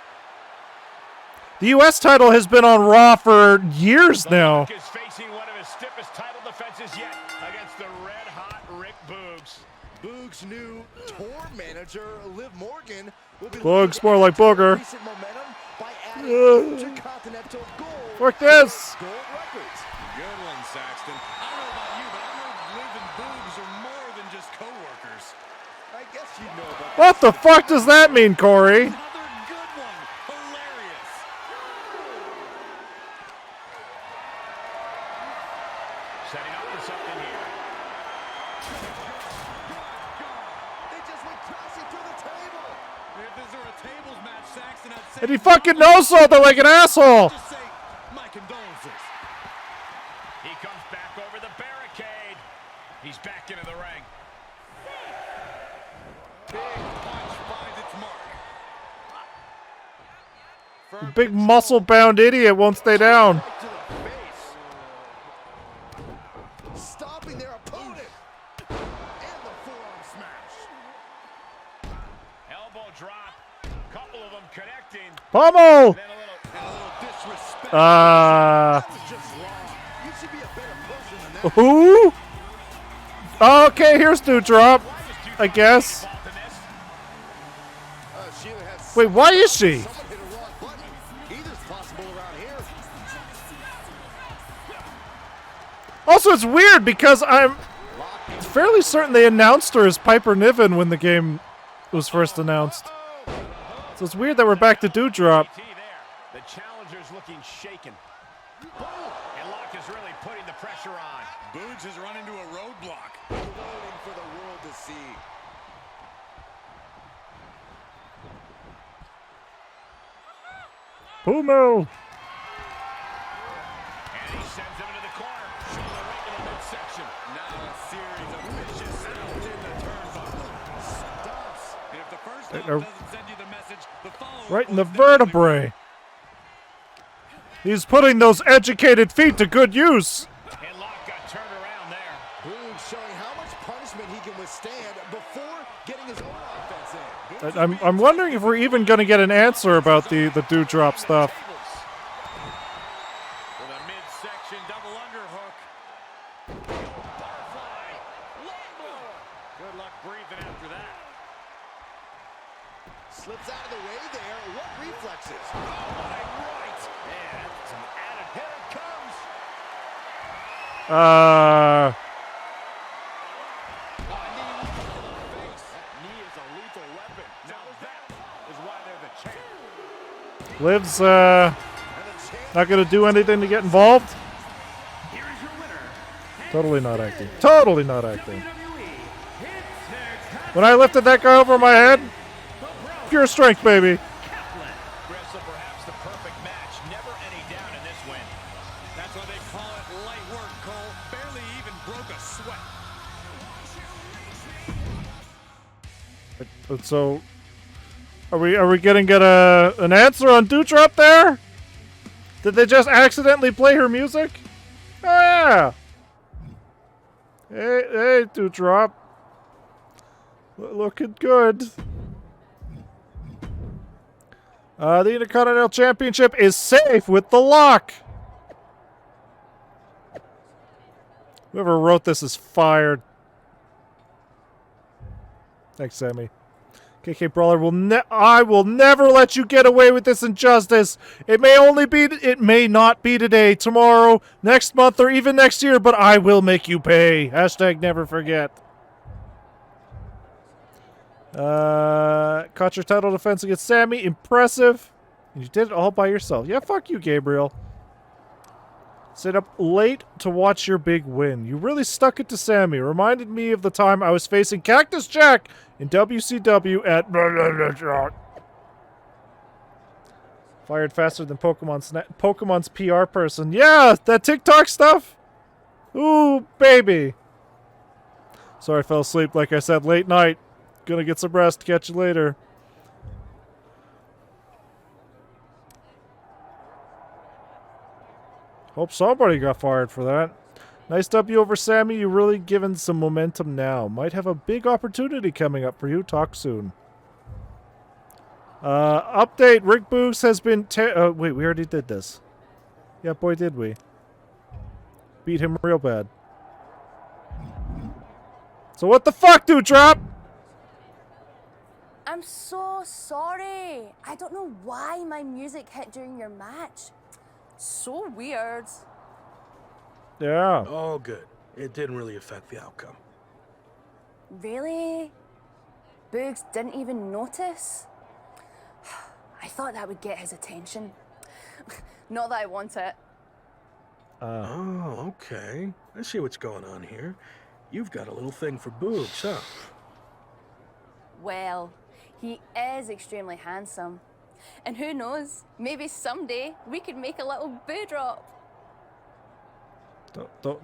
The U.S. title has been on Raw for years now. Is facing one of his stiffest title defenses yet against the red-hot Rick Boogs. Boogs' new tour manager, Liv Morgan, will be Boogs, more like Booger. recent momentum by adding Intercontinental Gold. Fuck this. Gold records. Good one, Saxton. I don't know about you, but I heard Liv and Boogs are more than just co-workers. I guess you know about What the fuck does that mean, Corey? Another good one. Hilarious. Setting up for something here. They just went crashing through the table. If this were a tables match, Saxton, I'd say... And he fucking knows something like an asshole. Just say, my condolences. Big muscle-bound idiot won't stay down. Stopping their opponent. And the forearm smash. Elbow drop. Couple of them connecting. Pommel! Who? Okay, here's Dewdrop, I guess. Wait, why is she? Also, it's weird because I'm fairly certain they announced her as Piper Niven when the game was first announced. So it's weird that we're back to Dewdrop. The challenger's looking shaken. And Locke is really putting the pressure on. Boogs has run into a roadblock. Loading for the world to see. Pumo! And he sends him into the corner. Shoulder right in the midsection. Now a series of vicious sounds in the turnbuckle. Stops. And if the first one doesn't send you the message, the follow-up Right in the vertebrae. He's putting those educated feet to good use. And Locke got turned around there. Boogs showing how much punishment he can withstand before getting his own offense in. I'm wondering if we're even going to get an answer about the Dewdrop stuff. With a midsection double underhook. Butterfly. Leg blower. Good luck breathing after that. Slips out of the way there. What reflexes? Oh, my right. And some added. Here it comes. Liv's not gonna do anything to get involved. Totally not acting. Totally not acting. When I lifted that guy over my head, pure strength, baby. Wrestle perhaps the perfect match. Never any down in this win. That's why they call it light work, Cole. Barely even broke a sweat. So, are we gonna get an answer on Dewdrop there? Did they just accidentally play her music? Oh yeah. Hey, Dewdrop. Looking good. The Intercontinental Championship is safe with the Lock. Whoever wrote this is fired. Thanks, Sammy. KK Brawler I will never let you get away with this injustice. It may not be today, tomorrow, next month, or even next year, but I will make you pay. Hashtag never forget. Caught your title defense against Sammy. Impressive. And you did it all by yourself. Yeah, fuck you, Gabriel. Stayed up late to watch your big win. You really stuck it to Sammy. Reminded me of the time I was facing Cactus Jack in WCW at... Fired faster than Pokemon's PR person. Yeah, that TikTok stuff. Ooh, baby. Sorry I fell asleep. Like I said, late night. Gonna get some rest. Catch you later. Hope somebody got fired for that. Nice W over Sammy. You're really giving some momentum now. Might have a big opportunity coming up for you. Talk soon. Update. Rick Boogs has been... wait, we already did this. Yeah, boy, did we. Beat him real bad. So what the fuck, Dewdrop? I'm so sorry. I don't know why my music hit during your match. So weird. Yeah. Oh, good. It didn't really affect the outcome. Really? Boogs didn't even notice? I thought that would get his attention. Not that I want it. Oh, okay. I see what's going on here. You've got a little thing for Boogs, huh? Well, he is extremely handsome. And who knows, maybe someday we could make a little boo drop.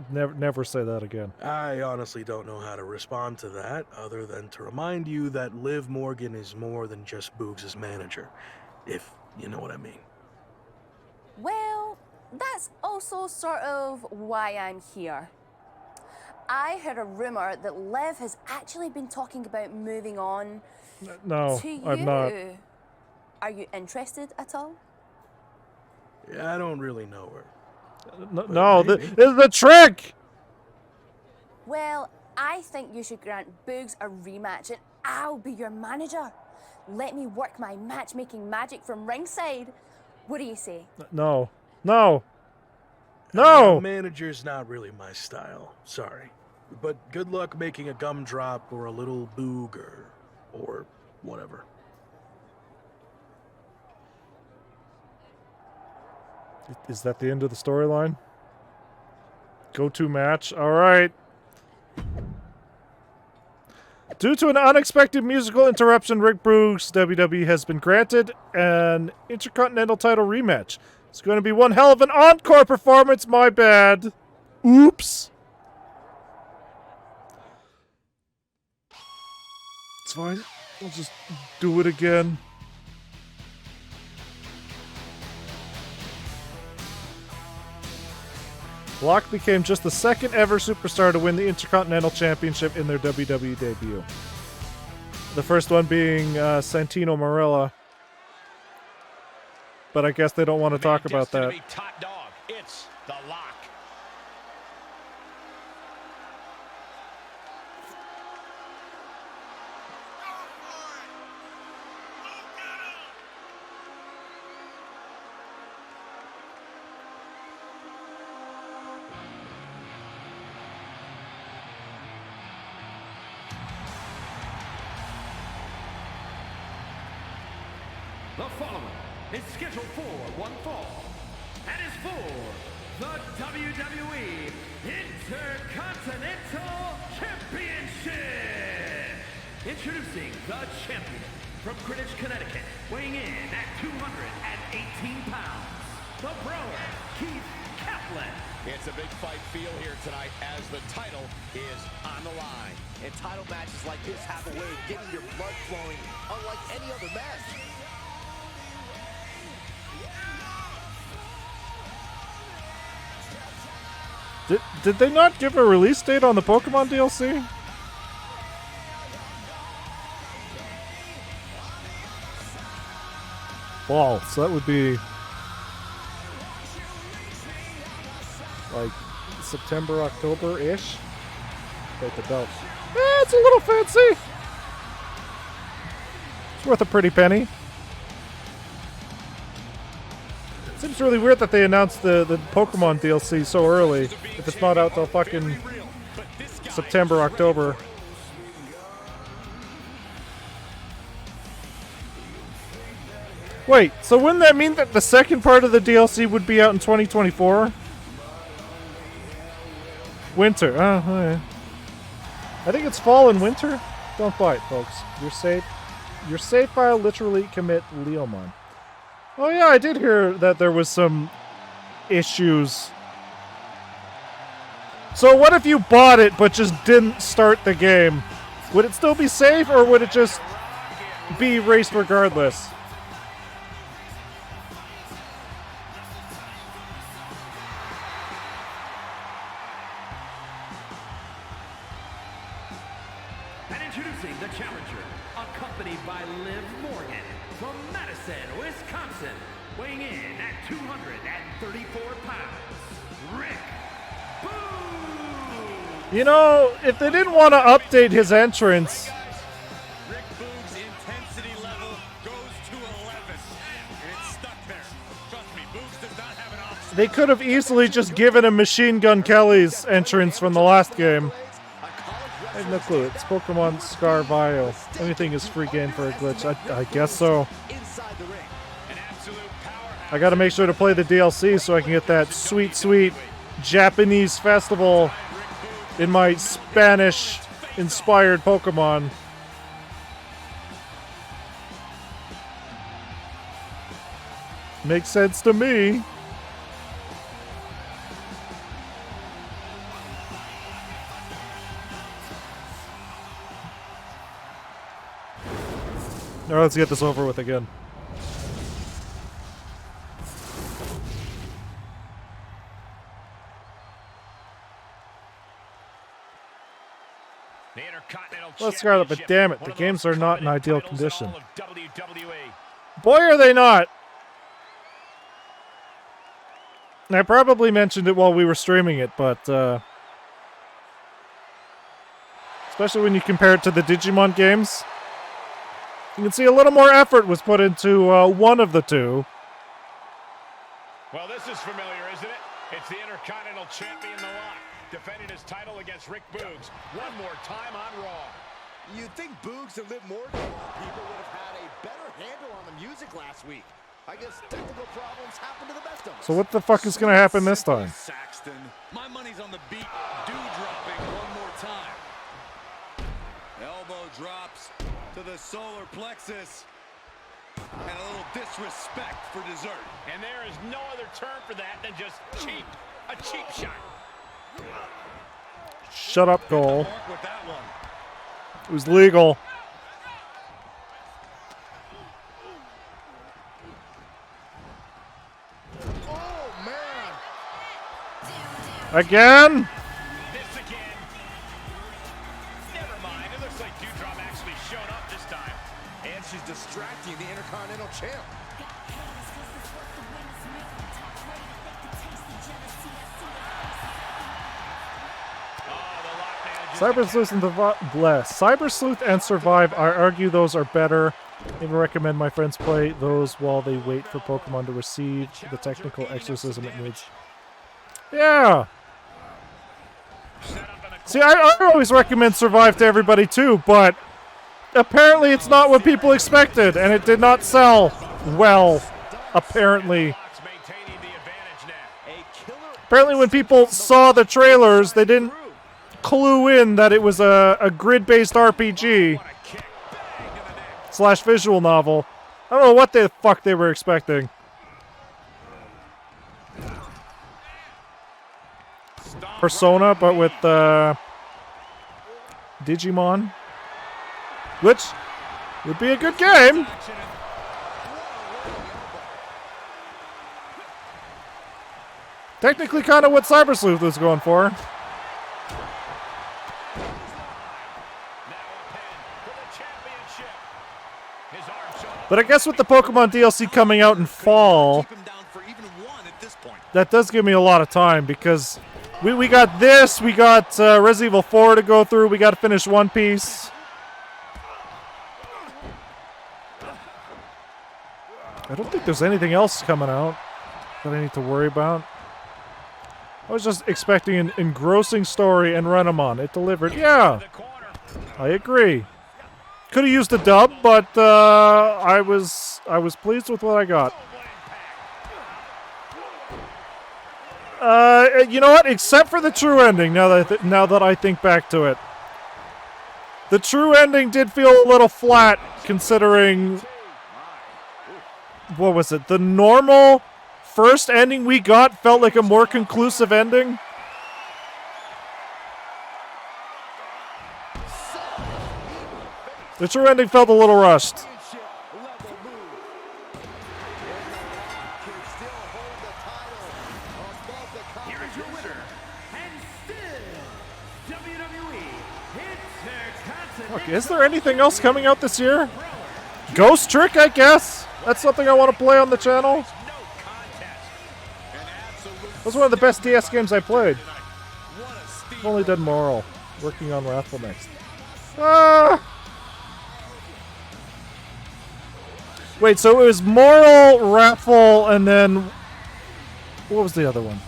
Never say that again. I honestly don't know how to respond to that, other than to remind you that Liv Morgan is more than just Boogs' manager, if you know what I mean. that's also sort of why I'm here. I heard a rumor that Liv has actually been talking about moving on No, to you. I'm not. Are you interested at all? Yeah, I don't really know her. No, this is the trick! Well, I think you should grant Boogs a rematch and I'll be your manager. Let me work my matchmaking magic from ringside. What do you say? No. No. No! Manager's not really my style. Sorry. But good luck making a gumdrop or a little booger or whatever. Is that the end of the storyline? Go-to match? Alright. Due to an unexpected musical interruption, Rick Brooks, WWE has been granted an Intercontinental title rematch. It's going to be one hell of an encore performance, my bad. Oops. It's fine. We'll just do it again. Locke became just the second ever superstar to win the Intercontinental Championship in their WWE debut. The first one being Santino Marella. But I guess they don't want to talk about that. Top dog. It's the Lock. The following is scheduled for one fall and is for the WWE Intercontinental Championship. Introducing the champion from Greenwich, Connecticut, weighing in at 218 pounds, the Brawler, Keith Kaplan. It's a big fight feel here tonight as the title is on the line. And title matches like this have a way of getting your blood flowing unlike any other match. Did they not give a release date on the Pokemon DLC? Fall, so that would be like September, October-ish. Like the belt. It's a little fancy. It's worth a pretty penny. Seems really weird that they announced the Pokemon DLC so early, if it's not out till fucking September, October. Wait, so wouldn't that mean that the second part of the DLC would be out in 2024? Winter. Oh, yeah. I think it's fall and winter. Don't buy it, folks. You're safe. Your save file literally commit Leomon. Oh yeah, I did hear that there was some issues. So what if you bought it but just didn't start the game? Would it still be safe or would it just be erased regardless? And introducing the challenger, accompanied by Liv Morgan from Madison, Wisconsin, weighing in at 234 pounds, Rick Boogs. You know, if they didn't want to update his entrance, Rick Boogs' intensity level goes to 11, and it's stuck there. Trust me, Boogs does not have an option. they could have easily just given him Machine Gun Kelly's entrance from the last game. I have no clue. It's Pokemon Scarvio. Anything is free game for a glitch. I guess so. I gotta make sure to play the DLC so I can get that sweet, sweet Japanese festival in my Spanish-inspired Pokemon. Makes sense to me. Alright, let's get this over with again. Let's Scarlet, but damn it, the games are not in ideal condition. Boy, are they not! I probably mentioned it while we were streaming it, but especially when you compare it to the Digimon games, you can see a little more effort was put into one of the two. Well, this is familiar, isn't it? It's the Intercontinental Champion, The Rock, defending his title against Rick Boogs one more time on Raw. You'd think Boogs and Liv Morgan people would have had a better handle on the music last week. I guess technical problems happen to the best of us. So what the fuck is going to happen this time? Saxton. My money's on the beat. Dropping one more time. Elbow drops to the solar plexus. And a little disrespect for dessert. And there is no other term for that than just cheap. A cheap shot. Shut up, goal. It was legal. Again? This again. Never mind. It looks like Dewdrop actually showed up this time. And she's distracting the Intercontinental Champ. Cyber Sleuth and Survive, I argue those are better. I even recommend my friends play those while they wait for Pokemon to receive the technical exorcism it needs. Yeah! See, I always recommend Survive to everybody too, but apparently it's not what people expected, and it did not sell well, apparently. Apparently when people saw the trailers, they didn't clue in that it was a grid-based RPG / visual novel. I don't know what the fuck they were expecting. Persona, but with Digimon, which would be a good game. Technically kind of what Cyber Sleuth was going for. But I guess with the Pokemon DLC coming out in fall, that does give me a lot of time, because we got this, we got Resident Evil 4 to go through, we got to finish One Piece. I don't think there's anything else coming out that I need to worry about. I was just expecting an engrossing story and Renamon. It delivered. Yeah, I agree. Could have used a dub, but I was pleased with what I got. You know what? Except for the true ending, now that I think back to it. The true ending did feel a little flat, considering... What was it? The normal first ending we got felt like a more conclusive ending. The true ending felt a little rushed. Here's your winner, and still WWE Intercontinental. Look, is there anything else coming out this year? Ghost Trick, I guess. That's something I want to play on the channel. That was one of the best DS games I played. I've only done Moral. Working on Wrathful next. Wait, so it was Moral, Wrathful, and then... What was the other one?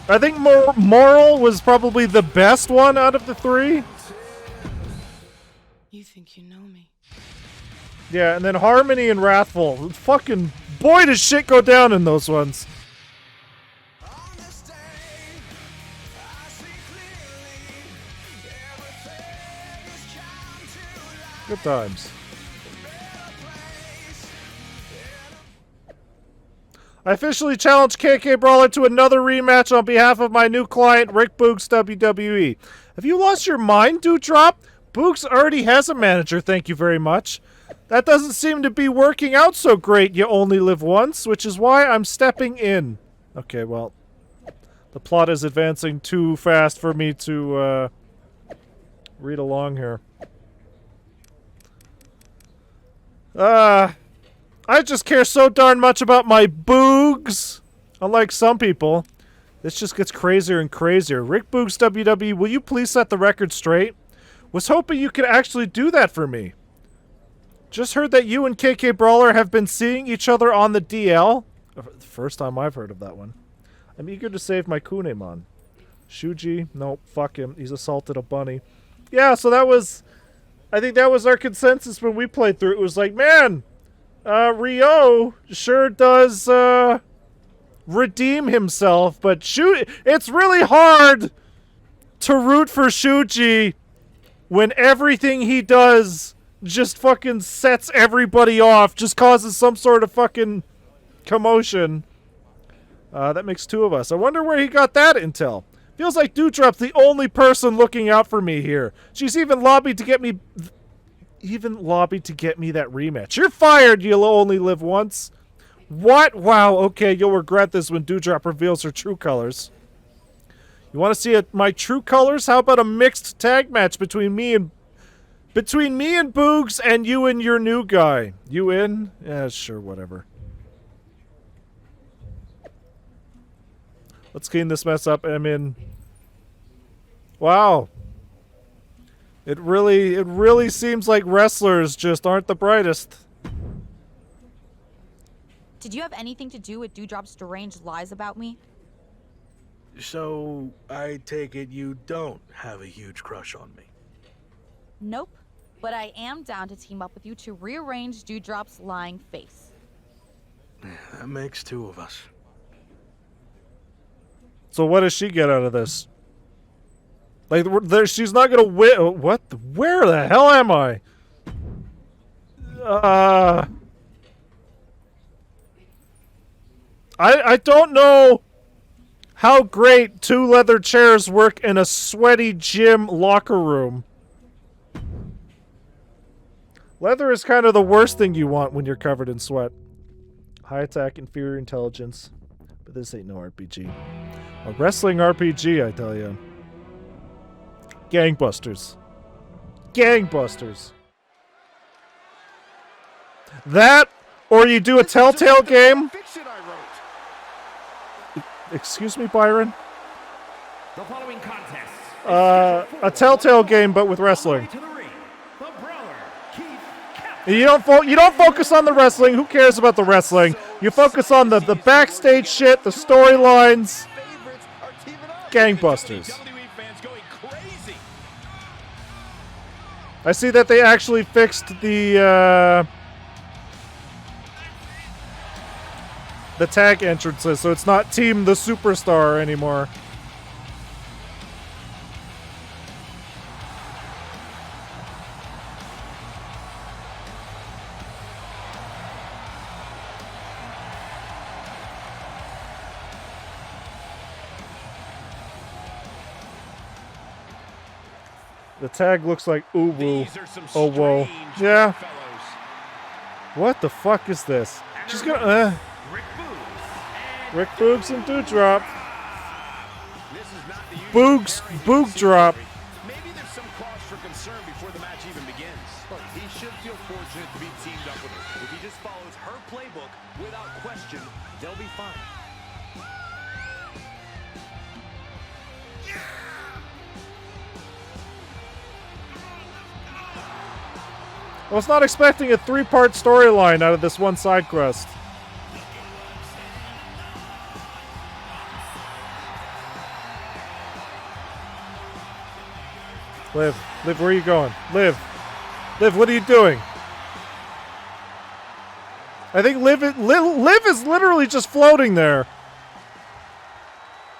I think Moral was probably the best one out of the three. You think you know me? Yeah, and then Harmony and Wrathful. Fucking boy, does shit go down in those ones. Good times. I officially challenge KK Brawler to another rematch on behalf of my new client, Rick Boogs WWE. Have you lost your mind, Dewdrop? Boogs already has a manager, thank you very much. That doesn't seem to be working out so great, you only live once, which is why I'm stepping in. Okay, well, the plot is advancing too fast for me to read along here. I just care so darn much about my boogs. Unlike some people, this just gets crazier and crazier. Rick Boogs WWE, will you please set the record straight? Was hoping you could actually do that for me. Just heard that you and KK Brawler have been seeing each other on the DL. First time I've heard of that one. I'm eager to save my Kunemon. Shuji, nope, fuck him. He's assaulted a bunny. Yeah, so that was... I think that was our consensus when we played through. It was like, man, Ryo sure does redeem himself, but it's really hard to root for Shuji when everything he does just fucking sets everybody off, just causes some sort of fucking commotion. That makes two of us. I wonder where he got that intel. Feels like Dewdrop's the only person looking out for me here. She's even lobbied to get me that rematch. You're fired, you'll only live once. What? Wow, okay, you'll regret this when Dewdrop reveals her true colors. You want to see my true colors? How about a mixed tag match between me and Boogs and you and your new guy? You in? Yeah, sure, whatever. Let's clean this mess up. I'm in. Wow. It really seems like wrestlers just aren't the brightest. Did you have anything to do with Dewdrop's deranged lies about me? So, I take it you don't have a huge crush on me. Nope. But I am down to team up with you to rearrange Dewdrop's lying face. That makes two of us. So what does she get out of this? Like, she's not gonna win. What? Where the hell am I? I don't know how great two leather chairs work in a sweaty gym locker room. Leather is kind of the worst thing you want when you're covered in sweat. High attack, inferior intelligence. But this ain't no RPG. A wrestling RPG, I tell you. Gangbusters. Gangbusters. That, or you do a Telltale game. Excuse me, Byron? The following contest. A Telltale game, but with wrestling. You don't focus on the wrestling. Who cares about the wrestling? You focus on the backstage shit, the storylines. Gangbusters. I see that they actually fixed the tag entrances, so it's not Team the Superstar anymore. The tag looks like ooh woo. Oh whoa. Yeah. What the fuck is this? She's gonna Rick Boogs and Dewdrop. Boog drop. Maybe there's some cause for concern before the match even begins. Look, he should feel fortunate to be teamed up with her. If he just follows her playbook without question, they'll be fine. I was not expecting a 3-part storyline out of this one side quest. Liv, where are you going? Liv, what are you doing? I think Liv is literally just floating there.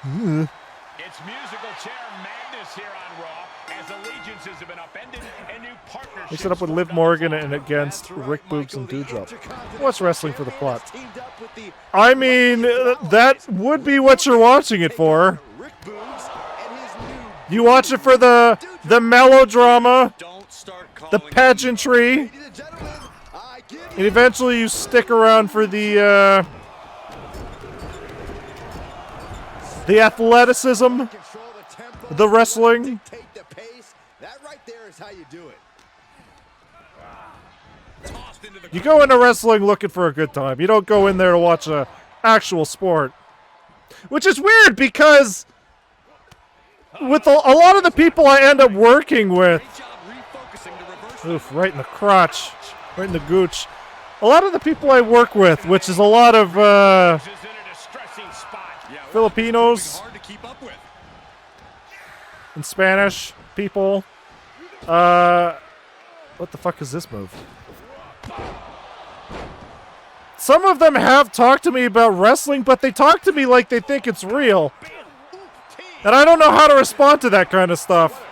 It's musical chair madness here on Raw as allegiances have been upended and new partnerships. Mix it up with Liv Morgan and against Rick Boogs and Dewdrop. What's wrestling for the plot? I mean, that would be what you're watching it for. You watch it for the melodrama, the pageantry, and eventually you stick around for the athleticism, the wrestling. That right there Here's how you do it. You go into wrestling looking for a good time. You don't go in there to watch a actual sport. Which is weird because with a lot of the people I end up working with, oof, right in the crotch, right in the gooch. A lot of the people I work with, which is a lot of Filipinos and Spanish people. What the fuck is this move? Some of them have talked to me about wrestling, but they talk to me like they think it's real. And I don't know how to respond to that kind of stuff.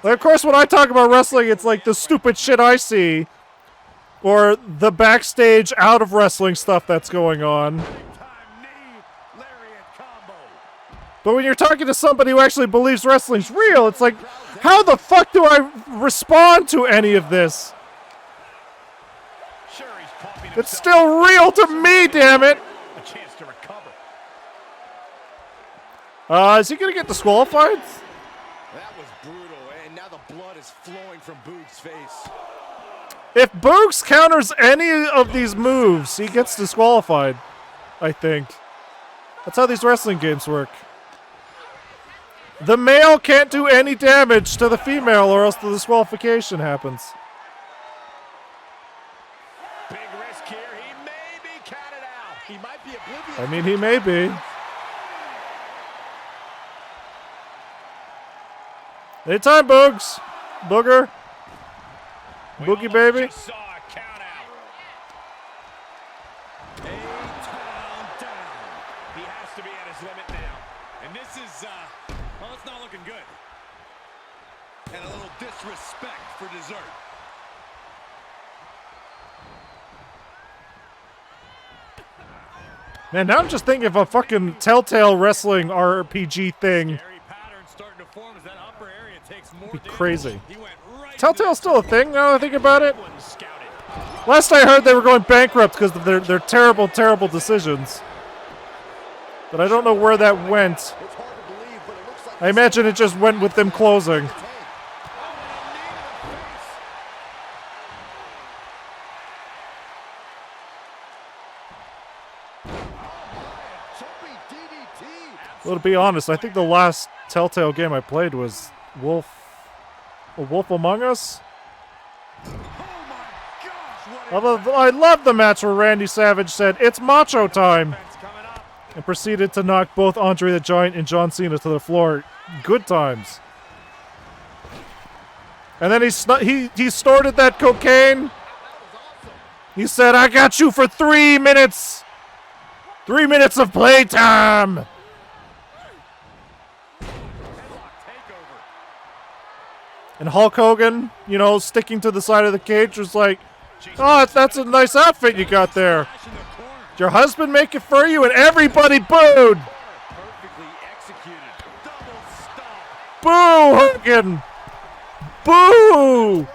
Like, of course, when I talk about wrestling, it's like the stupid shit I see. Or the backstage out of wrestling stuff that's going on. But when you're talking to somebody who actually believes wrestling's real, it's like, how the fuck do I respond to any of this? It's still real to me, damn it! A chance to recover. Is he gonna get disqualified? That was brutal, and now the blood is flowing from Boog's face. If Boogs counters any of these moves, he gets disqualified, I think. That's how these wrestling games work. The male can't do any damage to the female or else the disqualification happens. Big risk here. He may be counted out. He might be oblivious. I mean, he may be. Anytime, Boogs. Booger. Boogie, baby. Just saw a count out. He has to be at his limit now. And this is, well, it's not looking good. And a little disrespect for dessert. Man, now I'm just thinking of a fucking Telltale wrestling RPG thing. It'd be crazy. Telltale's still a thing now that I think about it. Last I heard they were going bankrupt because of their terrible, terrible decisions. But I don't know where that went. I imagine it just went with them closing. Well, to be honest, I think the last Telltale game I played was Wolf Among Us. I love the match where Randy Savage said, "It's macho time," and proceeded to knock both Andre the Giant and John Cena to the floor. Good times. And then he snorted that cocaine. He said, "I got you for 3 minutes. 3 minutes of playtime." And Hulk Hogan, you know, sticking to the side of the cage was like, "Oh, that's a nice outfit you got there. Did your husband make it for you?" And everybody booed. Boo, Hogan. Boo.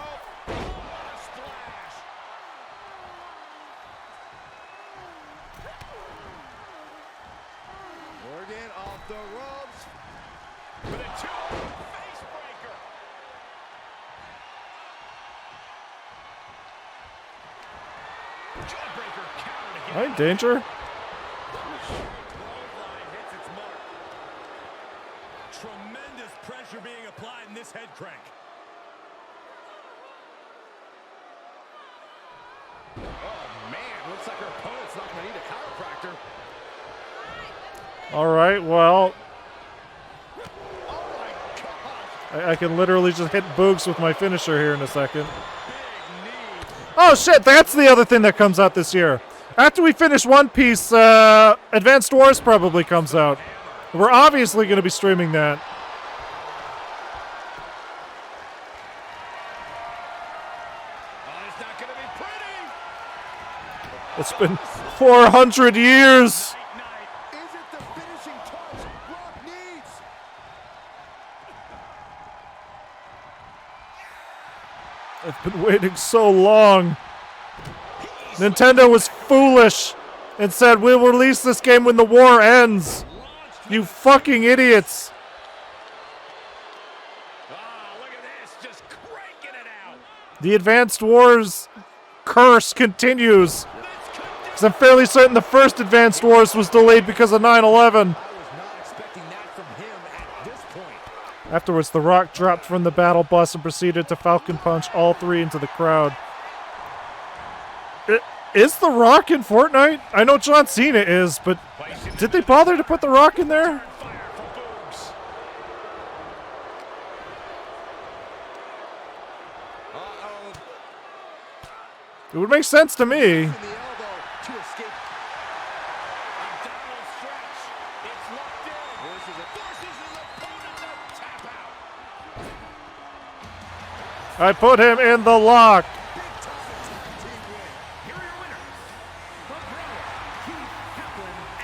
Morgan off the ropes. All right, Danger. Tremendous pressure being applied in this head crank. Oh, man. Looks like her opponent's not going to need a chiropractor. All right, well. I can literally just hit Boogs with my finisher here in a second. Oh, shit, that's the other thing that comes out this year. After we finish One Piece, Advanced Wars probably comes out. We're obviously going to be streaming that. It's been 400 years. I've been waiting so long. Nintendo was foolish and said, "We'll release this game when the war ends." You fucking idiots. The Advanced Wars curse continues. Because I'm fairly certain the first Advanced Wars was delayed because of 9/11. Afterwards, The Rock dropped from the battle bus and proceeded to Falcon Punch all three into the crowd. Is The Rock in Fortnite? I know John Cena is, but did they bother to put The Rock in there? It would make sense to me. I put him in the lock.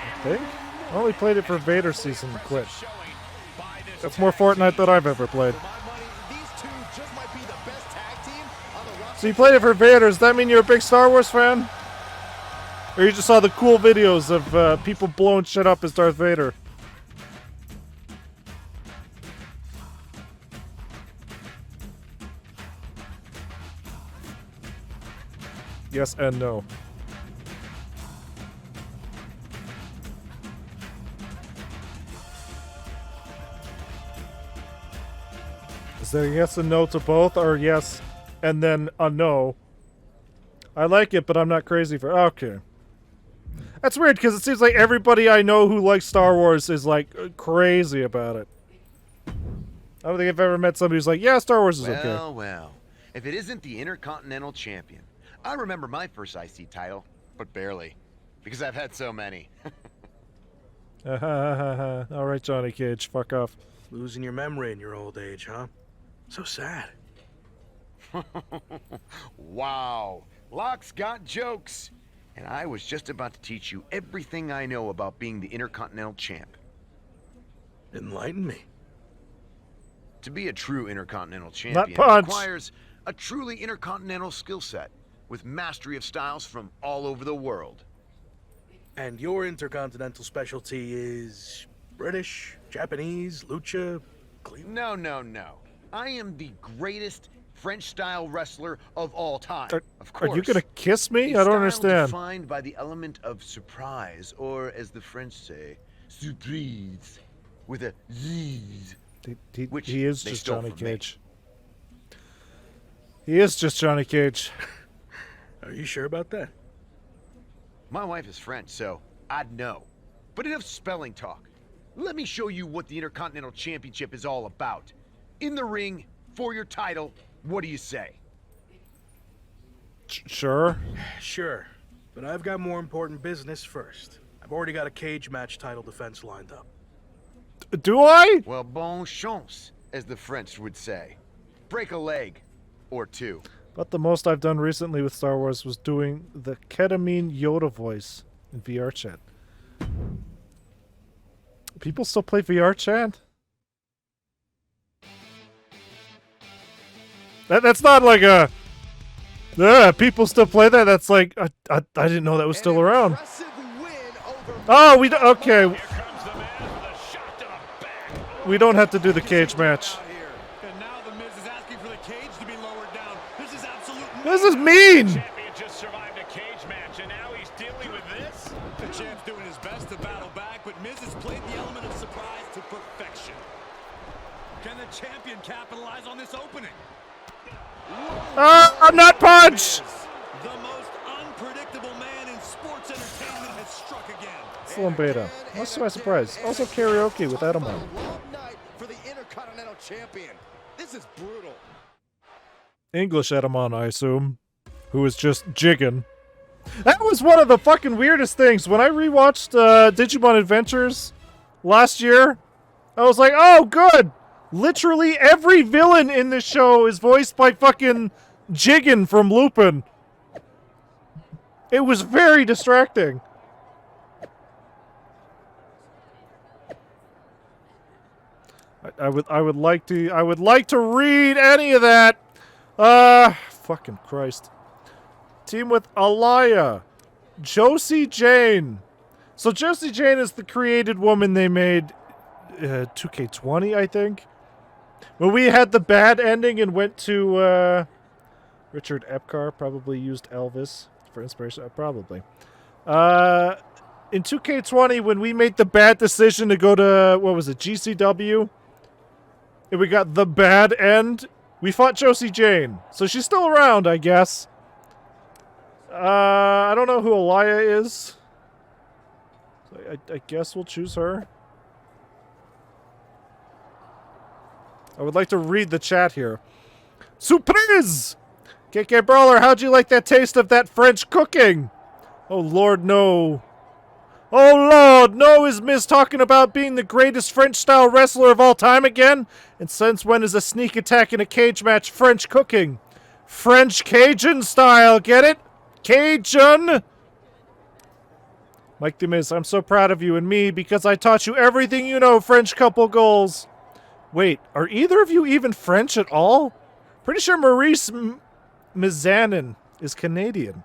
I think. I only played it for Vader season and quit. That's more Fortnite than I've ever played. So you played it for Vader. Does that mean you're a big Star Wars fan? Or you just saw the cool videos of people blowing shit up as Darth Vader? Yes and no. Is there a yes and no to both, or yes and then a no? I like it, but I'm not crazy for. Okay, that's weird because it seems like everybody I know who likes Star Wars is like crazy about it. I don't think I've ever met somebody who's like, yeah, Star Wars is okay. Well, if it isn't the Intercontinental Champion. I remember my first IC title, but barely, because I've had so many. All right, Johnny Cage, fuck off. Losing your memory in your old age, huh? So sad. Wow, Locke's got jokes. And I was just about to teach you everything I know about being the Intercontinental Champ. Enlighten me. To be a true Intercontinental Champion requires a truly intercontinental skill set, with mastery of styles from all over the world. And your intercontinental specialty is British, Japanese, lucha, No, no, no. I am the greatest French-style wrestler of all time. Of course. Are you gonna kiss me? I don't understand. Defined by the element of surprise, or as the French say, surprise, with a Z. He is just Johnny Cage. He is just Johnny Cage. Are you sure about that? My wife is French, so I'd know. But enough spelling talk. Let me show you what the Intercontinental Championship is all about. In the ring, for your title, what do you say? Sure. Sure. But I've got more important business first. I've already got a cage match title defense lined up. Do I? Well, bon chance, as the French would say. Break a leg. Or two. But the most I've done recently with Star Wars was doing the ketamine Yoda voice in VR chat. People still play VR chat? That's not like a... people still play that? That's like... I didn't know that was still around. Oh, we... Okay. We don't have to do the cage match. This is mean! Champion just survived a cage match, and now he's dealing with this? The champ's doing his best to battle back, but Miz has played the element of surprise to perfection. Can the champion capitalize on this opening? I'm not punch! The most unpredictable man in sports entertainment has struck again. Slim Beta. What's my surprise? Also karaoke with Adam on. Long night for the Intercontinental Champion. This is brutal. English Edamon, I assume, who is just jigging. That was one of the fucking weirdest things. When I rewatched Digimon Adventures last year, I was like, oh, good! Literally every villain in this show is voiced by fucking Jiggin from Lupin. It was very distracting. I would like to read any of that. Fucking Christ. Team with Alaya. Josie Jane. So Josie Jane is the created woman they made 2K20, I think. When we had the bad ending and went to Richard Epcar probably used Elvis for inspiration. Probably. In 2K20, when we made the bad decision to go to, what was it, GCW, and we got the bad end, we fought Josie Jane. So she's still around, I guess. I don't know who Aliyah is. So I guess we'll choose her. I would like to read the chat here. Surprise! KK Brawler, how'd you like that taste of that French cooking? Oh, Lord, no. Oh, Lord, no, is Miz talking about being the greatest French-style wrestler of all time again? And since when is a sneak attack in a cage match French cooking? French Cajun style, get it? Cajun! Mike the Miz, I'm so proud of you and me because I taught you everything you know, French couple goals. Wait, are either of you even French at all? Pretty sure Maurice Mizanin is Canadian.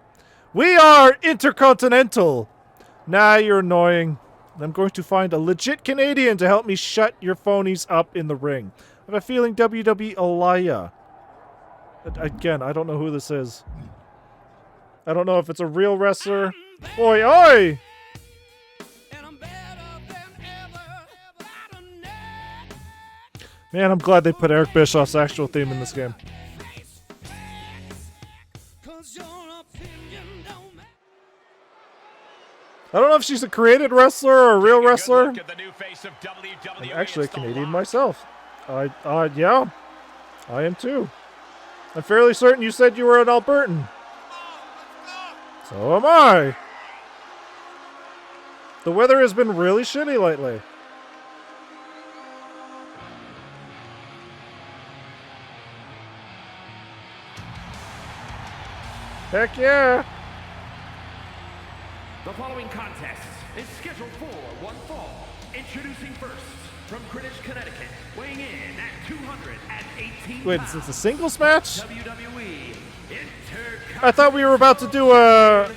We are intercontinental. Nah, you're annoying. I'm going to find a legit Canadian to help me shut your phonies up in the ring. I have a feeling WWE Aliyah. Again, I don't know who this is. I don't know if it's a real wrestler. Oi, oi! Man, I'm glad they put Eric Bischoff's actual theme in this game. I don't know if she's a created wrestler or a real wrestler. I'm actually a Canadian myself. Yeah, I am too. I'm fairly certain you said you were an Albertan. So am I. The weather has been really shitty lately. Heck yeah! The following contest is scheduled for one fall. Introducing first, from Greenwich, Connecticut, weighing in at 218 Wait, is this a singles match? WWE I thought we were about to do a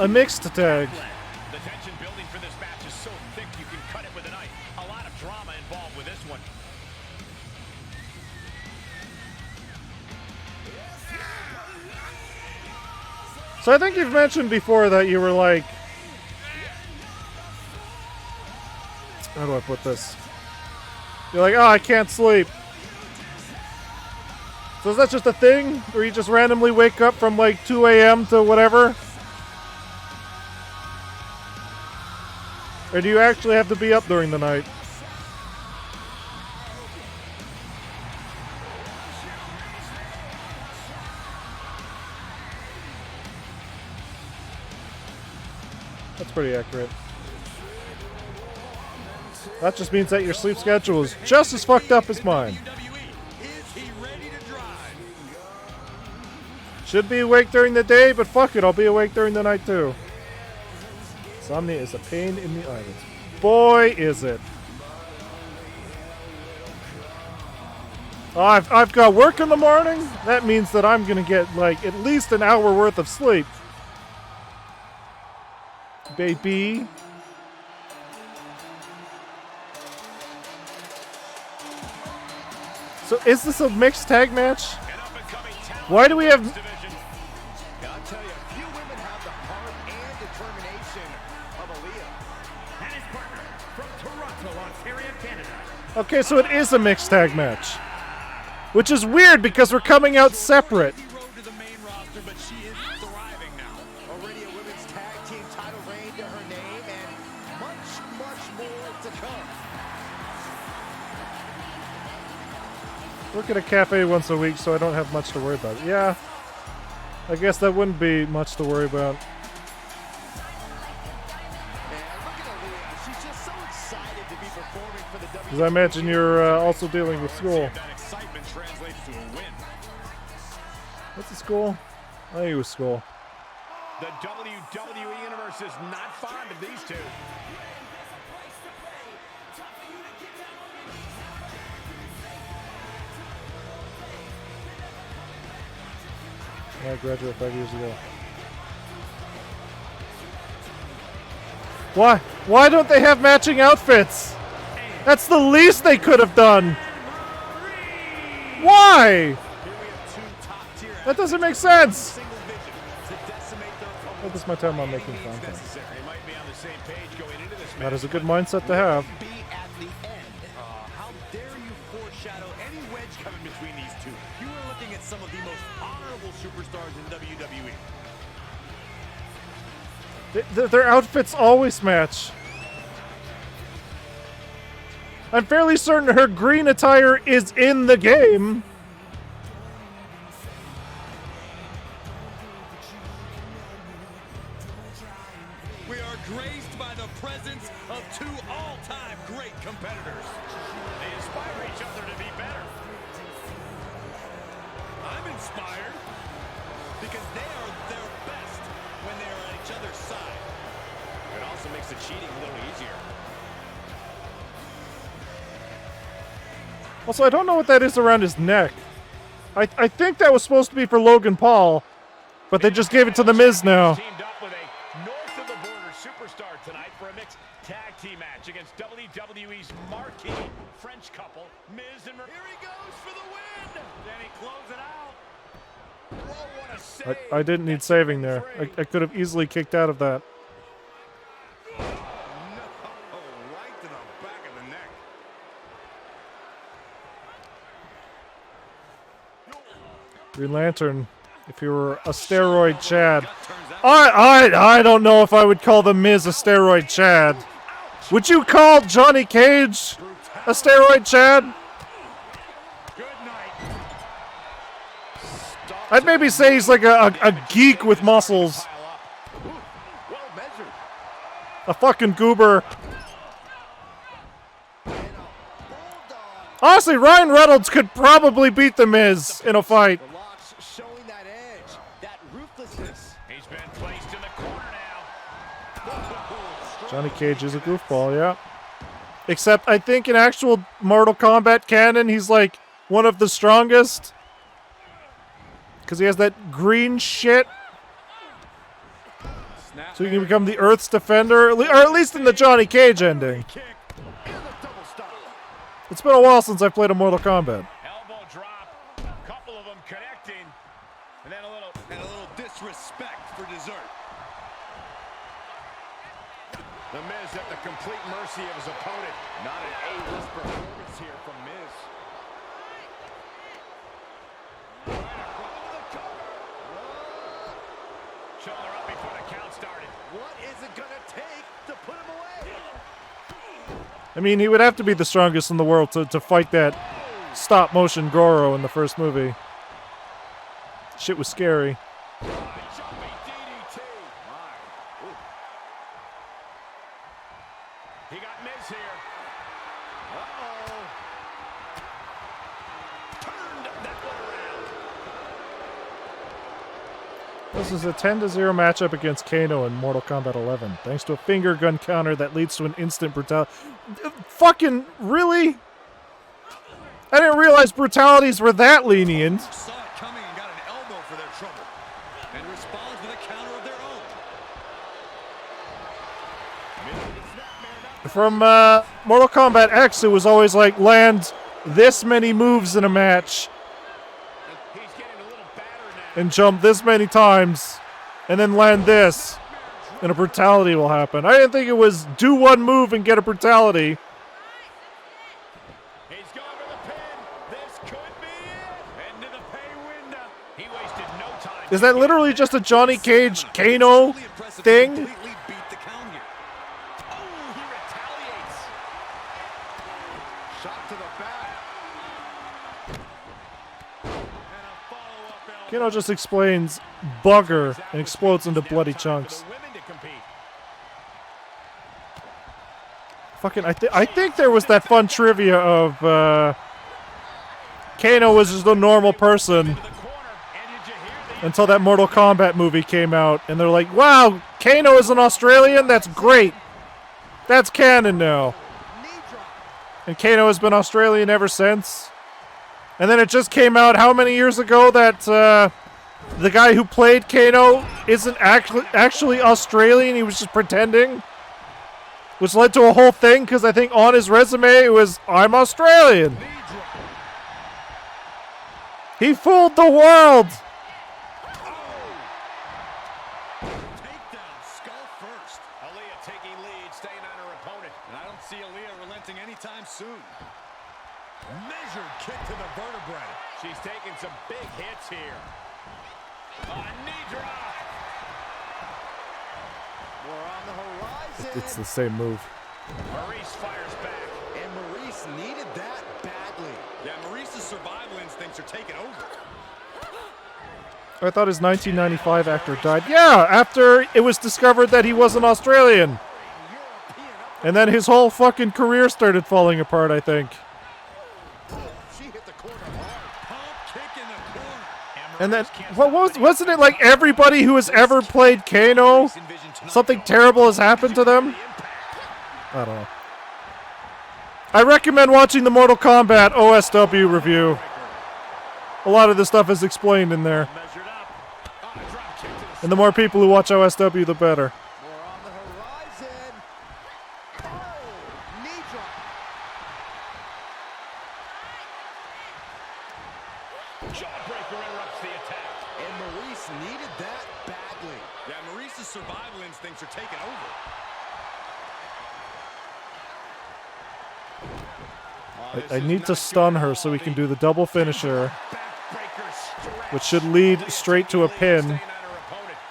mixed tag. The tension building for this match is so thick you can cut it with a knife. A lot of drama involved with this one. So I think you've mentioned before that you were like... How do I put this? You're like, oh, I can't sleep. So is that just a thing? Where you just randomly wake up from like 2 a.m. to whatever? Or do you actually have to be up during the night? That's pretty accurate. That just means that your sleep schedule is just as fucked up as mine. Should be awake during the day, but fuck it, I'll be awake during the night too. Insomnia is a pain in the eyelids. Boy, is it. I've got work in the morning. That means that I'm gonna get like at least an hour worth of sleep. Baby. So is this a mixed tag match? Why do we have... I'll tell you, few women have the heart and determination of Aaliyah. And his partner from Toronto, Ontario, Canada. Okay, so it is a mixed tag match. Which is weird because we're coming out separate. But she is thriving now. Already a women's tag team title reign to her name, and much, much more to come. Work at a cafe once a week, so I don't have much to worry about. Yeah, I guess that wouldn't be much to worry about. Because I imagine you're also dealing with school. What's the school? I think it was school. The WWE Universe is not fond of these two. I graduated 5 years ago. Why? Why don't they have matching outfits? That's the least they could have done. Why? Here we have two top That doesn't make sense. What is my time on making content? That is a good mindset to have. How dare you foreshadow any wedge coming between these two? You are looking at some of the most honorable superstars in WWE. Their outfits always match. I'm fairly certain her green attire is in the game. We are graced by the presence of two all-time great competitors. They inspire each other to be better. I'm inspired because they are their best when they are at each other's side. It also makes the cheating a little easier. Also, I don't know what that is around his neck. I think that was supposed to be for Logan Paul, but they just gave it to The Miz now. Teamed up with a north-of-the-border superstar tonight for a mixed tag team match against WWE's marquee French couple, Miz and... Here he goes for the win! Then he closes it out. Whoa, what a save! I didn't need saving there. I could have easily kicked out of that. No, right to the back of the neck. Green Lantern, if you were a steroid Chad. I don't know if I would call The Miz a steroid Chad. Would you call Johnny Cage a steroid Chad? I'd maybe say he's like a geek with muscles. A fucking goober. Honestly, Ryan Reynolds could probably beat The Miz in a fight. Showing that edge, that ruthlessness. He's been placed in the corner now. Johnny Cage is a goofball, yeah. Except I think in actual Mortal Kombat canon, he's like one of the strongest. Because he has that green shit. So he can become the Earth's defender, or at least in the Johnny Cage ending. It's been a while since I've played a Mortal Kombat. Elbow drop, a couple of them connecting, and then a little disrespect for dessert. The Miz at the complete mercy of his opponent. Not an A-list performance here from Miz. Shoulder up before the count started. What is it gonna take to put him away? I mean, he would have to be the strongest in the world to fight that stop-motion Goro in the first movie. Shit was scary. He got Miz here. Turned that one around. This is a 10-0 matchup against Kano in Mortal Kombat 11, thanks to a finger gun counter that leads to an instant brutality. Fucking really? I didn't realize brutalities were that lenient. Saw it coming and got an elbow for their trouble, and responds with a counter of their own. From Mortal Kombat X, it was always like land this many moves in a match and jump this many times and then land this and a brutality will happen. I didn't think it was do one move and get a brutality. He's going for the pin. This could be it. Into the pay window. He wasted no time. Is that literally just a Johnny Cage Kano thing? Completely beat the count here. Oh, he retaliates. Shot to the back. Kano just explains bugger and explodes into bloody chunks. Fucking, I think there was that fun trivia of Kano was just a normal person until that Mortal Kombat movie came out, and they're like, wow, Kano is an Australian? That's great. That's canon now. And Kano has been Australian ever since. And then it just came out how many years ago that the guy who played Kano isn't actually Australian, he was just pretending? Which led to a whole thing, because I think on his resume it was, I'm Australian. He fooled the world. taking lead, staying on her opponent. And I don't see Aaliyah relenting anytime soon. Measured kick to the vertebrae. She's taking some big hits here. A knee drop. We're on the horizon. It's the same move. Maurice fires back. And Maurice needed that badly. Yeah, Maurice's survival instincts are taking over. I thought his 1995 actor died. Yeah, after it was discovered that he wasn't Australian. And then his whole fucking career started falling apart, I think. And then, wasn't it like everybody who has ever played Kano, something terrible has happened to them? I don't know. I recommend watching the Mortal Kombat OSW review. A lot of this stuff is explained in there. And the more people who watch OSW, the better. Jawbreaker interrupts the attack. And Maurice needed that badly. Yeah, Maurice's survival instincts are taking over. I need to stun her so we can do the double finisher, which should lead straight to a pin. And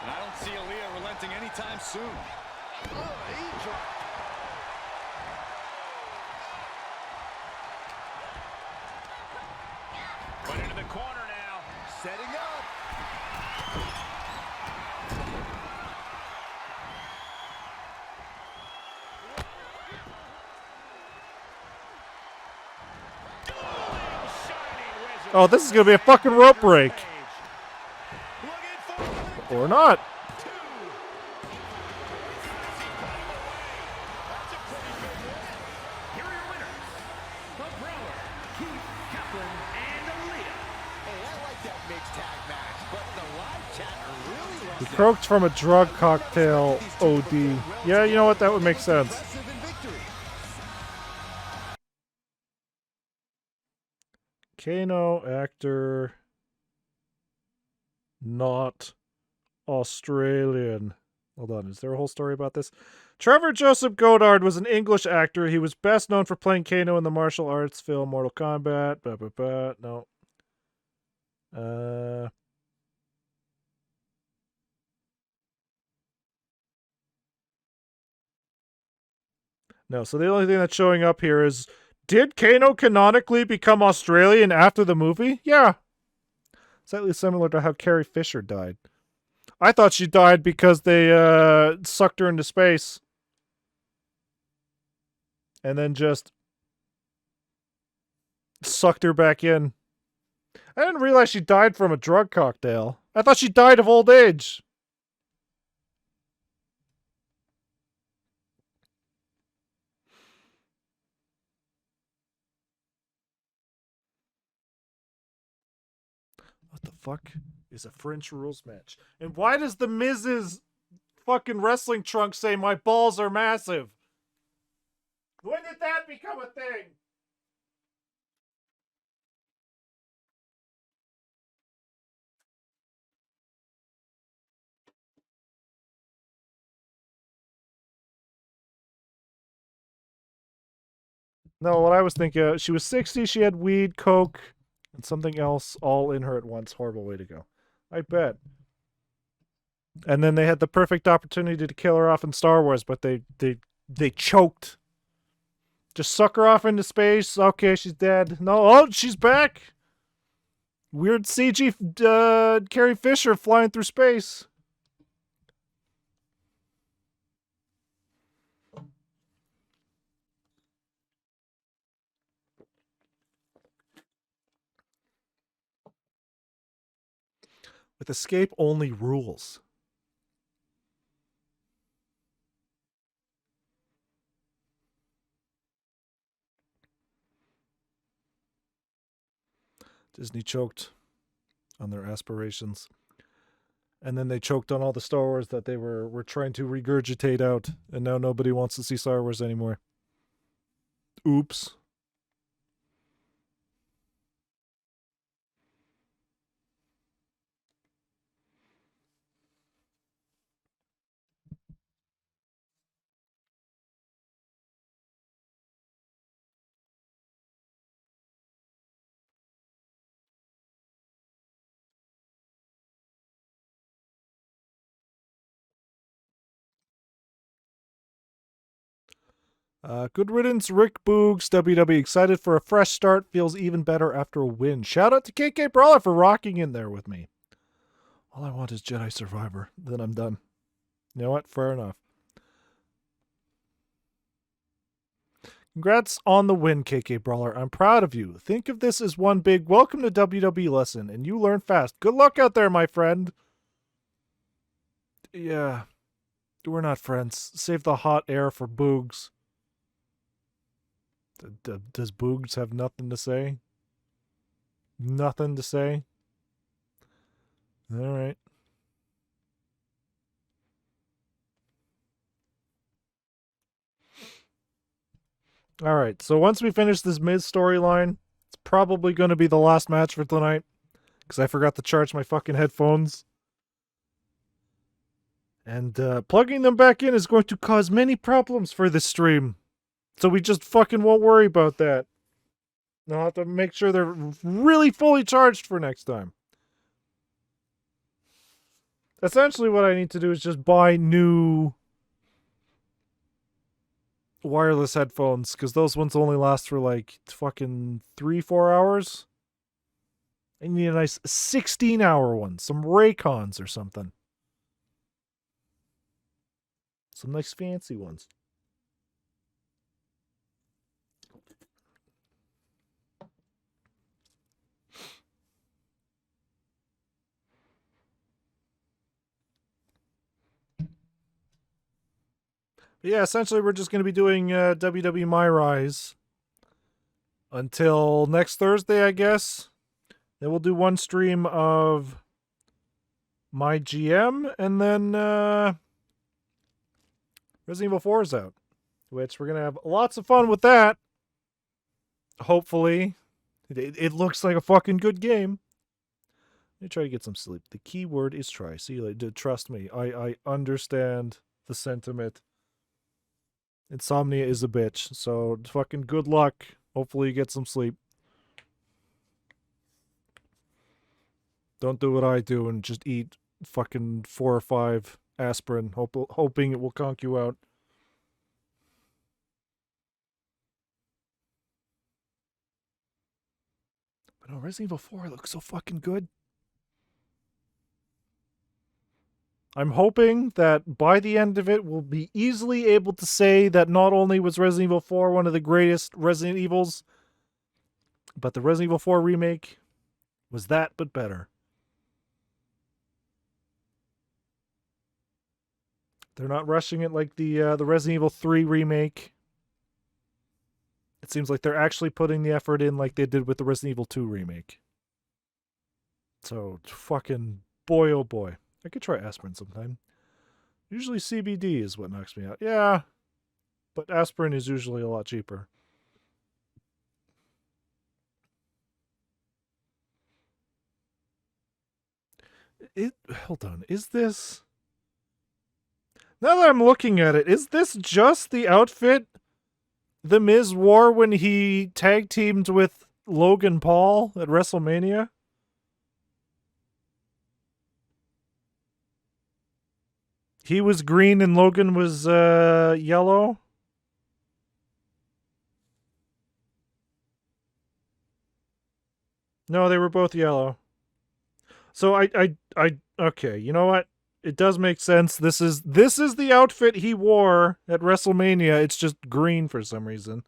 I don't see Aaliyah relenting anytime soon. Put into the corner now. Setting up. Oh, this is going to be a fucking rope break. Or not. He croaked from a drug cocktail OD. Yeah, you know what? That would make sense. Kano, actor, not Australian. Hold on, is there a whole story about this? Trevor Joseph Goddard was an English actor. He was best known for playing Kano in the martial arts film Mortal Kombat. No. No, so the only thing that's showing up here is, did Kano canonically become Australian after the movie? Yeah. Slightly similar to how Carrie Fisher died. I thought she died because they sucked her into space. And then just sucked her back in. I didn't realize she died from a drug cocktail. I thought she died of old age. What the fuck is a French rules match? And why does the Miz's fucking wrestling trunk say my balls are massive? When did that become a thing? No, what I was thinking, she was 60, she had weed, coke, and something else all in her at once. Horrible way to go. I bet. And then they had the perfect opportunity to kill her off in Star Wars, but they choked. Just suck her off into space. Okay, she's dead. No, oh, she's back. Weird CG Carrie Fisher flying through space. With escape only rules. Disney choked on their aspirations. And then they choked on all the Star Wars that they were trying to regurgitate out. And now nobody wants to see Star Wars anymore. Oops. Good riddance, Rick Boogs. WW excited for a fresh start. Feels even better after a win. Shout out to KK Brawler for rocking in there with me. All I want is Jedi Survivor. Then I'm done. You know what? Fair enough. Congrats on the win, KK Brawler. I'm proud of you. Think of this as one big welcome to WWE lesson, and you learn fast. Good luck out there, my friend. Yeah. We're not friends. Save the hot air for Boogs. Does Boogs have nothing to say? Nothing to say? All right. All right. So once we finish this Miz storyline, it's probably going to be the last match for tonight because I forgot to charge my fucking headphones. And plugging them back in is going to cause many problems for this stream. So we just fucking won't worry about that. I'll have to make sure they're really fully charged for next time. Essentially what I need to do is just buy new wireless headphones, because those ones only last for like fucking 3-4 hours. I need a nice 16-hour one. Some Raycons or something. Some nice fancy ones. But yeah, essentially we're just going to be doing WWE My Rise until next Thursday, I guess. Then we'll do one stream of My GM, and then Resident Evil 4 is out, which we're going to have lots of fun with that. Hopefully. It looks like a fucking good game. Let me try to get some sleep. The key word is try. See you later. Trust me, I understand the sentiment. Insomnia is a bitch, so fucking good luck. Hopefully you get some sleep. Don't do what I do and just eat fucking 4 or 5 aspirin, hoping it will conk you out. But no, Resident Evil 4 looks so fucking good. I'm hoping that by the end of it, we'll be easily able to say that not only was Resident Evil 4 one of the greatest Resident Evils, but the Resident Evil 4 remake was that but better. They're not rushing it like the Resident Evil 3 remake. It seems like they're actually putting the effort in like they did with the Resident Evil 2 remake. So, fucking boy oh boy. I could try aspirin sometime. Usually CBD is what knocks me out. Yeah, but aspirin is usually a lot cheaper. Hold on. Is this... Now that I'm looking at it, is this just the outfit The Miz wore when he tag teamed with Logan Paul at WrestleMania? He was green and Logan was yellow? No, they were both yellow. So okay, you know what? It does make sense. This is the outfit he wore at WrestleMania. It's just green for some reason.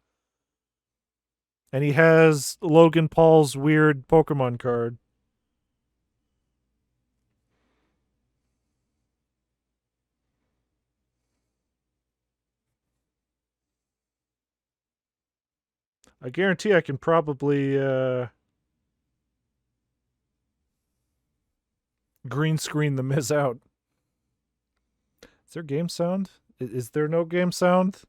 And he has Logan Paul's weird Pokemon card. I guarantee I can probably green screen the Miz out. Is there game sound? Is there no game sound?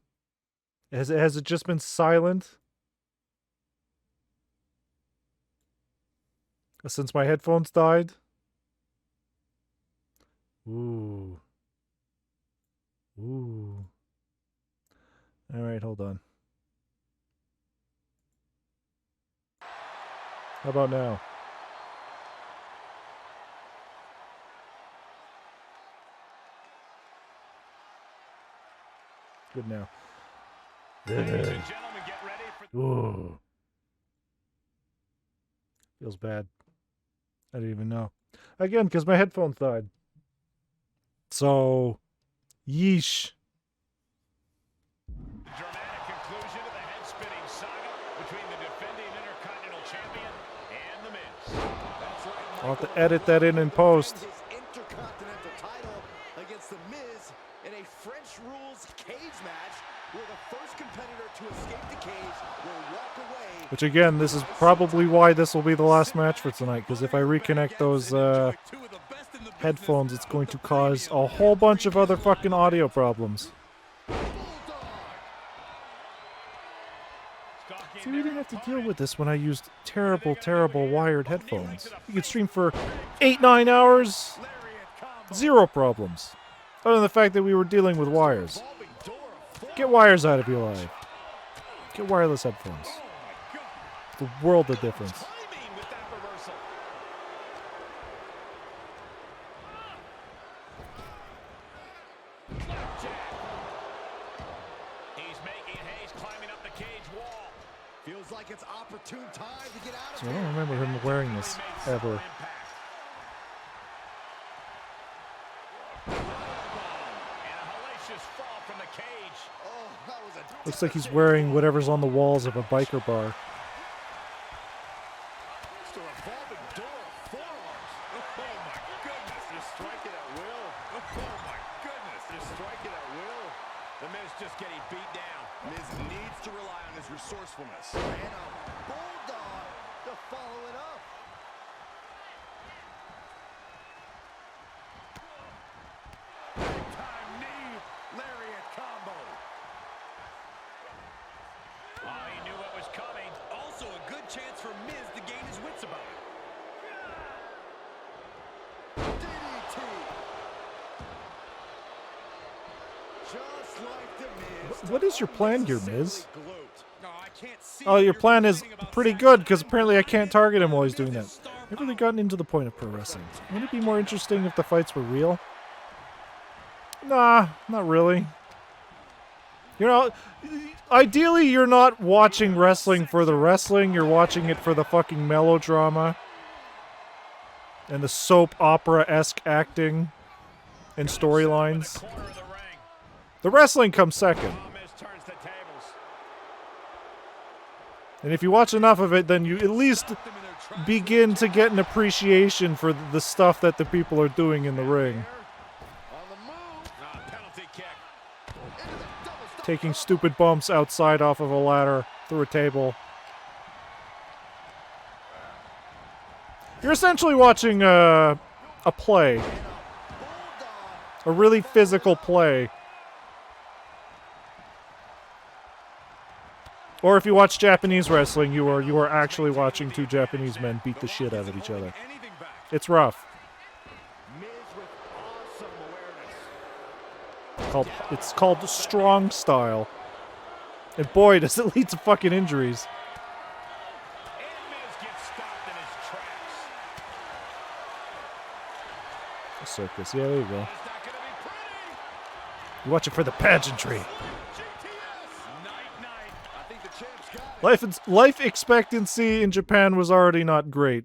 Has it just been silent? Since my headphones died? Ooh. Ooh. Alright, hold on. How about now? Good now. Ooh. Feels bad. I didn't even know. Again, because my headphones died. So, yeesh. Dramatic conclusion to the head-spinning saga between the defending Intercontinental Champion and The Miz. That's right, I'll have to edit that in post. His Intercontinental title against The Miz in a French rules cage match where the first competitor to escape the cage will walk away. Which again, this is probably why this will be the last match for tonight, because if I reconnect those headphones, it's going to cause a whole bunch of other fucking audio problems. See, we didn't have to deal with this when I used terrible, terrible wired headphones. You could stream for 8-9 hours, zero problems. Other than the fact that we were dealing with wires. Get wires out of your life. Get wireless headphones. The world of difference. He's making haste, climbing up the cage wall. Feels like it's opportune time to get out of So I don't remember him wearing this ever. Looks like he's wearing whatever's on the walls of a biker bar. The Miz just getting beat down. Miz needs to rely on his resourcefulness. And a bulldog to follow it up. Big-time knee lariat combo. Oh, he knew what was coming. Also a good chance for Miz to gain his wits about it. DDT. Just like the Miz. What is your plan here, Miz? Oh, your plan is pretty good, because apparently I can't target him while he's doing that. I've really gotten into the point of pro wrestling. Wouldn't it be more interesting if the fights were real? Nah, not really. You know, ideally you're not watching wrestling for the wrestling, you're watching it for the fucking melodrama and the soap opera-esque acting and storylines. The wrestling comes second. And if you watch enough of it, then you at least begin to get an appreciation for the stuff that the people are doing in the ring. Taking stupid bumps outside off of a ladder through a table. You're essentially watching a play. A really physical play. Or if you watch Japanese wrestling, you are actually watching two Japanese men beat the shit out of each other. It's rough. It's called strong style. And boy, does it lead to fucking injuries. A circus, yeah, there you go. You watch it for the pageantry. Life expectancy in Japan was already not great.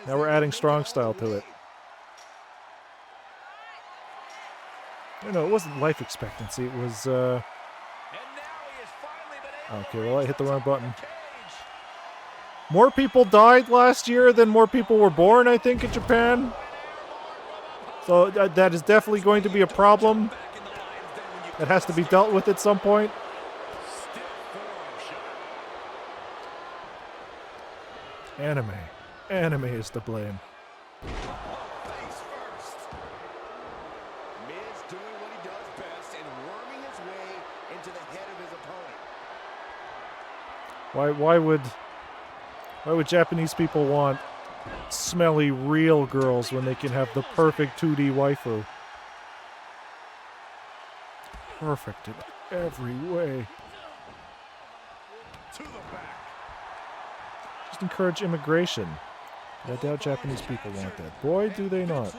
Now we're adding strong style to it. No, it wasn't life expectancy. It was, okay, well, I hit the wrong button. More people died last year than more people were born, I think, in Japan. So that is definitely going to be a problem that has to be dealt with at some point. Anime. Anime is to blame. Miz doing what he does best and worming his way into the head of his opponent. Why would Japanese people want smelly real girls when they can have the perfect 2D waifu? Perfect in every way. Just encourage immigration. I doubt Japanese people want that. Boy, do they not.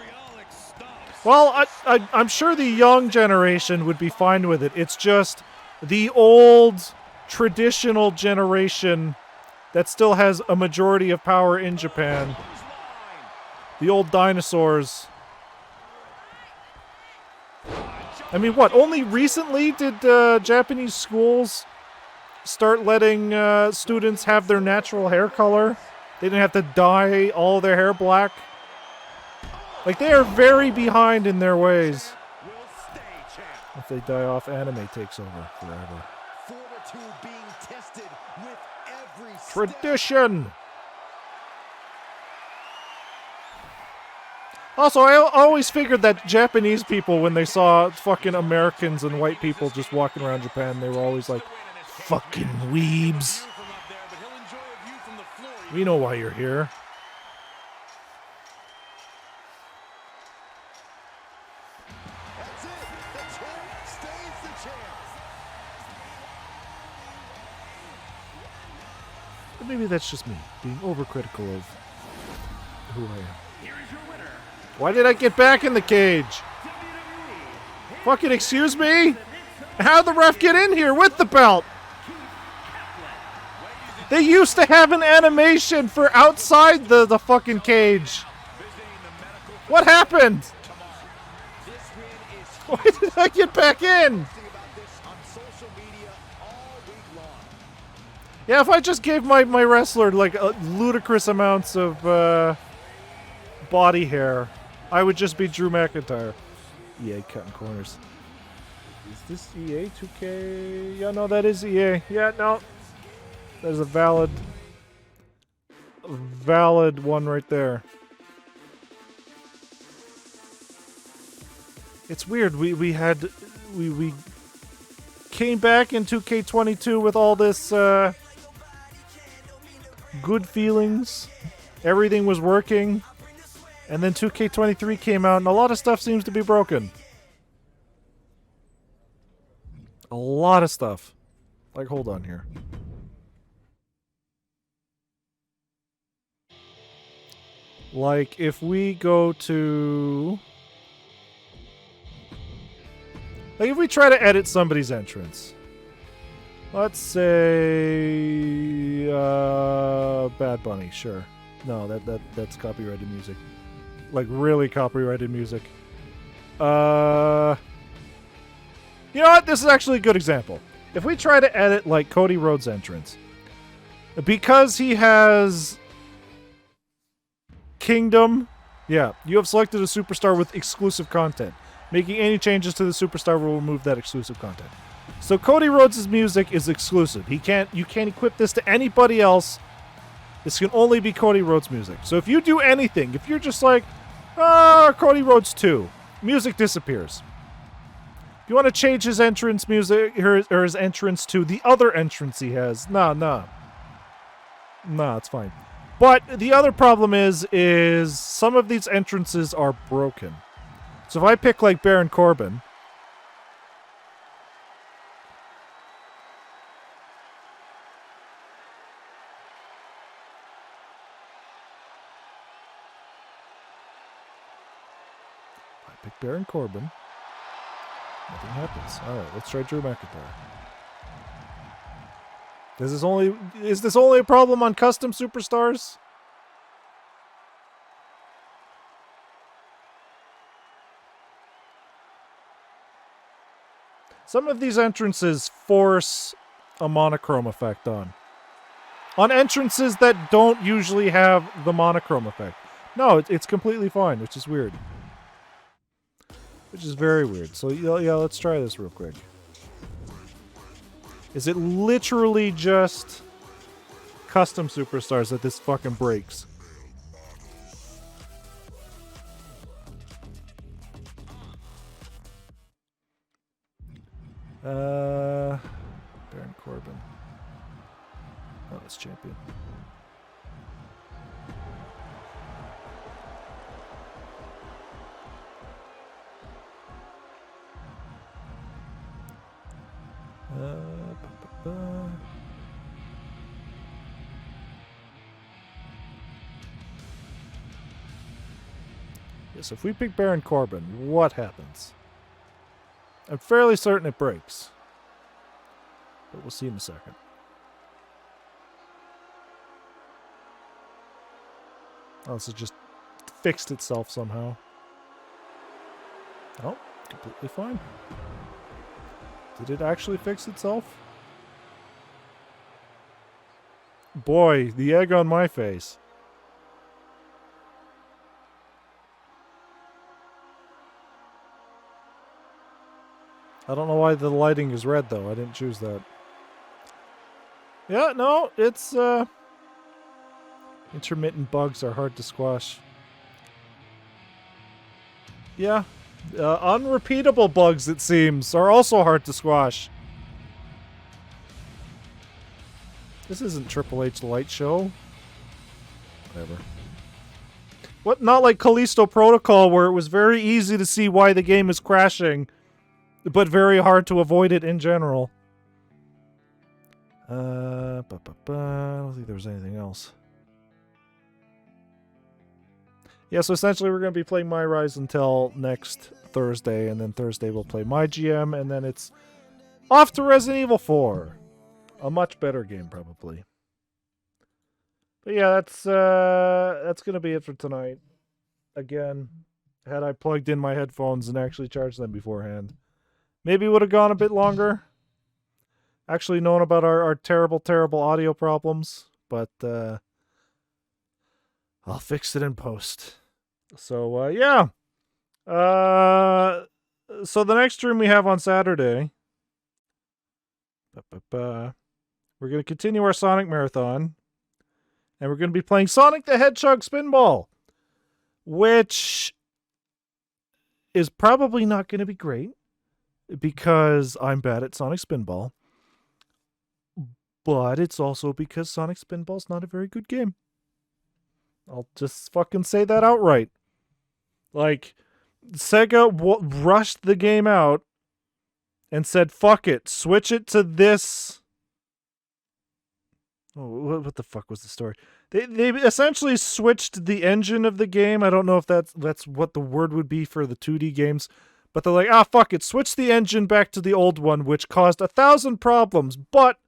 Well, I'm sure the young generation would be fine with it. It's just the old, traditional generation that still has a majority of power in Japan. The old dinosaurs. I mean, what? Only recently did Japanese schools start letting students have their natural hair color? They didn't have to dye all their hair black. Like, they are very behind in their ways. If they die off, anime takes over forever. Tradition! Also, I always figured that Japanese people, when they saw fucking Americans and white people just walking around Japan, they were always like, fucking weebs. We know why you're here. But maybe that's just me, being overcritical of who I am. Why did I get back in the cage? Fucking excuse me? How'd the ref get in here with the belt? They used to have an animation for outside the fucking cage. What happened? Why did I get back in? Yeah, if I just gave my wrestler like ludicrous amounts of body hair, I would just be Drew McIntyre. EA cutting corners. Is this EA 2K? Yeah, no, that is EA. Yeah, no. There's a valid one right there. It's weird. We came back in 2K22 with all this good feelings. Everything was working. And then 2K23 came out, and a lot of stuff seems to be broken. A lot of stuff. Like, hold on here. Like, if we go to... Like, if we try to edit somebody's entrance. Let's say... Bad Bunny, sure. No, that's copyrighted music. Like, really copyrighted music. You know what? This is actually a good example. If we try to edit, like, Cody Rhodes' entrance, because he has Kingdom, yeah, you have selected a superstar with exclusive content. Making any changes to the superstar will remove that exclusive content. So Cody Rhodes' music is exclusive. You can't equip this to anybody else. This can only be Cody Rhodes music. So if you do anything, if you're just like, Cody Rhodes 2, music disappears. If you want to change his entrance music, or his entrance to the other entrance he has, nah, it's fine. But the other problem is some of these entrances are broken. So if I pick like Baron Corbin, Baron Corbin, nothing happens. Alright, let's try Drew McIntyre. Is this only a problem on custom superstars? Some of these entrances force a monochrome effect on entrances that don't usually have the monochrome effect. No, it's completely fine, which is weird. Which is very weird. So, yeah, let's try this real quick. Is it literally just custom superstars that this fucking breaks? Baron Corbin. Oh, that's champion. Yes, if we pick Baron Corbin, what happens? I'm fairly certain it breaks. But we'll see in a second. Oh, this has just fixed itself somehow. Oh, completely fine. Did it actually fix itself? Boy, the egg on my face. I don't know why the lighting is red, though. I didn't choose that. Yeah, no, it's, intermittent bugs are hard to squash. Yeah. Unrepeatable bugs, it seems, are also hard to squash. This isn't Triple H Light Show. Whatever. What? Not like Callisto Protocol, where it was very easy to see why the game is crashing, but very hard to avoid it in general. I don't think there was anything else. Yeah, so essentially we're going to be playing My Rise until next Thursday, and then Thursday we'll play My GM, and then it's off to Resident Evil 4. A much better game, probably. But yeah, that's going to be it for tonight. Again, had I plugged in my headphones and actually charged them beforehand, maybe would have gone a bit longer. Actually known about our terrible, terrible audio problems, but I'll fix it in post. So, yeah. So the next stream we have on Saturday, we're going to continue our Sonic Marathon, and we're going to be playing Sonic the Hedgehog Spinball, which is probably not going to be great, because I'm bad at Sonic Spinball, but it's also because Sonic Spinball's not a very good game. I'll just fucking say that outright. Like, Sega rushed the game out and said, fuck it, switch it to this. Oh, what the fuck was the story? They essentially switched the engine of the game. I don't know if that's what the word would be for the 2D games. But they're like, fuck it, switch the engine back to the old one, which caused 1,000 problems, but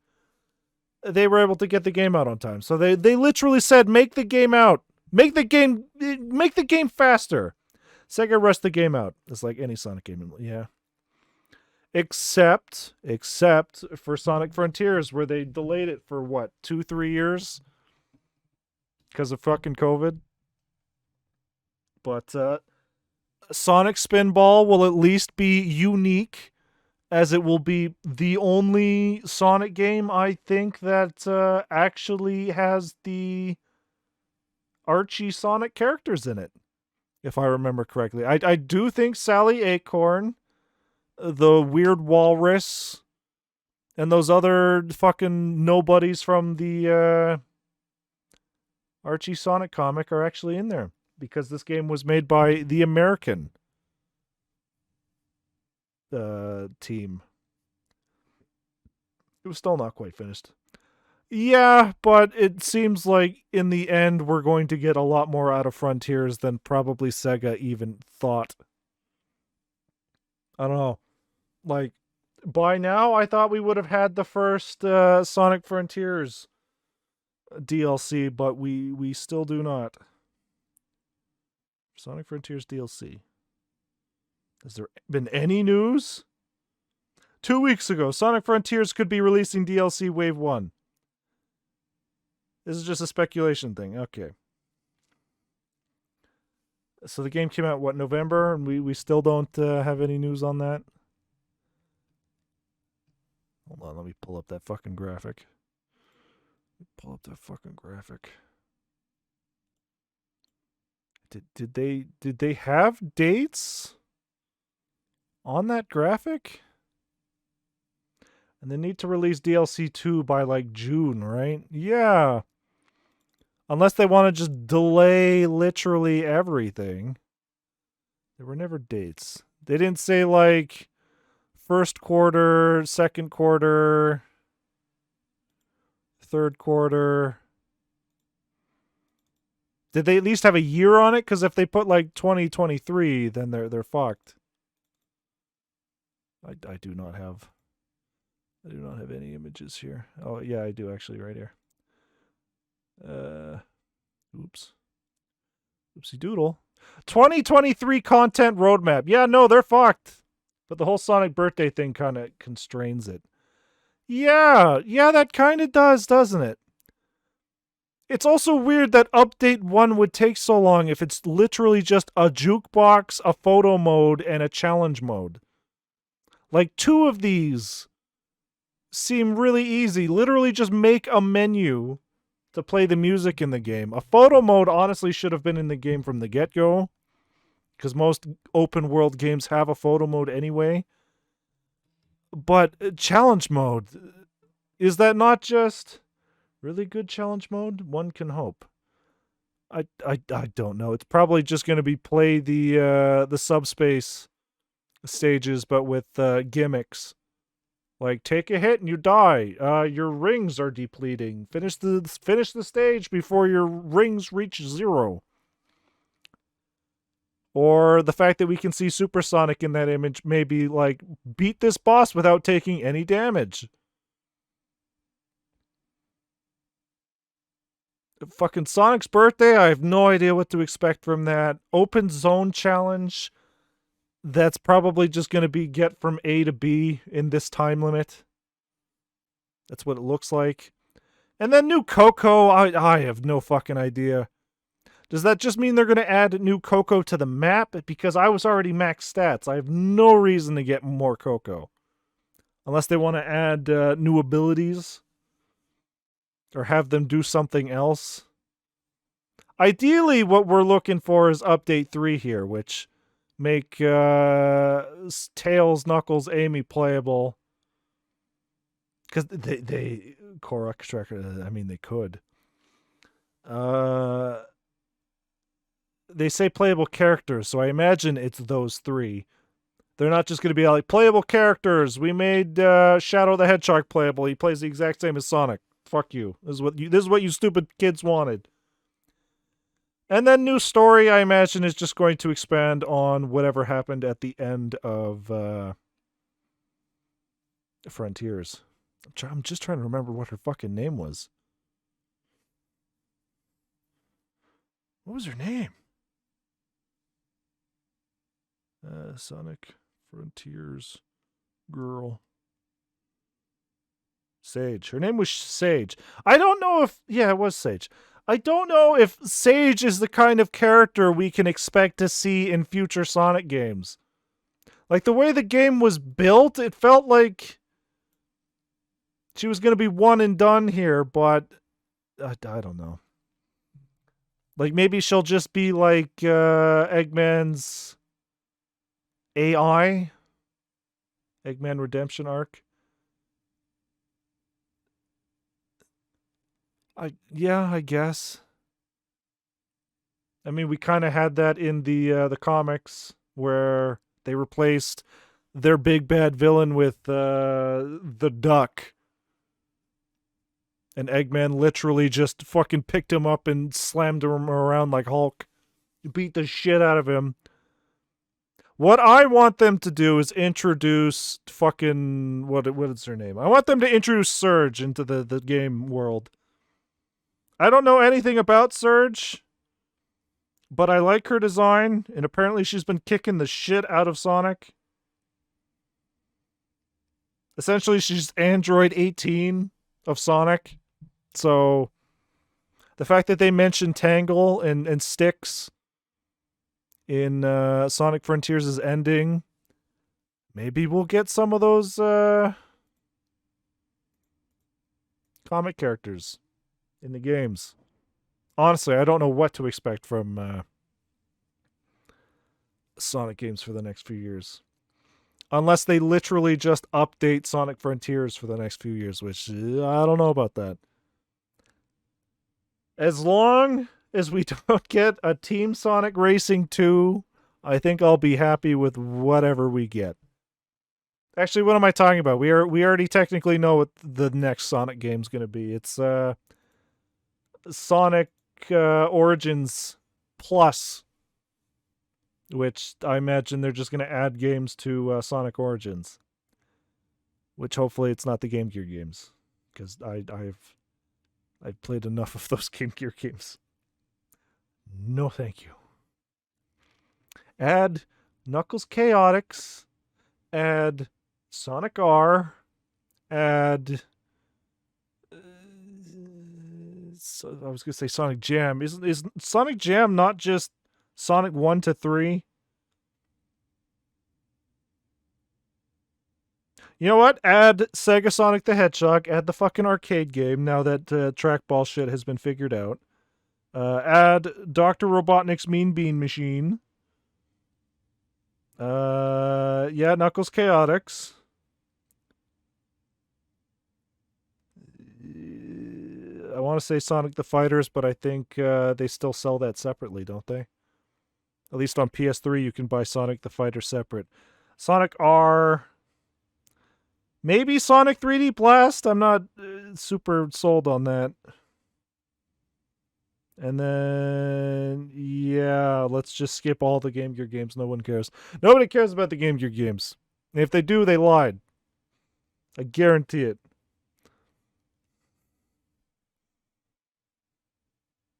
they were able to get the game out on time. So they literally said, make the game out. Make the game faster. Sega rushed the game out. It's like any Sonic game. Yeah. Except for Sonic Frontiers, where they delayed it for, 2-3 years? Because of fucking COVID. But Sonic Spinball will at least be unique, as it will be the only Sonic game, I think, that actually has the Archie Sonic characters in it, if I remember correctly. I do think Sally Acorn, the Weird Walrus, and those other fucking nobodies from the Archie Sonic comic are actually in there, because this game was made by the American team. It was still not quite finished. Yeah, but it seems like in the end we're going to get a lot more out of Frontiers than probably Sega even thought. I don't know. Like, by now I thought we would have had the first Sonic Frontiers DLC, but we still do not. Sonic Frontiers DLC. Has there been any news? 2 weeks ago, Sonic Frontiers could be releasing DLC Wave 1. This is just a speculation thing. Okay. So the game came out, November? And we still don't have any news on that? Hold on, let me pull up that fucking graphic. Did they have dates on that graphic? And they need to release DLC 2 by June, right? Yeah. Unless they want to just delay literally everything. There were never dates. They didn't say first quarter, second quarter, third quarter. Did they at least have a year on it? Because if they put like 2023, then they're fucked. I do not have any images here. Oh yeah, I do actually right here. Oops. Oopsie doodle. 2023 content roadmap. Yeah, no, they're fucked. But the whole Sonic birthday thing kind of constrains it. Yeah, that kind of does, doesn't it? It's also weird that update 1 would take so long if it's literally just a jukebox, a photo mode, and a challenge mode. Like 2 of these seem really easy. Literally just make a menu to play the music in the game. A photo mode honestly should have been in the game from the get-go, because most open world games have a photo mode anyway. But challenge mode, is that not just really good challenge mode? One can hope. I don't know. It's probably just going to be play the subspace stages, but with gimmicks. Like, take a hit and you die. Your rings are depleting. Finish the stage before your rings reach 0. Or the fact that we can see Supersonic in that image, maybe like beat this boss without taking any damage. Fucking Sonic's birthday, I have no idea what to expect from that. Open zone challenge. That's probably just going to be get from A to B in this time limit. That's what it looks like. And then new Coco, I have no fucking idea. Does that just mean they're going to add new Coco to the map? Because I was already max stats. I have no reason to get more Coco. Unless they want to add new abilities. Or have them do something else. Ideally, what we're looking for is Update 3 here, which make Tails, Knuckles, Amy playable. Because they core extractor, I mean, they could. They say playable characters, so I imagine it's those 3. They're not just going to be like, playable characters. We made Shadow the Hedgehog playable. He plays the exact same as Sonic. Fuck you. This is what you stupid kids wanted. And then new story, I imagine, is just going to expand on whatever happened at the end of Frontiers. I'm just trying to remember what her fucking name was. What was her name? Sonic Frontiers girl. Sage. Her name was Sage. I don't know if... Yeah, it was Sage. I don't know if Sage is the kind of character we can expect to see in future Sonic games. Like, the way the game was built, it felt like she was going to be one and done here, but I don't know. Like, maybe she'll just be like Eggman's AI? Eggman Redemption arc? I guess. I mean, we kind of had that in the comics where they replaced their big bad villain with the Duck. And Eggman literally just fucking picked him up and slammed him around like Hulk. Beat the shit out of him. What I want them to do is introduce fucking... What is her name? I want them to introduce Surge into the game world. I don't know anything about Surge, but I like her design, and apparently she's been kicking the shit out of Sonic. Essentially, she's Android 18 of Sonic. So, the fact that they mentioned Tangle and Styx in Sonic Frontiers' ending, maybe we'll get some of those comic characters in the games. Honestly, I don't know what to expect from Sonic games for the next few years. Unless they literally just update Sonic Frontiers for the next few years, which I don't know about that. As long as we don't get a Team Sonic Racing 2, I think I'll be happy with whatever we get. Actually, what am I talking about? We already technically know what the next Sonic game's going to be. It's Sonic Origins Plus, which I imagine they're just going to add games to Sonic Origins, which hopefully it's not the Game Gear games, because I've played enough of those Game Gear games. No, thank you. Add Knuckles Chaotix, add Sonic R, add I was gonna say Sonic Jam. Is Sonic Jam not just Sonic 1 to 3? You know what? Add Sega Sonic the Hedgehog. Add the fucking arcade game now that trackball shit has been figured out. Add Dr. Robotnik's Mean Bean Machine. Yeah, Knuckles Chaotix. I want to say Sonic the Fighters, but I think they still sell that separately, don't they? At least on PS3, you can buy Sonic the Fighter separate. Sonic R. Maybe Sonic 3D Blast. I'm not super sold on that. And then, yeah, let's just skip all the Game Gear games. No one cares. Nobody cares about the Game Gear games. And if they do, they lied. I guarantee it.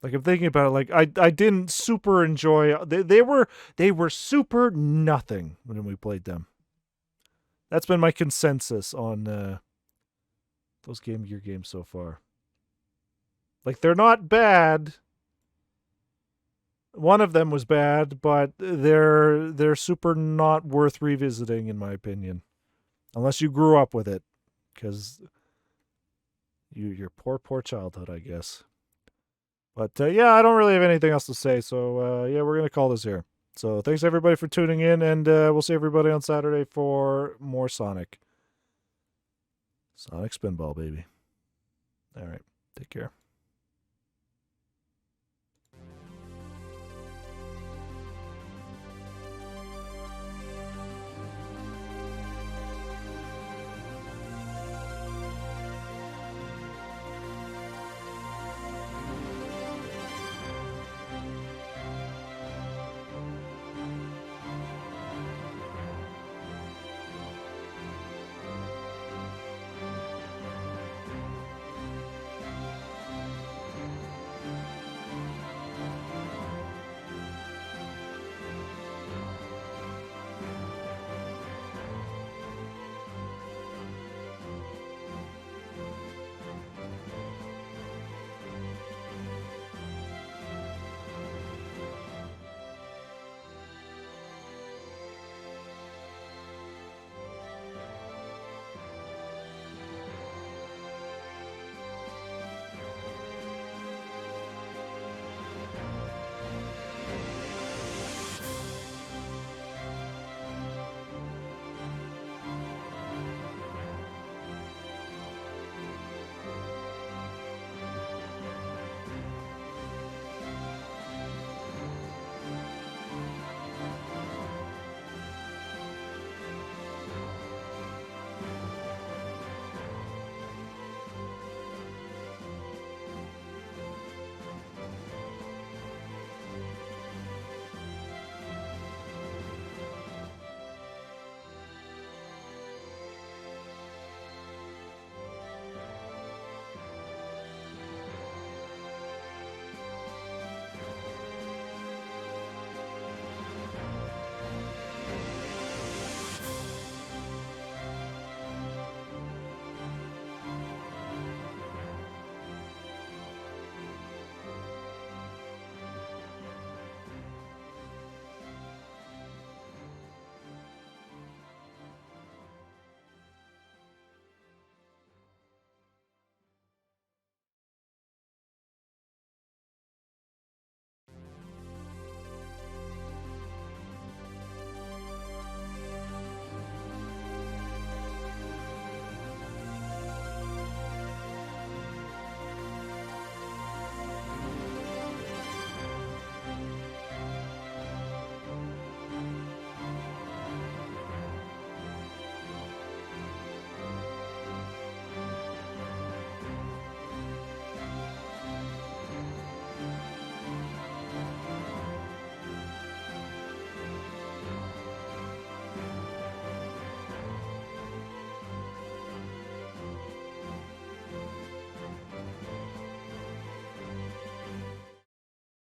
Like, I'm thinking about it, like, I didn't super enjoy... They were super nothing when we played them. That's been my consensus on those Game Gear games so far. Like, they're not bad. One of them was bad, but they're super not worth revisiting, in my opinion. Unless you grew up with it. Because your poor childhood, I guess. But, yeah, I don't really have anything else to say. So, yeah, we're going to call this here. So, thanks, everybody, for tuning in. And we'll see everybody on Saturday for more Sonic. Sonic Spinball, baby. All right. Take care.